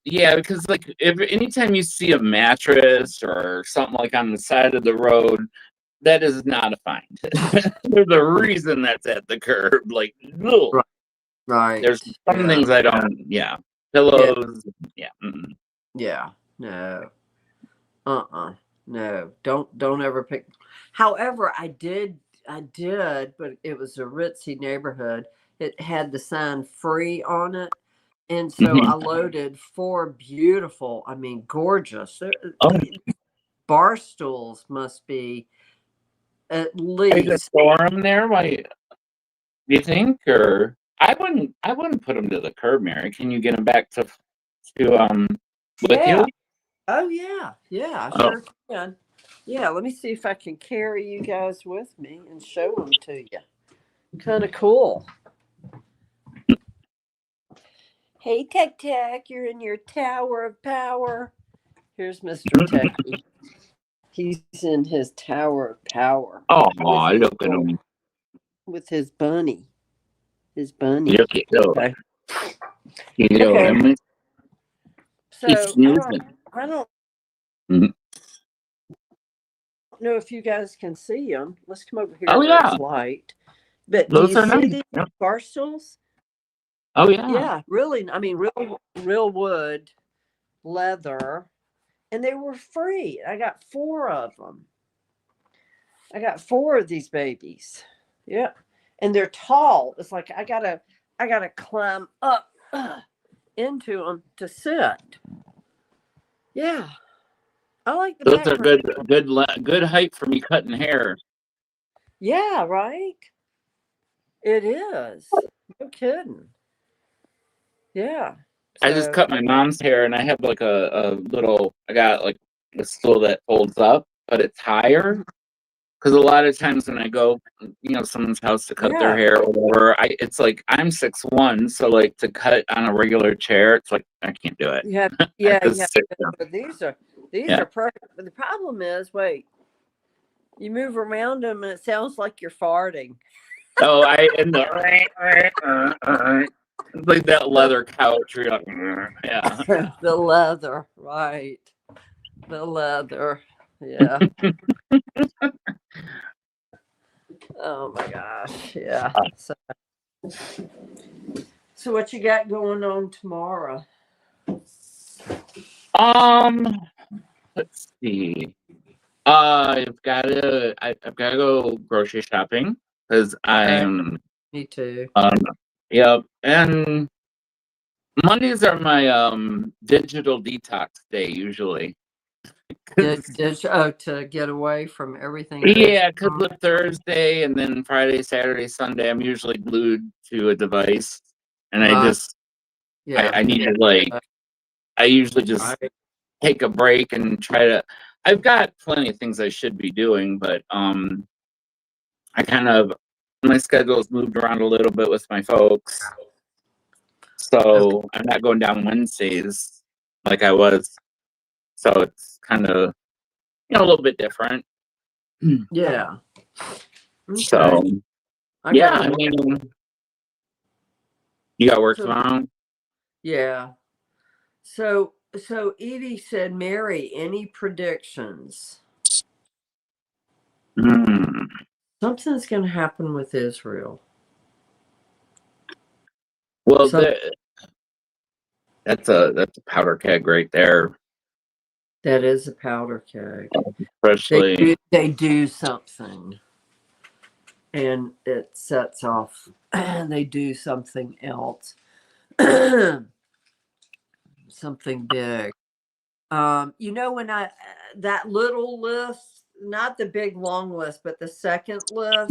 Yeah, because like if anytime you see a mattress or something like on the side of the road, that is not a find. There's a reason that's at the curb. Like, ugh. Right. There's some things I don't. Yeah, pillows. Yeah. Yeah. No. No. Don't ever pick. However, I did, but it was a ritzy neighborhood. It had the sign free on it. And so I loaded 4 beautiful, I mean, gorgeous. Oh, Bar stools must be at I just least. store them there. Why? You think? Or I wouldn't put them to the curb, Mary. Can you get them back to with Yeah. you? Oh, yeah. Yeah, I sure can. Yeah, let me see if I can carry you guys with me and show them to you. Kind of cool. Hey, Tech Tech, you're in your tower of power. Here's Mr. Techie. He's in his tower of power. Oh, look at him. With his bunny. His bunny. Look at Okay. Emily. So He's snoozing. I don't Mhm. know if you guys can see them. Let's come over here Oh, where yeah. it's light. But Those do you are see nice. these Yep. bar stools? Oh, yeah. Yeah, really. I mean, real wood, leather, and they were free. I got 4 of them. I got 4 of these babies. Yeah, and they're tall. It's like I gotta climb up into them to sit. Yeah, I like the Those are background. good height for me cutting hair. Yeah, right. It is. No kidding. Yeah. I just So cut my mom's hair, and I have like a little. I got like a stool that folds up, but it's higher. Because a lot of times when I go, someone's house to cut their yeah, hair or whatever, it's like I'm 6'1", so like to cut on a regular chair, it's like I can't do it. you have I yeah, have you to have sit down. but these Yeah. are perfect. But the problem is, wait, you move around them and it sounds like you're farting. Oh, it's like that leather couch. Where you're like, yeah. The leather, right? The leather. Yeah. Oh my gosh. Yeah. So what you got going on tomorrow? Let's see. I've got to go grocery shopping because I'm. Me too. Yep, and Mondays are my digital detox day usually. To get away from everything. Yeah, because with Thursday and then Friday, Saturday, Sunday, I'm usually glued to a device, and I need to I usually just take a break and try to. I've got plenty of things I should be doing, but I kind of my schedule's moved around a little bit with my folks, so I'm not going down Wednesdays like I was. So it's kind of a little bit different. Yeah. Okay. So yeah, I mean, you got work tomorrow. Yeah. So Edie said, Mary, any predictions? Something's going to happen with Israel. Well, that's a powder keg right there. That is a powder keg. Especially they do something. and it sets off and they do something else. Something big. When that little list, not the big long list, but the second list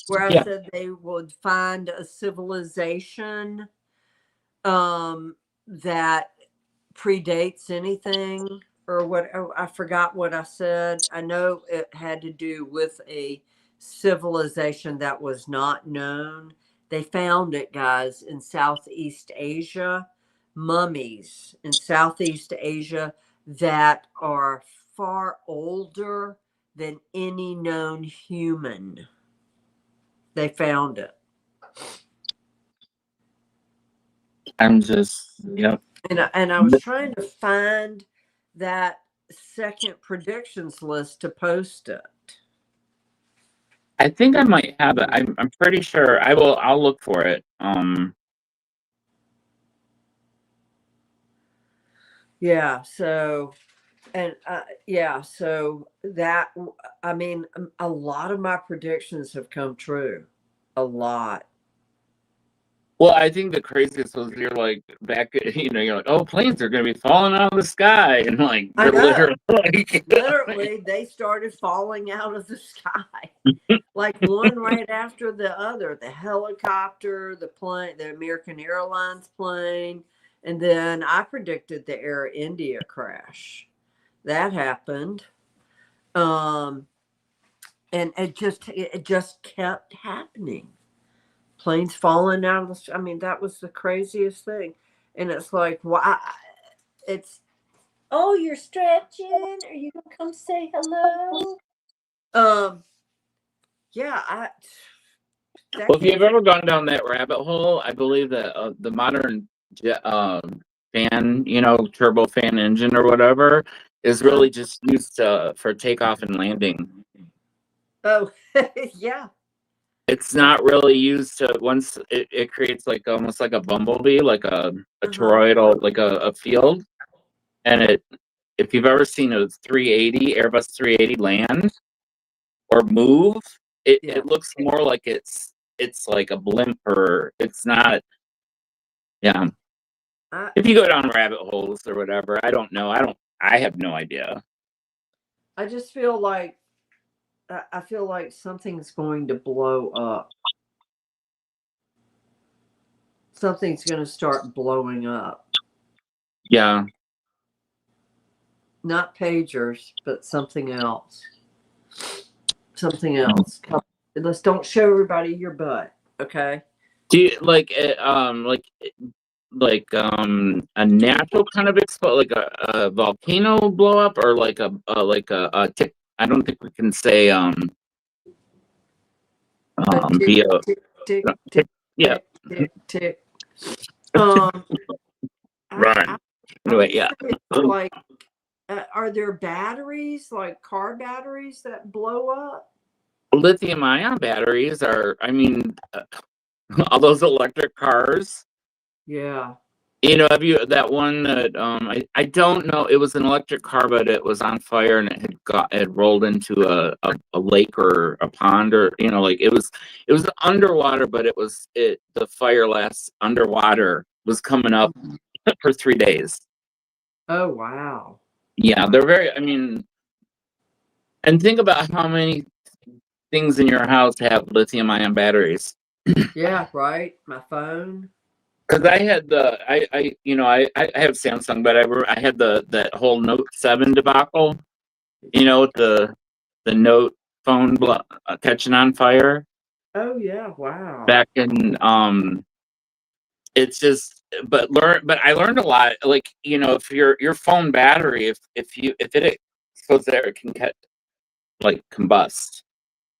where I Yeah. said they would find a civilization that predates anything or what, I forgot what I said. I know it had to do with a civilization that was not known. They found it, guys, in Southeast Asia, mummies in Southeast Asia that are far older than any known human. They found it. I'm just, yep. And I was trying to find that second predictions list to post it. I think I might have it. I'm pretty sure I'll look for it. Yeah, so so that, I mean, a lot of my predictions have come true. A lot. Well, I think the craziest was you're like back, you're like, oh, planes are going to be falling out of the sky. And like, I they're know. literally They started falling out of the sky, like one right after the other. The helicopter, the plane, the American Airlines plane, and then I predicted the Air India crash. That happened, and it just kept happening. Planes falling out of the. I mean, that was the craziest thing, and it's like, why? It's, oh, you're stretching. Are you gonna come say hello? Yeah, Well, if you've ever gone down that rabbit hole, I believe that the modern fan, turbofan engine or whatever, is really just used for takeoff and landing. Oh, yeah. It's not really used to, once it creates like almost like a bumblebee, like a toroidal, like a field. And if you've ever seen a Airbus 380 land or move, it looks more like it's like a blimp, or it's not. Yeah. If you go down rabbit holes or whatever, I don't know. I have no idea. I just feel like, I feel like something's going to blow up. Something's going to start blowing up. Yeah. Not pagers, but something else. Something else. Let's don't show everybody your butt, okay? Do you like a natural kind of like a volcano blow up, or like a tick? I don't think we can say Tick, tick, tick, tick, yeah, tick, tick. right. Anyway, yeah. Like, are there batteries, like car batteries, that blow up? Lithium ion batteries are, I mean, all those electric cars. Yeah. Have you that one that I don't know, it was an electric car, but it was on fire and it rolled into a lake or a pond, or like it was underwater, but the fire last underwater was coming up for 3 days. Oh, wow. Yeah, they're very, I mean, and think about how many things in your house have lithium ion batteries. Yeah, right. My phone. Because I had I have Samsung, but I had that whole Note 7 debacle, the Note phone catching on fire. Oh yeah, wow. Back in it's just, but I learned a lot. Like, if your phone battery, if it goes there, it can get like combust.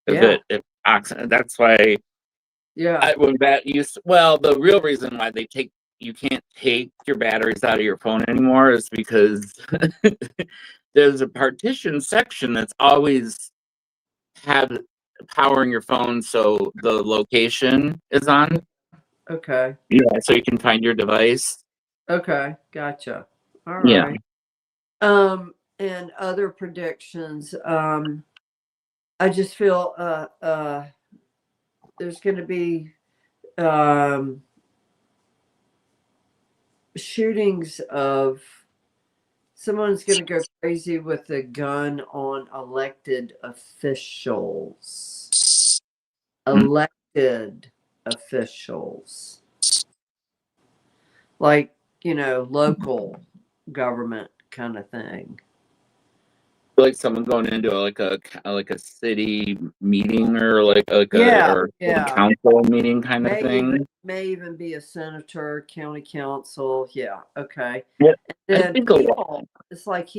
If that's why. Yeah. The real reason why you can't take your batteries out of your phone anymore is because there's a partition section that's always had powering your phone, so the location is on. Okay. Yeah, so you can find your device. Okay, gotcha. All Yeah. right. And other predictions. I just feel there's going to be shootings of someone's going to go crazy with a gun on elected officials. Elected officials. Like, local government kind of thing. Like someone going into like a city meeting or like a council meeting kind of thing. May even be a senator, county council. Yeah. Okay. Yeah. And I think people, it's like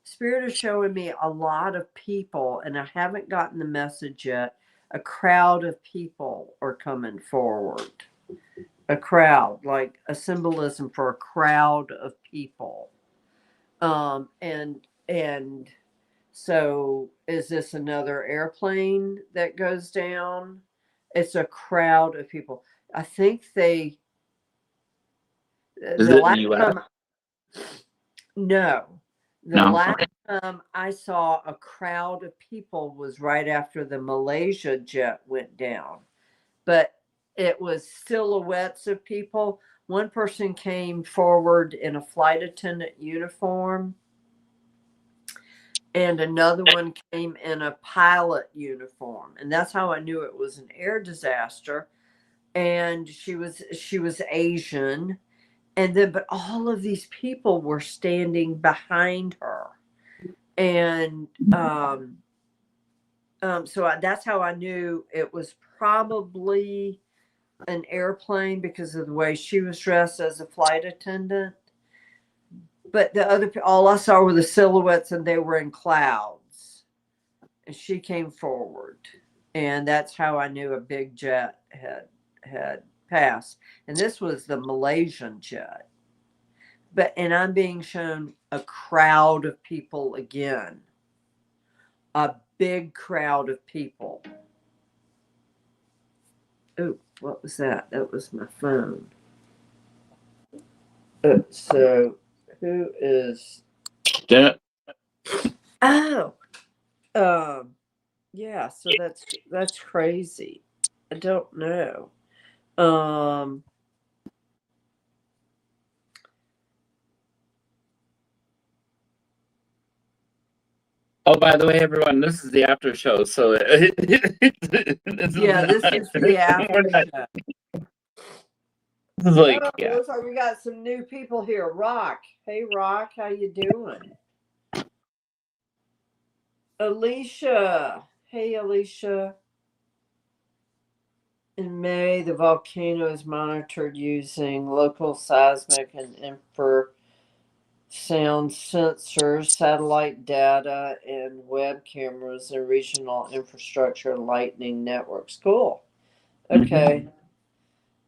Spirit is showing me a lot of people, and I haven't gotten the message yet. A crowd of people are coming forward. A crowd, like a symbolism for a crowd of people. And so is this another airplane that goes down? It's a crowd of people. I think is it in the US? No. The No? last time I saw a crowd of people was right after the Malaysia jet went down. But it was silhouettes of people. One person came forward in a flight attendant uniform, and another one came in a pilot uniform. And that's how I knew it was an air disaster. And she was Asian. And then, but all of these people were standing behind her. And so that's how I knew it was probably an airplane because of the way she was dressed as a flight attendant. But all I saw were the silhouettes, and they were in clouds. And she came forward, and that's how I knew a big jet had passed. And this was the Malaysian jet. And I'm being shown a crowd of people again. A big crowd of people. Oh, what was that? That was my phone. So who is? Yeah. Oh, yeah. So that's crazy. I don't know. Oh, by the way, everyone, this is the after show. So this is the after show. This is like, looks like we got some new people here. Rock. Hey, Rock. How you doing? Alicia. Hey, Alicia. In May, the volcano is monitored using local seismic and infrasound sensors, satellite data, and web cameras and regional infrastructure lightning networks. Cool. Okay.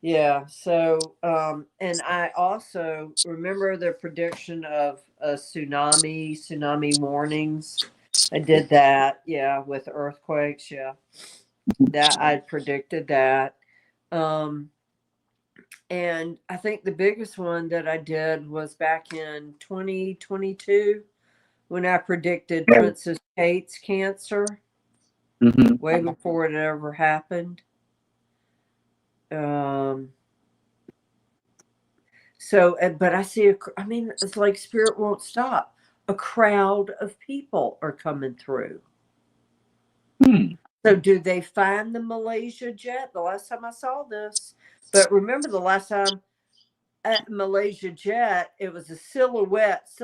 Yeah. So, and I also remember the prediction of a tsunami warnings. I did that. Yeah. With earthquakes. Yeah. That I predicted that. And I think the biggest one that I did was back in 2022 when I predicted Princess Kate's cancer, way before it ever happened. So, but I see, it's like Spirit won't stop. A crowd of people are coming through. So do they find the Malaysia jet? The last time I saw this, but remember the last time at Malaysia jet, it was a silhouettes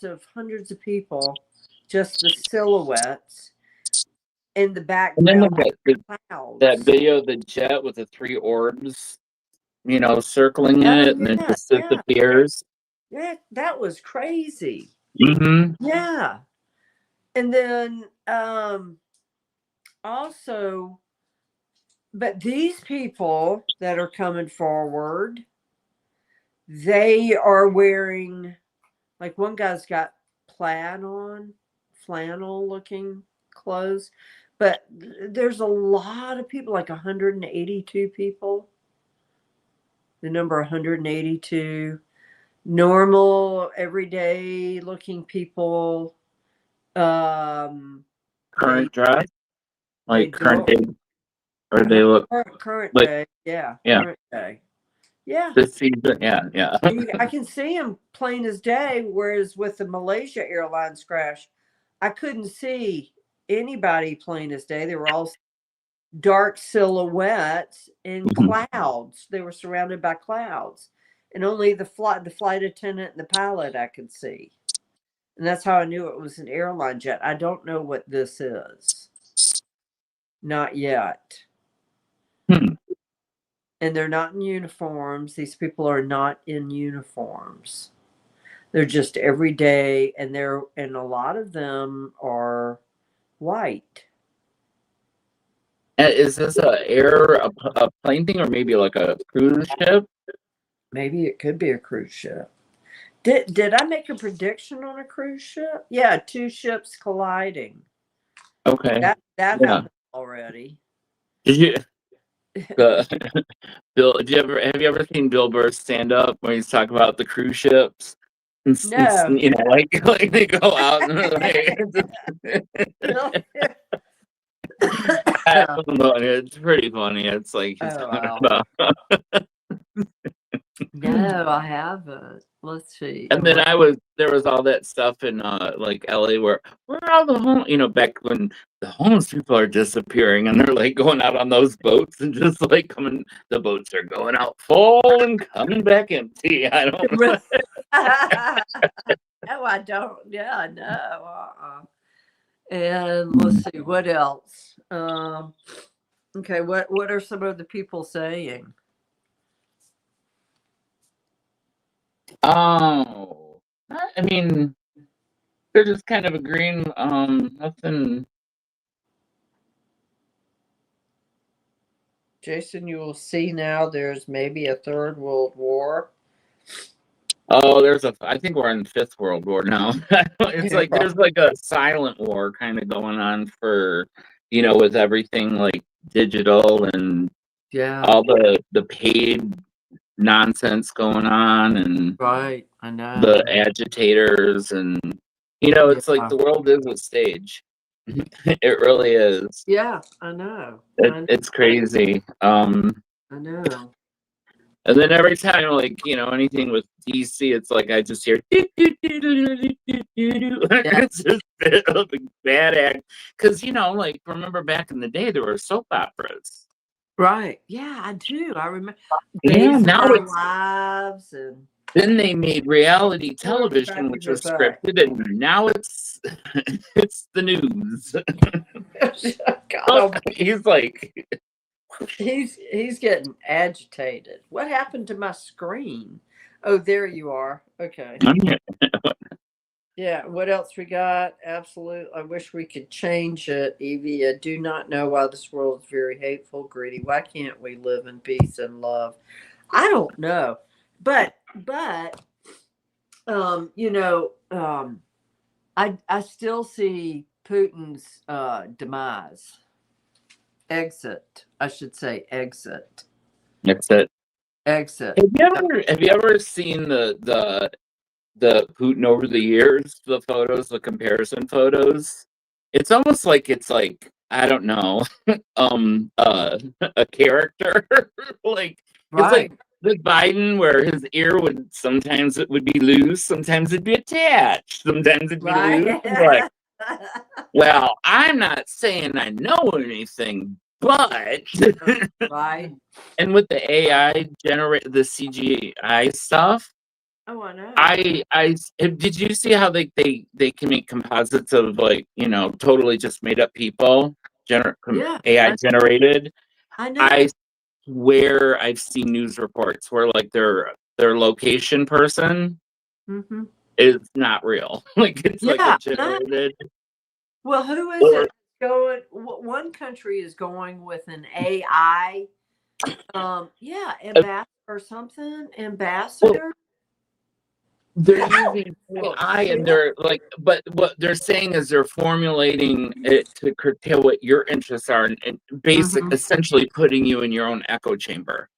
of hundreds of people, just the silhouettes in the background. That video of the jet with the three orbs, circling it, and then just disappears. Yeah, that was crazy. Mm-hmm. Yeah. And then also, but these people that are coming forward, they are wearing, like one guy's got plaid on, flannel looking clothes, but there's a lot of people, like 182 people. The number 182, normal, everyday looking people. Current dress? Like current day? or they look current like day. Yeah, yeah. current day. Yeah. This season, yeah. I can see him plain as day, whereas with the Malaysia Airlines crash, I couldn't see anybody plain as day. They were all dark silhouettes in clouds. They were surrounded by clouds. And only the flight attendant and the pilot I could see. And that's how I knew it was an airline jet. I don't know what this is. Not yet. And they're not in uniforms. These people are not in uniforms. They're just everyday, and a lot of them are white. Is this a plane thing, or maybe like a cruise ship? Maybe it could be a cruise ship. Did I make a prediction on a cruise ship? Yeah, 2 ships colliding. Okay. That Yeah. happened already. Did you? Bill, have you ever seen Bill Burr stand up when he's talking about the cruise ships? No. You know, like they go out and it's pretty funny. It's like he's talking about. No, I haven't. Let's see. And then there was all that stuff in like LA where are all the back when the homeless people are disappearing and they're like going out on those boats and just like the boats are going out full and coming back empty. I don't know. No, I don't. Yeah, no. And let's see what else. Okay, what are some of the people saying? Oh, I mean, they're just kind of agreeing. Nothing. Jason, you will see now there's maybe a 3rd World War. Oh, I think we're in the 5th World War now. It's like there's like a silent war kind of going on for, with everything like digital and all the paid nonsense going on and right. I know the agitators and it's like the world is a stage. It really is. Yeah, I know. It's crazy. I know. And then every time, like, anything with DC, it's like I just hear it's just a bad act. Because, like, remember back in the day, there were soap operas. Right. Yeah, I do. I remember. Yeah, now it's lives and then they made reality television, which was scripted, and now it's the news. God, he's like he's getting agitated. What happened to my screen? Oh, there you are. Okay. Yeah, what else we got? Absolutely. I wish we could change it, Evie. I do not know why this world is very hateful, greedy. Why can't we live in peace and love? I don't know. But I still see Putin's demise. Exit. I should say exit. Exit. Exit. Have you ever seen the Putin over the years, the photos, the comparison photos? It's almost like I don't know, a character. Like it's like with Biden, where his ear sometimes it would be loose, sometimes it'd be attached, sometimes it'd be loose. Like, well, I'm not saying I know anything, but right. And with the AI the CGI stuff. Oh, I know. I did you see how they can make composites of like totally just made up people, AI generated? I know. I swear I've seen news reports where like their location person is not real. Like it's like a generated. Well, who is it going? One country is going with an AI. Ambassador or something. Ambassador. They're using AI and they're like, but what they're saying is they're formulating it to curtail what your interests are and essentially putting you in your own echo chamber.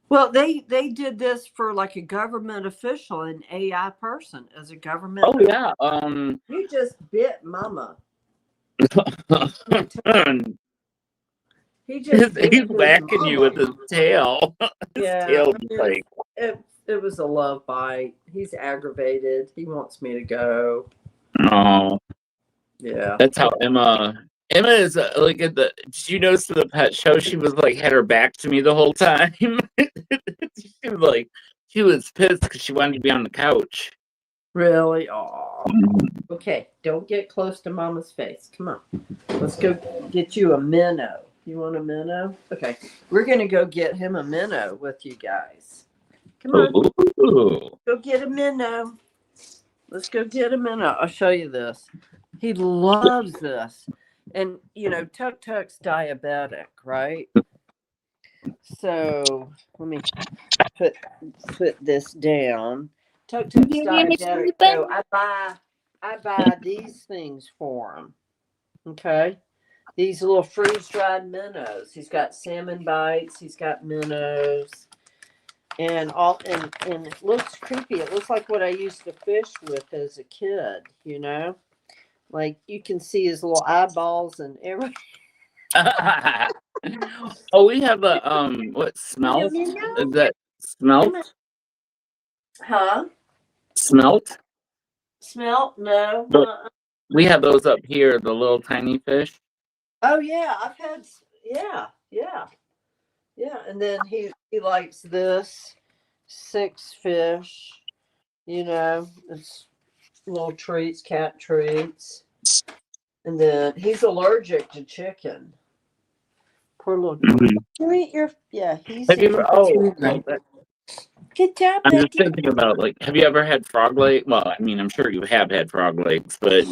Well, they did this for like a government official, an AI person as a government. Oh yeah. You just bit mama. He's whacking you with his tail. His tail is like, it was a love bite. He's aggravated. He wants me to go. oh, Yeah. that's how Emma is like at the. Did you notice the pet show? She was like had her back to me the whole time. She was pissed because she wanted to be on the couch. Really? Oh. Okay. Don't get close to Mama's face. Come on. Let's go get you a minnow. You want a minnow? Okay. We're gonna go get him a minnow with you guys. Come on. Ooh. Go get a minnow. Let's go get a minnow. I'll show you this. He loves this. And Tuk Tuk's diabetic, right? So let me put this down. Tuk Tuk's diabetic. So I buy these things for him. Okay. These little freeze-dried minnows. He's got salmon bites. He's got minnows. And it looks creepy. It looks like what I used to fish with as a kid, Like you can see his little eyeballs and everything. Oh, we have a what smelt? Is that smelt? Huh? Smelt? Smelt? No. We have those up here, the little tiny fish. Oh yeah, I've had and then he likes this 6 fish, it's little treats, cat treats. And then he's allergic to chicken. Poor little he's have you ever, good job, I'm Becky. just thinking about have you ever had frog leg? Well, I mean, I'm sure you have had frog legs, but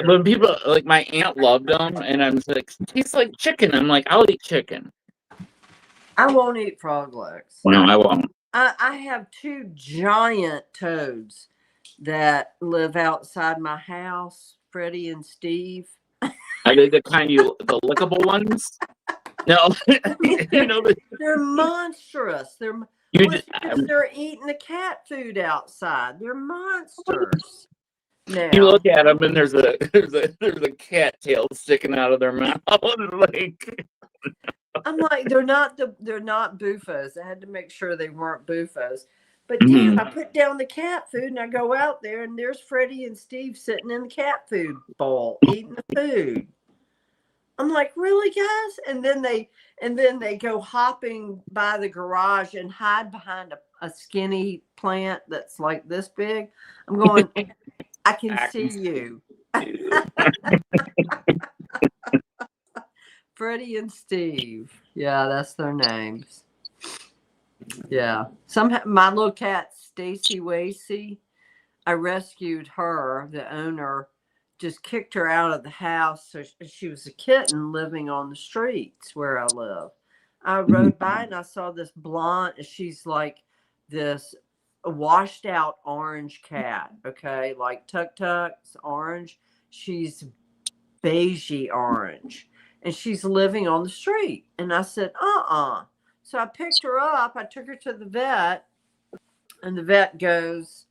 when people my aunt loved them, and I'm just like, tastes like chicken. I'm like, I'll eat chicken. I won't eat frog legs. No, I won't. I have 2 giant toads that live outside my house, Freddie and Steve. Are they the kind the lickable ones? No, they're monstrous. They're eating the cat food outside. They're monsters. Now, you look at them and there's a cat tail sticking out of their mouth. I'm like, they're not bufos. I had to make sure they weren't bufos. But damn, I put down the cat food and I go out there and there's Freddie and Steve sitting in the cat food bowl eating the food. I'm like, really, guys? And then they go hopping by the garage and hide behind a skinny plant that's like this big. I'm going, I can see you. Freddie and Steve. Yeah, that's their names. Yeah. Somehow my little cat, Stacy Wasey, I rescued her. The owner just kicked her out of the house. So she was a kitten living on the streets where I live. I rode by and I saw this blonde. She's like this washed out orange cat. Okay. Like Tuk Tuk's orange. She's beigey orange. And she's living on the street. And I said, So I picked her up. I took her to the vet. And the vet goes,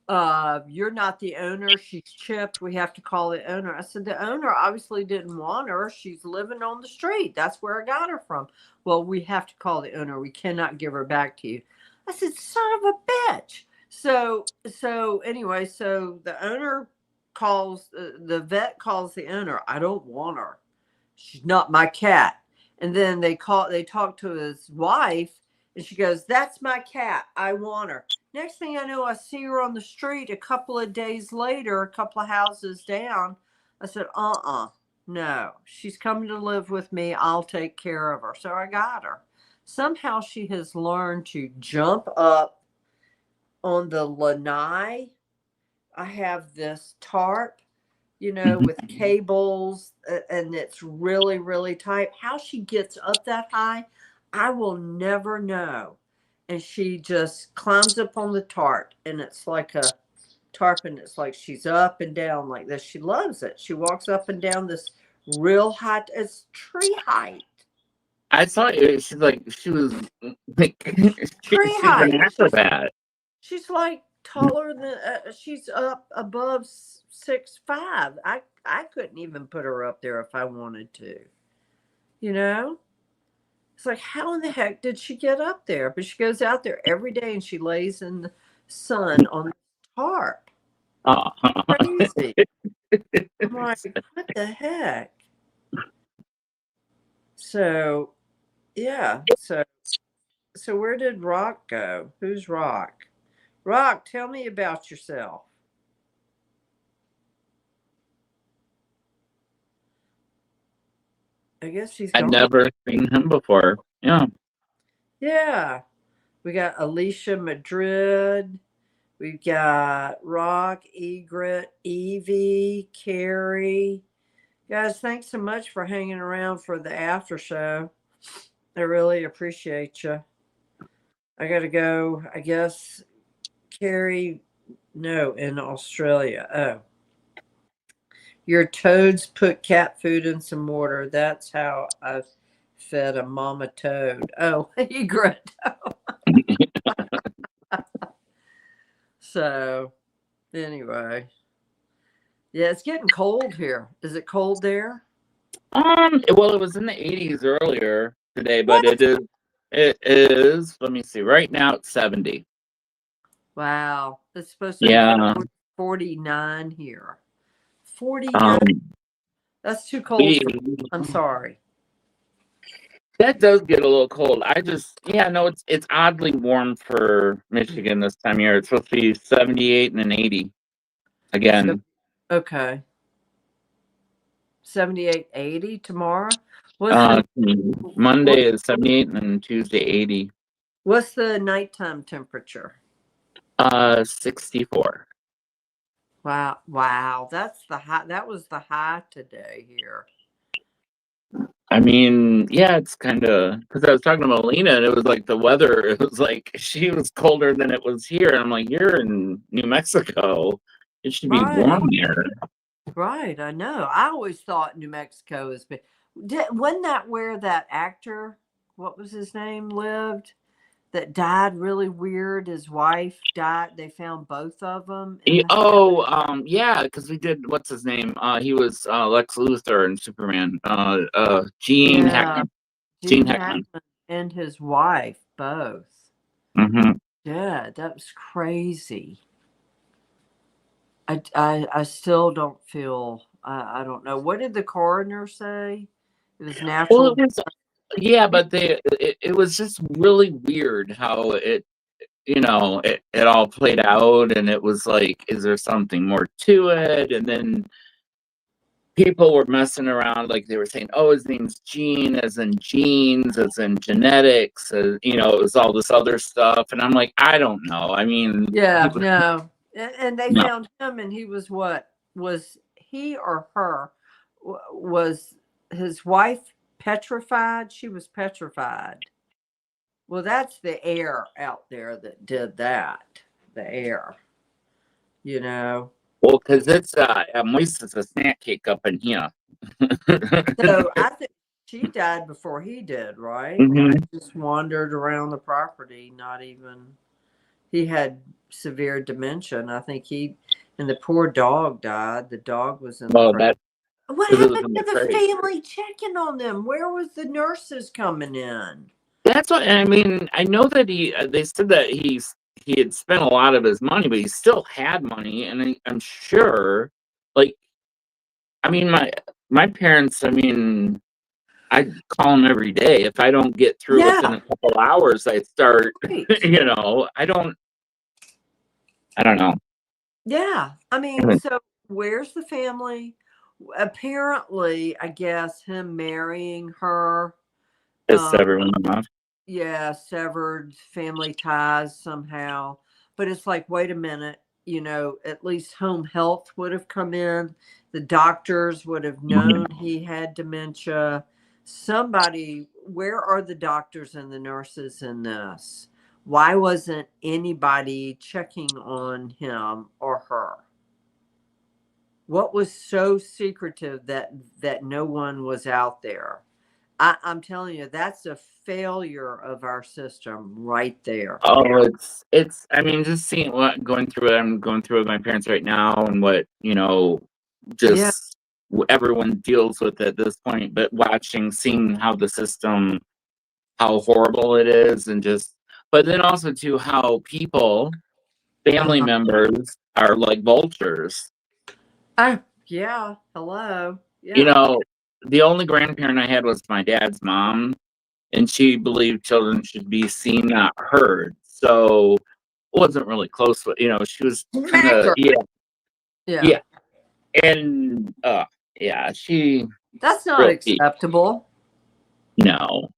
you're not the owner. She's chipped. We have to call the owner. I said, the owner obviously didn't want her. She's living on the street. That's where I got her from. Well, we have to call the owner. We cannot give her back to you. I said, son of a bitch. So anyway, so the owner calls, the vet calls the owner. I don't want her. She's not my cat. And then they talk to his wife and she goes, that's my cat. I want her. Next thing I know, I see her on the street a couple of days later, a couple of houses down. I said, no, she's coming to live with me. I'll take care of her. So I got her. Somehow she has learned to jump up on the lanai. I have this tarp, with cables, and it's really, really tight. How she gets up that high, I will never know. And she just climbs up on the tarp, and it's like a tarp, and it's like she's up and down like this. She loves it. She walks up and down this real high, it's tree height. I saw it. She was like tree height. An acrobat. She's like taller than she's up above 6'5". I couldn't even put her up there if I wanted to. You know, it's like, how in the heck did she get up there? But she goes out there every day and she lays in the sun on the tarp. Oh. Crazy. I'm like, what the heck? So, yeah. So where did Rock go? Who's Rock? Rock, tell me about yourself. I guess she's I'd gone. never seen him before. Yeah. Yeah. We got Alicia Madrid. We've got Rock, Egret, Evie, Carrie. Guys, thanks so much for hanging around for the after show. I really appreciate you. I got to go, I guess, Carrie, no, in Australia. Oh. Your toads put cat food in some water. That's how I fed a mama toad. Oh, Egret. So, anyway. Yeah, it's getting cold here. Is it cold there? Well, it was in the 80s earlier today, but it is, let me see, right now it's 70. Wow. It's supposed to be 49 here. 49. That's too cold for me. I'm sorry. That does get a little cold. It's oddly warm for Michigan this time of year. It's supposed to be 78 and an 80 again. Okay. 78, 80 tomorrow? Monday is 78 and Tuesday 80. What's the nighttime temperature? 64. Wow. That's the high. That was the high today here. I mean, yeah, it's kind of, because I was talking to Melina and it was like the weather, it was like she was colder than it was here. And I'm like, you're in New Mexico. It should be warm here. Right, I know. I always thought New Mexico was big. Wasn't that where that actor, what was his name, lived? That died really weird. His wife died. They found both of them. Yeah, because we did. What's his name? He was Lex Luthor in Superman. Gene Hackman. Gene Hackman and his wife both. Mm-hmm. Yeah, that was crazy. I still don't feel. I don't know. What did the coroner say? It was natural. Well, it was. Yeah, but it was just really weird how it all played out, and it was like, is there something more to it? And then people were messing around, like they were saying, oh, his name's Gene, as in genes, as in genetics, it was all this other stuff. And I'm like, I don't know. I mean, no. And they found him, and he was what? Was he or her? Was his wife petrified? She was petrified. Well, that's the air out there that did that. The air, Well, because it's moist as a snack cake up in here. So I think she died before he did, right? Mm-hmm. Just wandered around the property, not even. He had severe dementia, and I think and the poor dog died. The dog was in the crate. What happened to the family checking on them? Where was the nurses coming in? That's what I mean. I know that they said that he had spent a lot of his money, but he still had money, and I'm sure, like, I mean, my parents, I mean, I call them every day. If I don't get through within a couple hours, I start, I don't know. Yeah. I mean, so where's the family? Apparently, I guess him marrying her is everyone off. Yeah, severed family ties somehow. But it's like, wait a minute, at least home health would have come in. The doctors would have known he had dementia. Somebody, where are the doctors and the nurses in this? Why wasn't anybody checking on him or her? What was so secretive that no one was out there? I'm telling you, that's a failure of our system right there. Oh, it's. I mean, just seeing I'm going through it with my parents right now, and what everyone deals with at this point, but seeing how the system, how horrible it is, and just, but then also too how family members are like vultures. Oh, yeah. Hello. Yeah. You know, the only grandparent I had was my dad's mom, and she believed children should be seen, not heard. So wasn't really close with, she was kind of, yeah. And she, That's not real acceptable. No.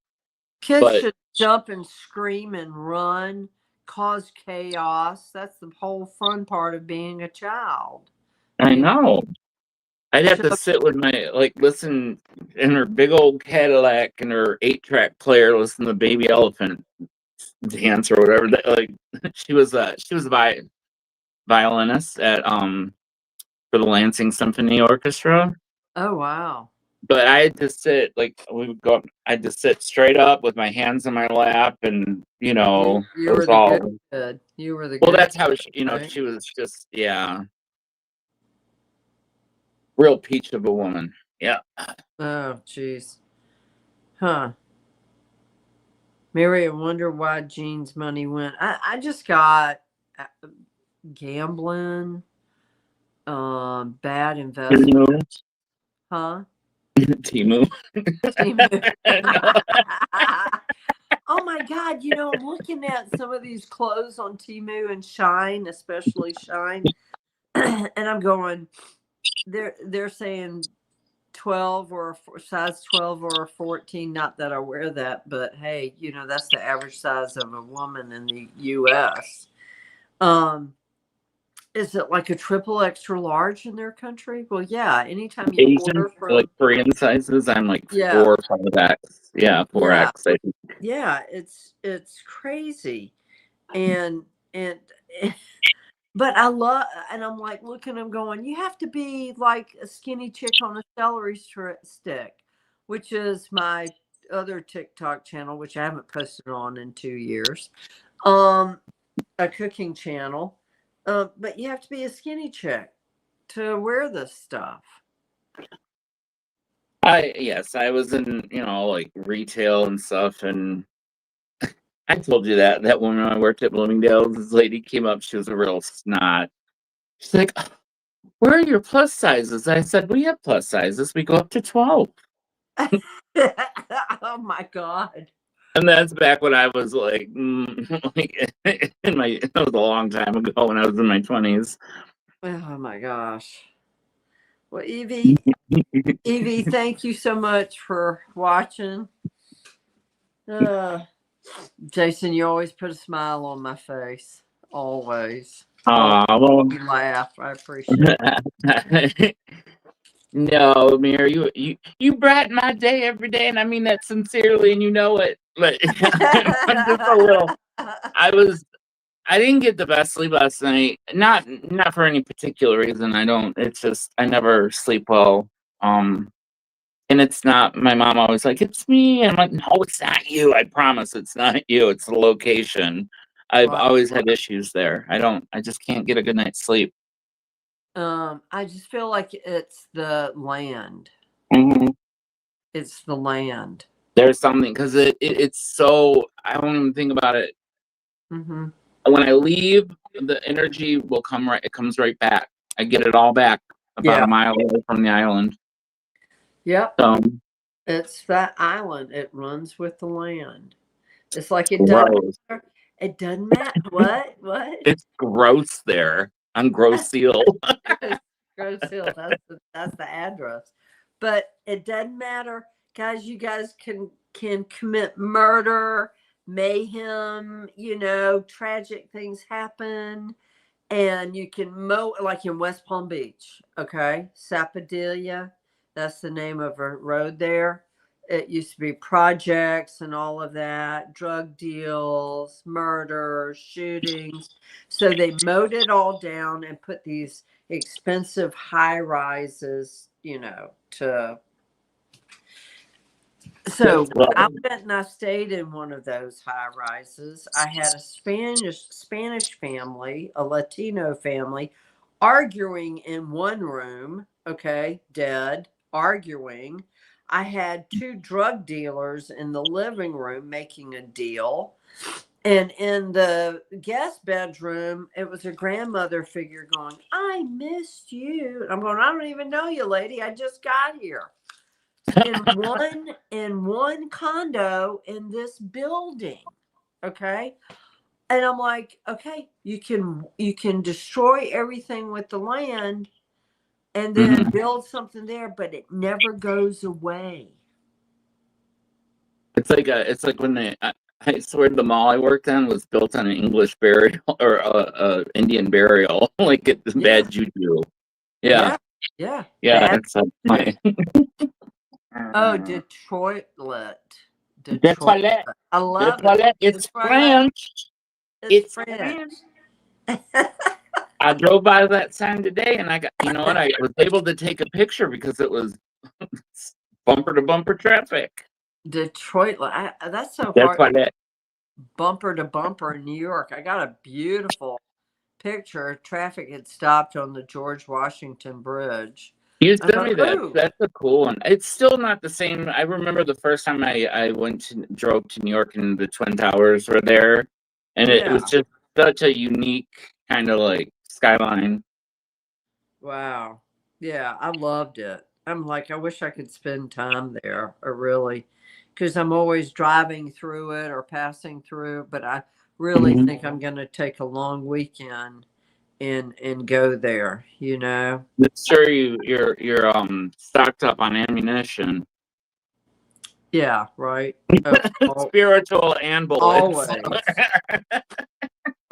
Kids should jump and scream and run, cause chaos. That's the whole fun part of being a child. I know. I'd have to sit with listen in her big old Cadillac and her 8-track player, listen to Baby Elephant dance or whatever. She was a violinist at for the Lansing Symphony Orchestra. Oh wow. But I had to sit I'd just sit straight up with my hands in my lap, and you were the good. You were the good. Well, that's how she, right? She was just real peach of a woman. Yeah. Oh jeez. Huh. Mary, I wonder why Jean's money went. I just got gambling, bad investment. Huh? Timu. Oh my God, I'm looking at some of these clothes on Temu and Shine, especially Shine. And I'm going, they're saying 12 or size 12 or 14. Not that I wear that, but hey, that's the average size of a woman in the US. Is it like a triple extra large in their country? Well, yeah. Anytime you order from Korean sizes, I'm 4 or 5X. Yeah, 4X. Yeah, yeah, it's crazy, and but I love, and I'm looking, I'm going, you have to be like a skinny chick on a celery stick, which is my other TikTok channel, which I haven't posted on in 2 years, a cooking channel. But you have to be a skinny chick to wear this stuff. Yes, I was in, retail and stuff, and I told you that woman I worked at Bloomingdale's, this lady came up, she was a real snot. She's like, where are your plus sizes? I said, we have plus sizes. We go up to 12. Oh my God. And that's back when I was that was a long time ago when I was in my 20s. Oh my gosh. Well, Evie, thank you so much for watching. Jason, you always put a smile on my face. Always. Well, you laugh. I appreciate it. No, Mary, you brighten my day every day, and I mean that sincerely, and you know it. But I'm just a little. I didn't get the best sleep last night. Not for any particular reason. It's just I never sleep well. And it's not. My mom always it's me. And I'm like, no, it's not you. I promise, it's not you. It's the location. I've always had issues there. I just can't get a good night's sleep. I just feel like it's the land. Mm-hmm. It's the land. There's something because it's so. I don't even think about it. Mm-hmm. When I leave, the energy will come right. It comes right back. I get it all back about a mile away from the island. Yep. So, it's that island. It runs with the land. It's like it doesn't matter. It doesn't matter. What? It's gross there on Gross Seal. Gross Seal. That's the address. But it doesn't matter, guys. You guys can commit murder, mayhem. Tragic things happen, and you can mow like in West Palm Beach. Okay, Sapodilla. That's the name of a road there. It used to be projects and all of that, drug deals, murders, shootings. So they mowed it all down and put these expensive high rises, So I went and I stayed in one of those high rises. I had a Spanish family, a Latino family, arguing in one room, okay, dead, arguing. I had 2 drug dealers in the living room making a deal. And in the guest bedroom, it was a grandmother figure going, I missed you. And I'm going, I don't even know you, lady. I just got here. In one condo in this building. Okay. And I'm like, okay, you can destroy everything with the land and then build something there, but it never goes away. It's like when I swear the mall I worked on was built on an English burial or a Indian burial, like it's bad juju. Yeah. Yeah. It's funny. Oh, Detroit. Detroit. I love Detroit. it. It's French. It's French. I drove by that sign today, and I got, you know what? I was able to take a picture because it was bumper to bumper traffic. Detroit. That's so That's hard. why Bumper to bumper in New York. I got a beautiful picture. Traffic had stopped on the George Washington Bridge. You sent me that. That's a cool one. It's still not the same. I remember the first time I drove to New York and the Twin Towers were there, and it was just such a unique kind of like skyline. Wow. Yeah, I loved it. I'm like, I wish I could spend time there, or really, because I'm always driving through it or passing through. But I really think I'm going to take a long weekend and go there. You know. Sure, you're stocked up on ammunition. Yeah. Right. Spiritual and bullets.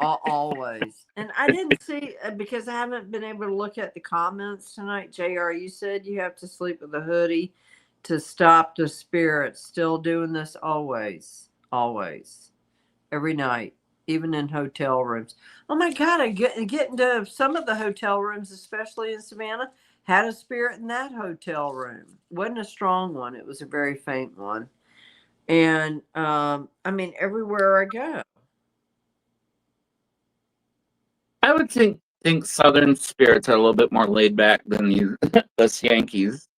Always. And I didn't see, because I haven't been able to look at the comments tonight. JR, you said you have to sleep with a hoodie to stop the spirits. Still doing this always. Every night, even in hotel rooms. Oh my God, I get into some of the hotel rooms, especially in Savannah, had a spirit in that hotel room. Wasn't a strong one. It was a very faint one. And I mean, everywhere I go. I would think Southern spirits are a little bit more laid back than us Yankees.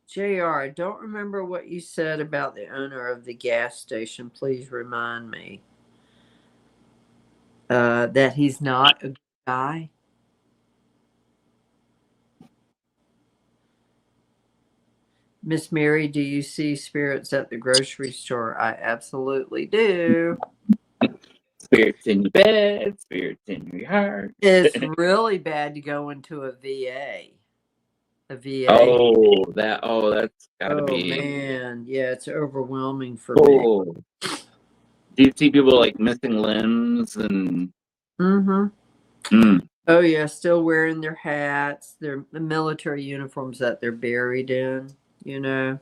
JR, I don't remember what you said about the owner of the gas station. Please remind me. That he's not a good guy. Miss Mary, do you see spirits at the grocery store? I absolutely do. Spirits in your bed, spirits in your heart. It's really bad to go into a VA. A VA. That's gotta be. Oh man, yeah, it's overwhelming for me. Do you see people like missing limbs and? Oh yeah, still wearing their hats, their military uniforms that they're buried in. You know.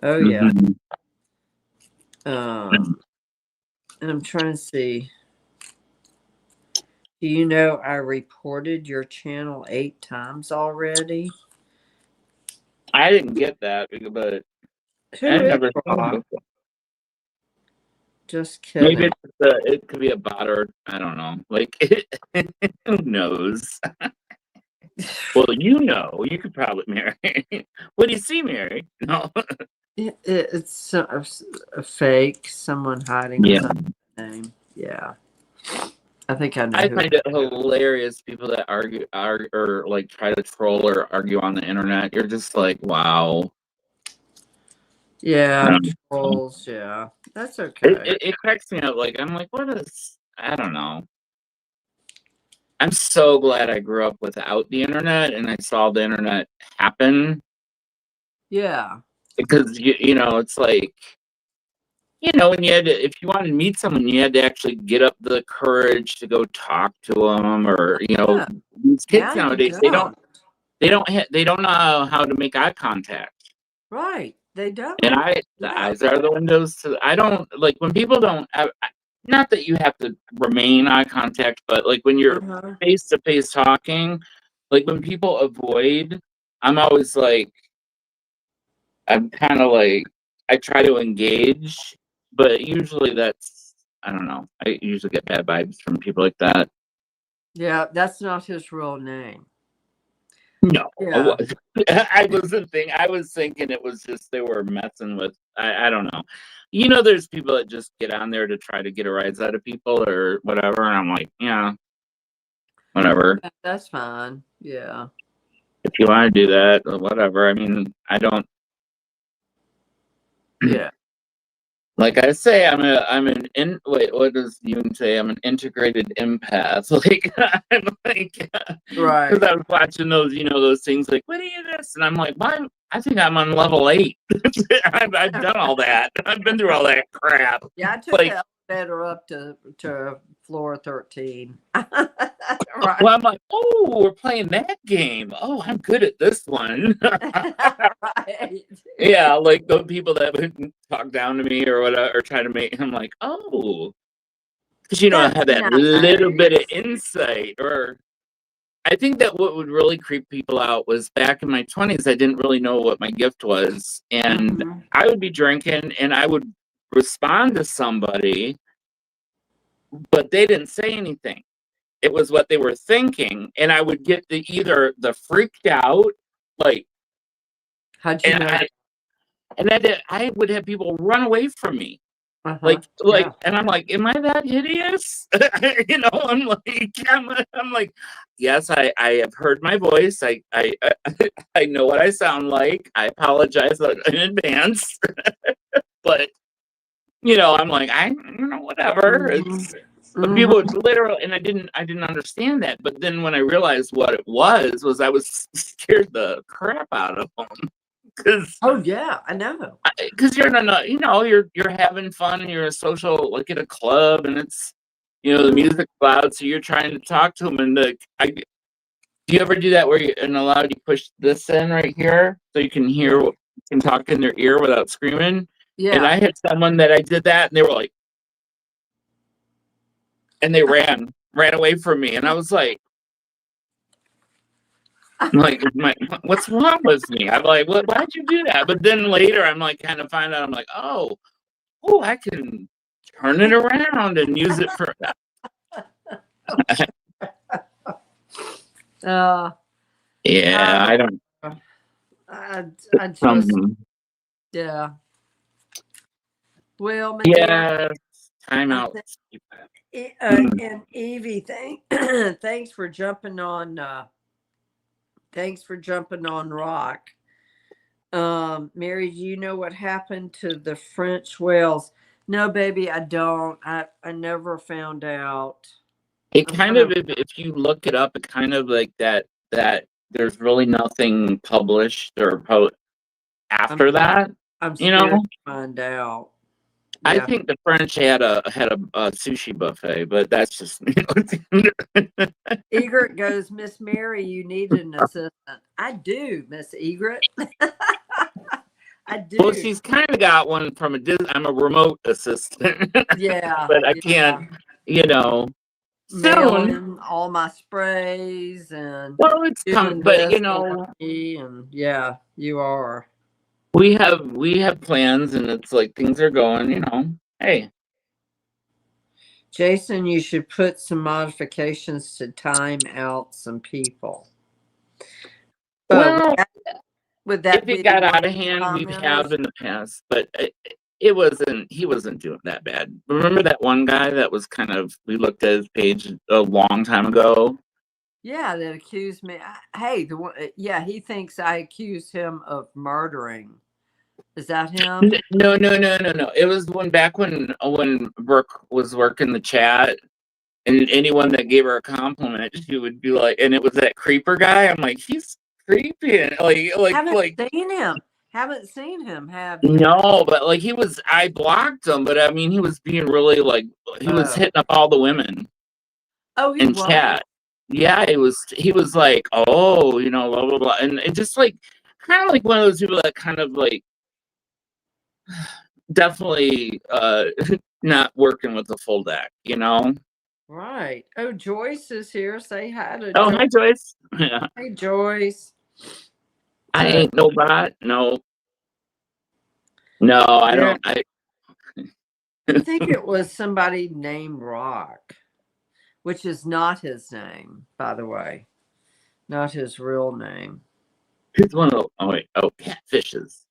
Oh yeah. And I'm trying to see. Do you know I reported your channel 8 times already? I didn't get that, but I never saw it. Just kidding. Maybe it could be a bot, or I don't know. Like, who knows? Well, you could probably, Mary. What do you see, Mary? No. It's a fake, someone hiding something name. Yeah. I think I know. I find it hilarious, people that argue or like try to troll or argue on the internet. You're just like, wow. Yeah, trolls. Yeah, that's okay. It cracks me up. Like, I'm like, what is? I don't know. I'm so glad I grew up without the internet and I saw the internet happen. Yeah. Because you know, it's like, you know, when if you wanted to meet someone, you had to actually get up the courage to go talk to them, or you know, these kids nowadays they don't know how to make eye contact. Right, they don't. And the eyes are the windows to. I don't like when people don't. Not that you have to remain eye contact, but like when you're face to face talking, like when people avoid, I'm always like, I'm kind of like, I try to engage. But usually I don't know. I usually get bad vibes from people like that. Yeah, that's not his real name. No, Yeah. I wasn't thinking. I was thinking it was just they were messing with. I don't know. You know, there's people that just get on there to try to get a rise out of people or whatever, and I'm like, yeah, whatever. Yeah, that's fine. Yeah. If you want to do that, or whatever. I mean, I don't. Yeah. Like I say, what does Jung say? I'm an integrated empath. Like I'm like, Right. because I was watching those, those things like, what are you this? And I'm like, why? I think I'm on level 8. I've done all that. I've been through all that crap. Yeah, I took Like, the elevator up to floor 13. Right. Well, I'm like, oh, we're playing that game. Oh, I'm good at this one. Right. Yeah, like the people that would talk down to me or whatever, or try to make. I'm like, oh, because I have that little bit of insight. Or I think that what would really creep people out was back in my 20s. I didn't really know what my gift was, and I would be drinking, and I would respond to somebody, but they didn't say anything. It was what they were thinking, and I would get either the freaked out, like, how'd you know? I would have people run away from me, yeah. And I'm like, am I that hideous? I'm like, yes, I have heard my voice. I know what I sound like. I apologize in advance, but I'm like, whatever. It's. But people would literally, and I didn't understand that. But then when I realized what it was I was scared the crap out of them. Oh yeah, I know. Because you're not, you're having fun and you're a social, like at a club, and it's, the music's loud, so you're trying to talk to them. And do you ever do that where you push this in right here so you can hear, you can talk in their ear without screaming? Yeah. And I had someone that I did that, and they were like. And they ran away from me, and I was like, what's wrong with me? I'm like, why'd you do that? But then later, I'm like, kind of find out, I'm like, oh, I can turn it around and use it for that. Yeah, I don't. I just, yeah. Well, yeah, time out. And Evie, thanks for jumping on. Thanks for jumping on Rock. Mary, do you know what happened to the French whales? No, baby, I don't. I never found out. It kind of, if you look it up, it kind of like that there's really nothing published or after that. I'm scared to find out. Yeah. I think the French had a sushi buffet, but that's just. Egret goes, Miss Mary, you need an assistant. I do, Miss Egret. I do. Well, she's kind of got one from I'm a remote assistant. Yeah, but I can't. Soon all my sprays and. Well, it's coming, but and yeah, you are. We have plans, and it's like things are going, hey. Jason, you should put some modifications to time out some people. Well, would that if it got out of hand, we have in the past, but he wasn't doing that bad. Remember that one guy that was we looked at his page a long time ago? Yeah, that accused me. Hey, he thinks I accused him of murdering. Is that him? No. It was back when Brooke was working the chat, and anyone that gave her a compliment, she would be like, and it was that creeper guy. I'm like, he's creepy. Haven't seen him, have you? No, but I blocked him, but I mean, he was being really he was hitting up all the women. Oh, he was? Chat. Yeah, he was like, oh, blah, blah, blah. And it just kind of like one of those people that kind of definitely not working with the full deck, Right. Oh, Joyce is here. Say hi to Joyce. Hi, Joyce. Yeah. Hey, Joyce. I ain't no bot. No, I don't. I think it was somebody named Rock. which is not his name, by the way, not his real name. Who's one of catfishes?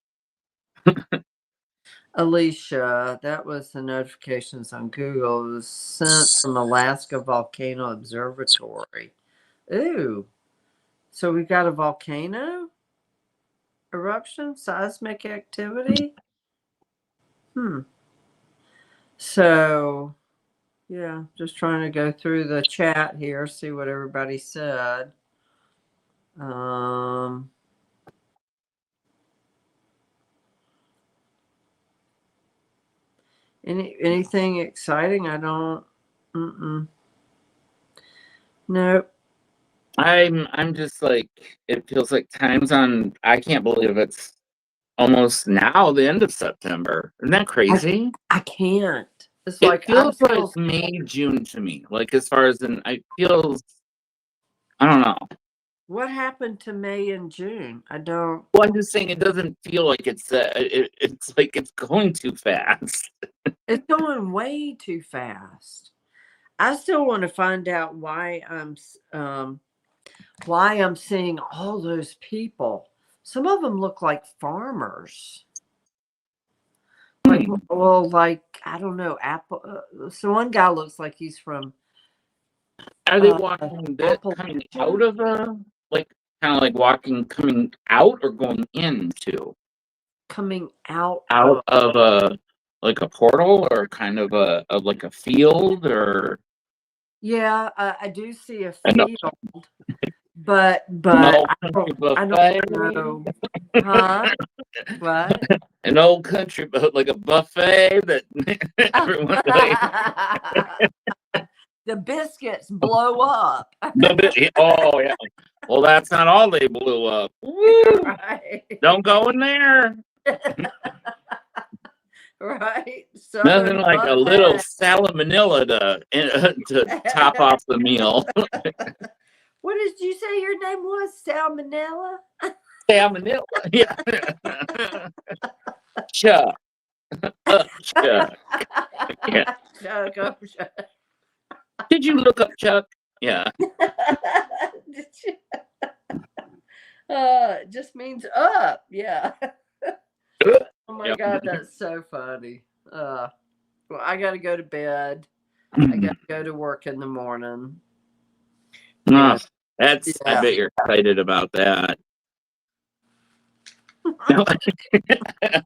Alicia, that was the notifications on Google. It was sent from Alaska Volcano Observatory. Ooh, so we've got a volcano eruption, seismic activity. So, yeah, just trying to go through the chat here, see what everybody said. Anything exciting? I don't. Nope. I'm just like, it feels like time's on. I can't believe it's almost now the end of September. Isn't that crazy? I can't. It's It like feels like May, June to me. Like as far as I don't know. What happened to May and June? I don't. Well, I'm just saying it doesn't feel like it's like it's going too fast. It's going way too fast. I still want to find out why I'm seeing all those people. Some of them look like farmers. Like, well, like, I don't know, Apple. So one guy looks like he's from. Are they walking coming out of like kind of like coming out or going into? Coming out of a like a portal or kind of like a field or. Yeah, I do see a field, but I don't know. Huh? What? An old country, but like a buffet that everyone the biscuits blow up. Oh yeah. Well, that's not all they blew up. Right. Don't go in there. Right. Nothing like a little salmonella to top off the meal. What did you say your name was? Salmonella? Salmonella. Yeah. Chuck. Chuck. Yeah. Chuck. Did you look up Chuck? Yeah. Did you? It just means up. Yeah. Oh my God, that's so funny. Well, I got to go to bed. I got to go to work in the morning. I bet you're excited about that.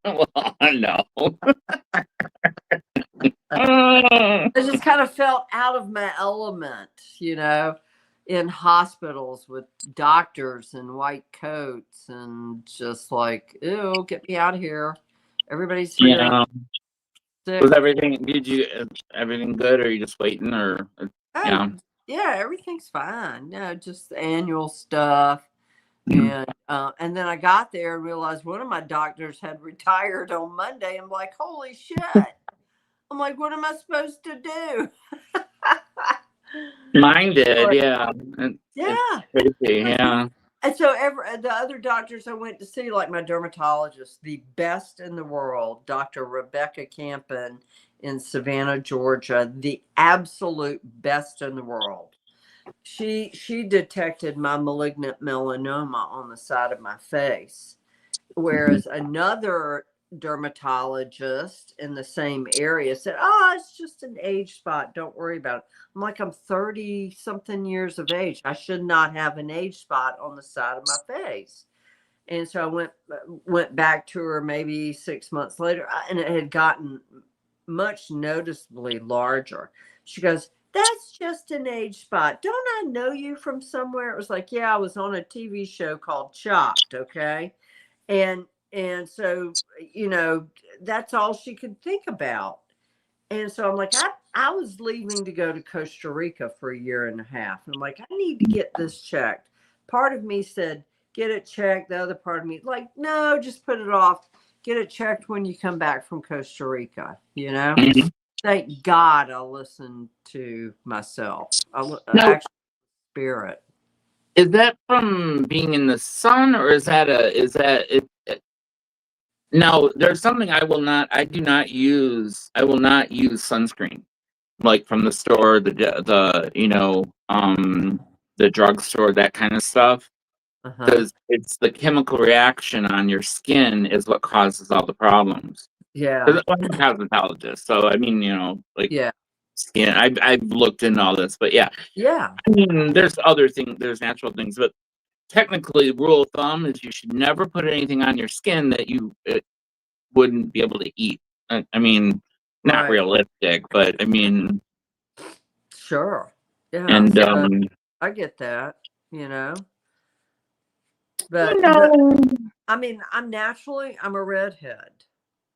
Well, no. I just kind of felt out of my element, in hospitals with doctors in white coats and just like, ew, get me out of here. Everybody's here. Yeah. Was everything good, or are you just waiting, or yeah, everything's fine. Just annual stuff. And then I got there and realized one of my doctors had retired on Monday. I'm like, holy shit. I'm like, what am I supposed to do? Mine did, yeah. Yeah. It's crazy, yeah. And so the other doctors I went to see, like my dermatologist, the best in the world, Dr. Rebecca Campen in Savannah, Georgia, the absolute best in the world. She detected my malignant melanoma on the side of my face, whereas another dermatologist in the same area said, oh, it's just an age spot, don't worry about it. I'm like, I'm 30 something years of age, I should not have an age spot on the side of my face. And so I went back to her maybe 6 months later, and it had gotten much noticeably larger. She goes, that's just an age spot, don't I know you from somewhere? It was like, yeah, I was on a TV show called Chopped. Okay. And so, that's all she could think about. And so I'm like, I was leaving to go to Costa Rica for 1.5 years. And I'm like, I need to get this checked. Part of me said, get it checked. The other part of me, like, no, just put it off. Get it checked when you come back from Costa Rica, Thank God I listened to myself. Actually, spirit. Is that from being in the sun, or is that no, there's something I will not use sunscreen. like from the store, the the drugstore, that kind of stuff. Because it's the chemical reaction on your skin is what causes all the problems. Yeah. Because I'm a cosmetologist, so I mean, like skin. I've looked into all this, but yeah. Yeah. I mean, there's other things, there's natural things, but technically, rule of thumb is you should never put anything on your skin that you wouldn't be able to eat. I mean, not realistic, but I mean, sure, yeah, and so I get that, but I mean, I'm a redhead,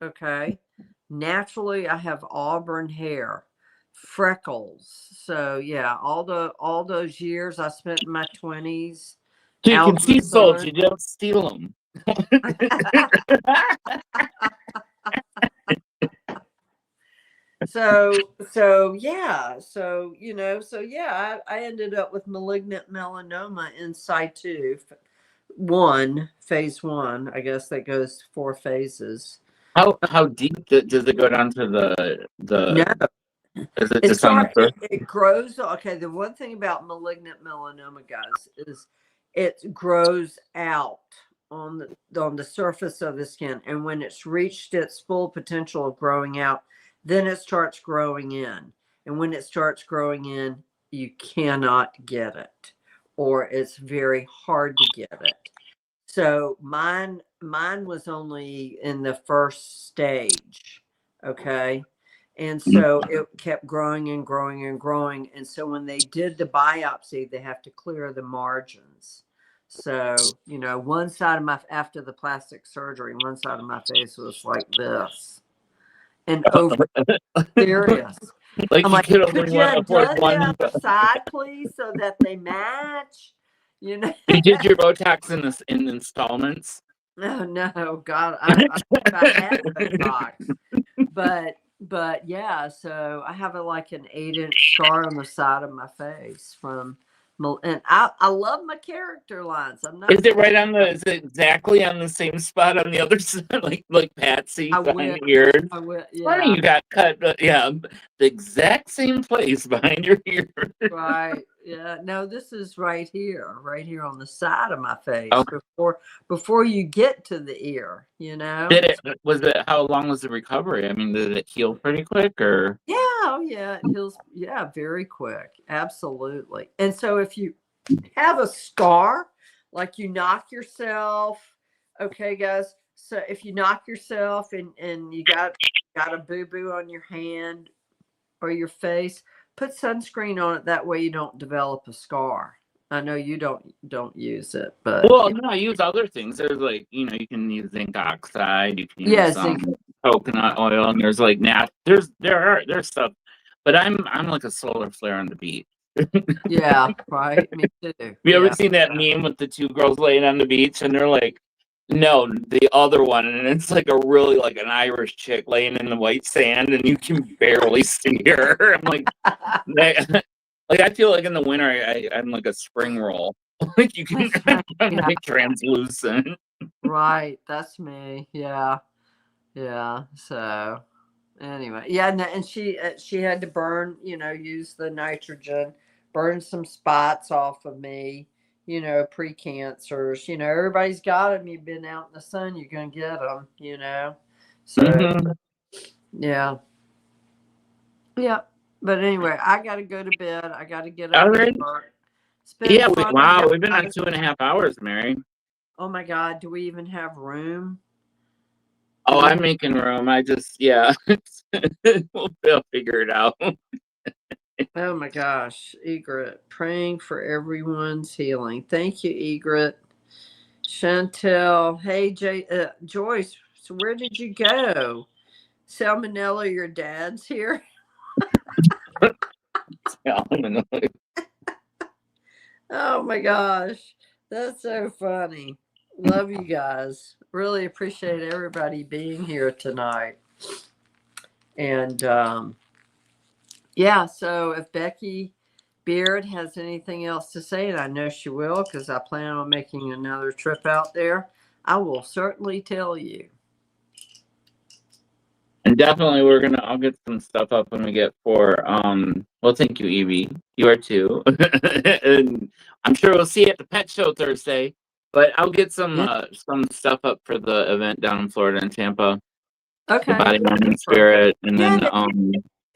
okay? Naturally, I have auburn hair, freckles. So yeah, all those years I spent in my 20s so you out can in the see souls, sun. you don't steal them. So yeah, I ended up with malignant melanoma in situ. Phase one, I guess that goes 4 phases. How deep does it go down to the No, is it just on the surface? it grows. Okay, the one thing about malignant melanoma, guys, is it grows out on the surface of the skin, and when it's reached its full potential of growing out, then it starts growing in. And when it starts growing in, you cannot get it, or it's very hard to get it. So mine was only in the first stage, okay? And so it kept growing and growing and growing. And so when they did the biopsy, they have to clear the margins. So, one side of after the plastic surgery, one side of my face was like this. And over serious. Like I'm you like, could could only you have afford done the one. other side, please, so that they match? You did your Botox in installments. No, God, I had Botox, but yeah, so I have like an 8-inch scar on the side of my face and I love my character lines. I'm not. Is it exactly on the same spot on the other side, like Patsy behind the ears? I will. Yeah. Funny you got cut, the exact same place behind your ear. Right. Yeah. No, this is right here on the side of my face before you get to the ear. How long was the recovery? I mean, did it heal pretty quick or? Yeah. Oh, yeah. It heals. Yeah, very quick. Absolutely. And so if you have a scar, like you knock yourself, okay, guys. So if you knock yourself and you got a boo-boo on your hand or your face, put sunscreen on it. That way you don't develop a scar. I know you don't use it, but no, I use other things. There's you can use zinc oxide, you can use coconut oil, and there's there's stuff. But I'm like a solar flare on the beach. Yeah, right. Me too. Have you ever seen that meme with the 2 girls laying on the beach and they're like, no, the other one, and it's like a really like an Irish chick laying in the white sand and you can barely see her. I'm like, I feel like in the winter I'm like a spring roll. Like you can like translucent. Right, that's me. Yeah. So anyway, yeah, and she had to burn, use the nitrogen, burn some spots off of me, pre-cancers. Everybody's got them. You've been out in the sun, you're gonna get them. So yeah. But anyway, I got to go to bed. I got to get up. All right. Yeah. Wow, we've been on 2.5 hours, Mary. Oh my God, do we even have room? Oh, I'm making room. We'll figure it out. Oh my gosh, Egret, praying for everyone's healing. Thank you, Egret. Chantel, hey, Joyce, so where did you go? Salmonella, your dad's here. Oh my gosh, that's so funny. Love you guys. Really appreciate everybody being here tonight. And so if Becky Beard has anything else to say, and I know she will because I plan on making another trip out there, I will certainly tell you. And definitely I'll get some stuff up when we get for well, thank you, Evie. You are too. And I'm sure we'll see you at the pet show Thursday. But I'll get some stuff up for the event down in Florida and Tampa. Okay. The Body, Mind, and Spirit. And then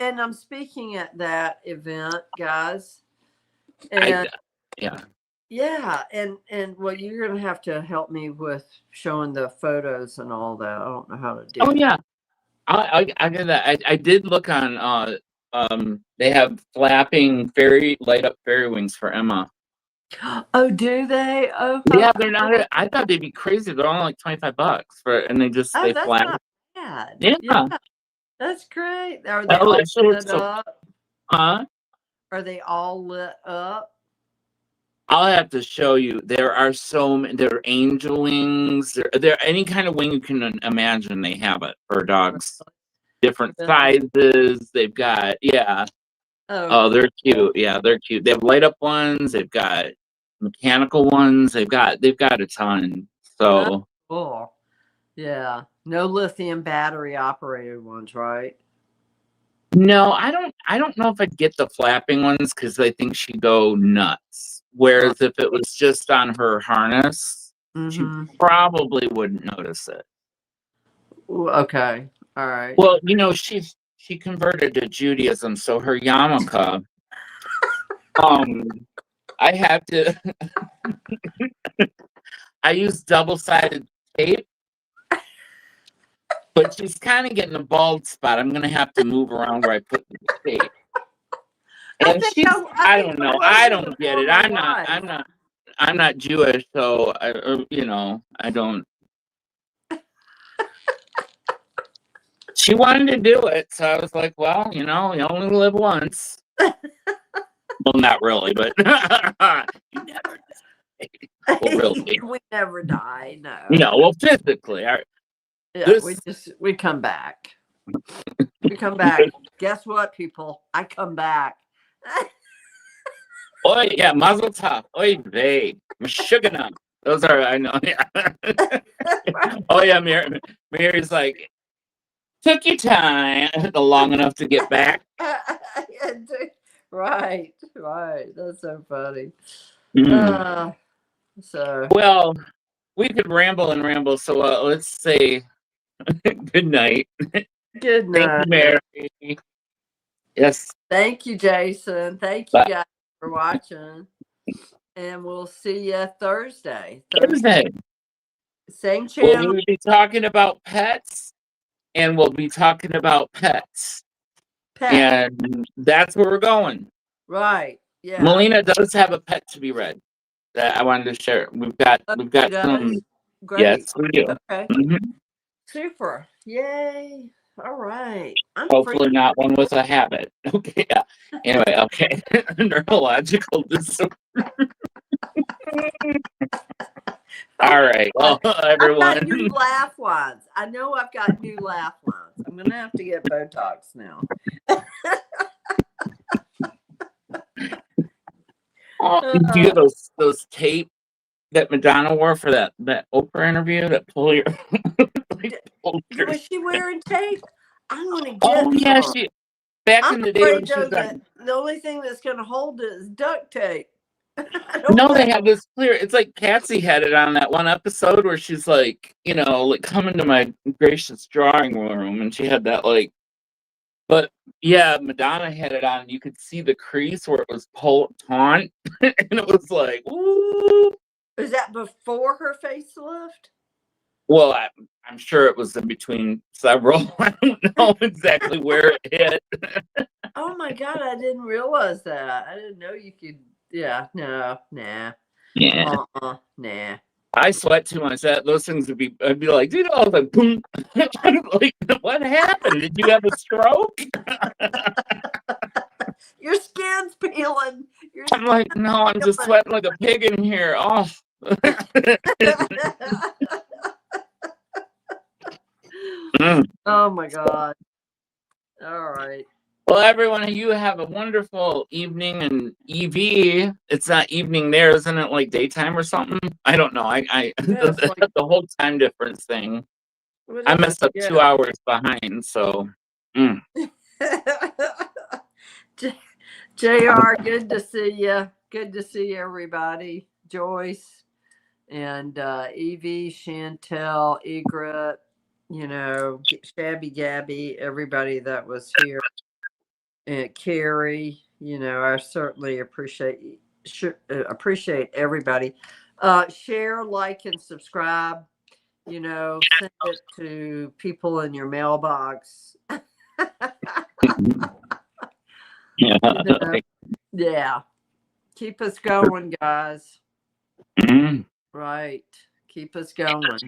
and I'm speaking at that event, guys. And yeah, and well, you're gonna have to help me with showing the photos and all that. I don't know how to do. Oh yeah, I get that. I did look on. They have flapping light up fairy wings for Emma. Oh, do they? Oh, yeah, they're not. I thought they'd be crazy. They're only like $25 and they that's flap. not bad. Yeah, that's great. Are they all lit up? Huh? Are they all lit up? I'll have to show you. There are so many. There are angel wings. There any kind of wing you can imagine. They have it for dogs. Different sizes. They've got Oh, they're cute. Yeah, they're cute. They have light up ones. They've got mechanical ones. They've got a ton. So cool. Yeah, no lithium battery operated ones, right? No, I don't know if I'd get the flapping ones because I think she'd go nuts. Whereas if it was just on her harness, she probably wouldn't notice it. Okay. All right. Well, she converted to Judaism, so her yarmulke, I have to I use double-sided tape, but she's kind of getting a bald spot. I'm gonna have to move around where I put the tape. And I don't know. I don't get it. I'm not Jewish, so I don't. She wanted to do it, so I was like, well, you only live once. Well, not really, but you never die. Well, really. We never die. No. No, well, physically. We come back. We come back. Guess what, people? I come back. Oh yeah, mazel tov. Oy vey, Meshuggah. Those are, I know. Yeah. Oh yeah, Mary's like, took your time long enough to get back. Right. That's so funny. Well, we could ramble and ramble. So let's say good night. Good night. Thank you, Mary. Yes. Thank you, Jason. Thank you guys for watching. And we'll see you Thursday. Same channel. We'll be talking about pets, and we'll be talking about pets. And that's where we're going. Right. Yeah. Melina does have a pet to be read that I wanted to share. We've got some. Great. Yes, we do. Okay. Super. Yay. All right. Hopefully not one with a habit. Okay. Yeah. Anyway, okay. Neurological disorder. All right. Well, everyone. I've got new laugh lines. I know I've got new laugh lines. I'm going to have to get Botox now. Do you have those tape that Madonna wore for that Oprah interview that pull your was she wearing tape? I'm gonna get back in the day when she was the only thing that's gonna hold it is duct tape. No, they have this clear. It's like Patsy had it on that one episode where she's like, come into my gracious drawing room, and she had that but yeah, Madonna had it on. You could see the crease where it was taut, and it was like, ooh. Was that before her facelift? Well, I'm sure it was in between several. I don't know exactly where it hit. Oh my God, I didn't realize that. I didn't know you could. Yeah, no, nah. Yeah. Nah. I sweat too much. Those things would be. I'd be like, dude, I was like, boom. Like, what happened? Did you have a stroke? Your skin's peeling. I'm like, no, I'm just sweating like a pig in here. Oh. Oh my God. All right. Well, everyone, you have a wonderful evening. And EV, it's not evening there, isn't it? Like daytime or something? I don't know. The whole time difference thing. I messed up 2 hours behind, so. JR, good to see you. Good to see everybody. Joyce and Evie, Chantel, Egret, Shabby Gabby, everybody that was here. And Carrie, I certainly appreciate everybody. Share, like, and subscribe. Send it to people in your mailbox. Yeah. Keep us going, guys. Right. Keep us going.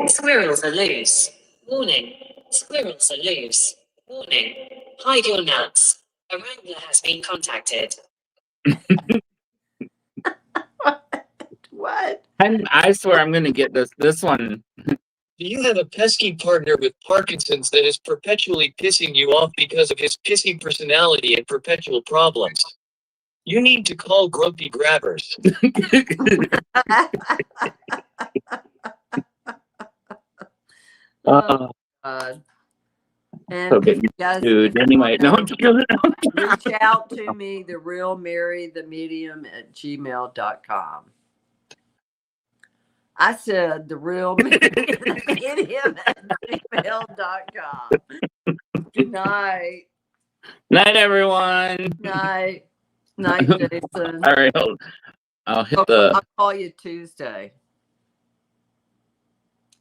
Squirrels are loose. Warning. Squirrels are loose. Warning. Hide your nuts. A wrangler has been contacted. What? I swear I'm going to get this one. Do you have a pesky partner with Parkinson's that is perpetually pissing you off because of his pissy personality and perpetual problems? You need to call Grumpy Grabbers. Oh, God. And Okay, if you guys dude, anyway, no. reach out to me, the real Mary the Medium at gmail.com. I said the real Mary the Medium at gmail.com. Good night. Night, everyone. Night. Night, Jason. All right, I'll hit I'll call you Tuesday.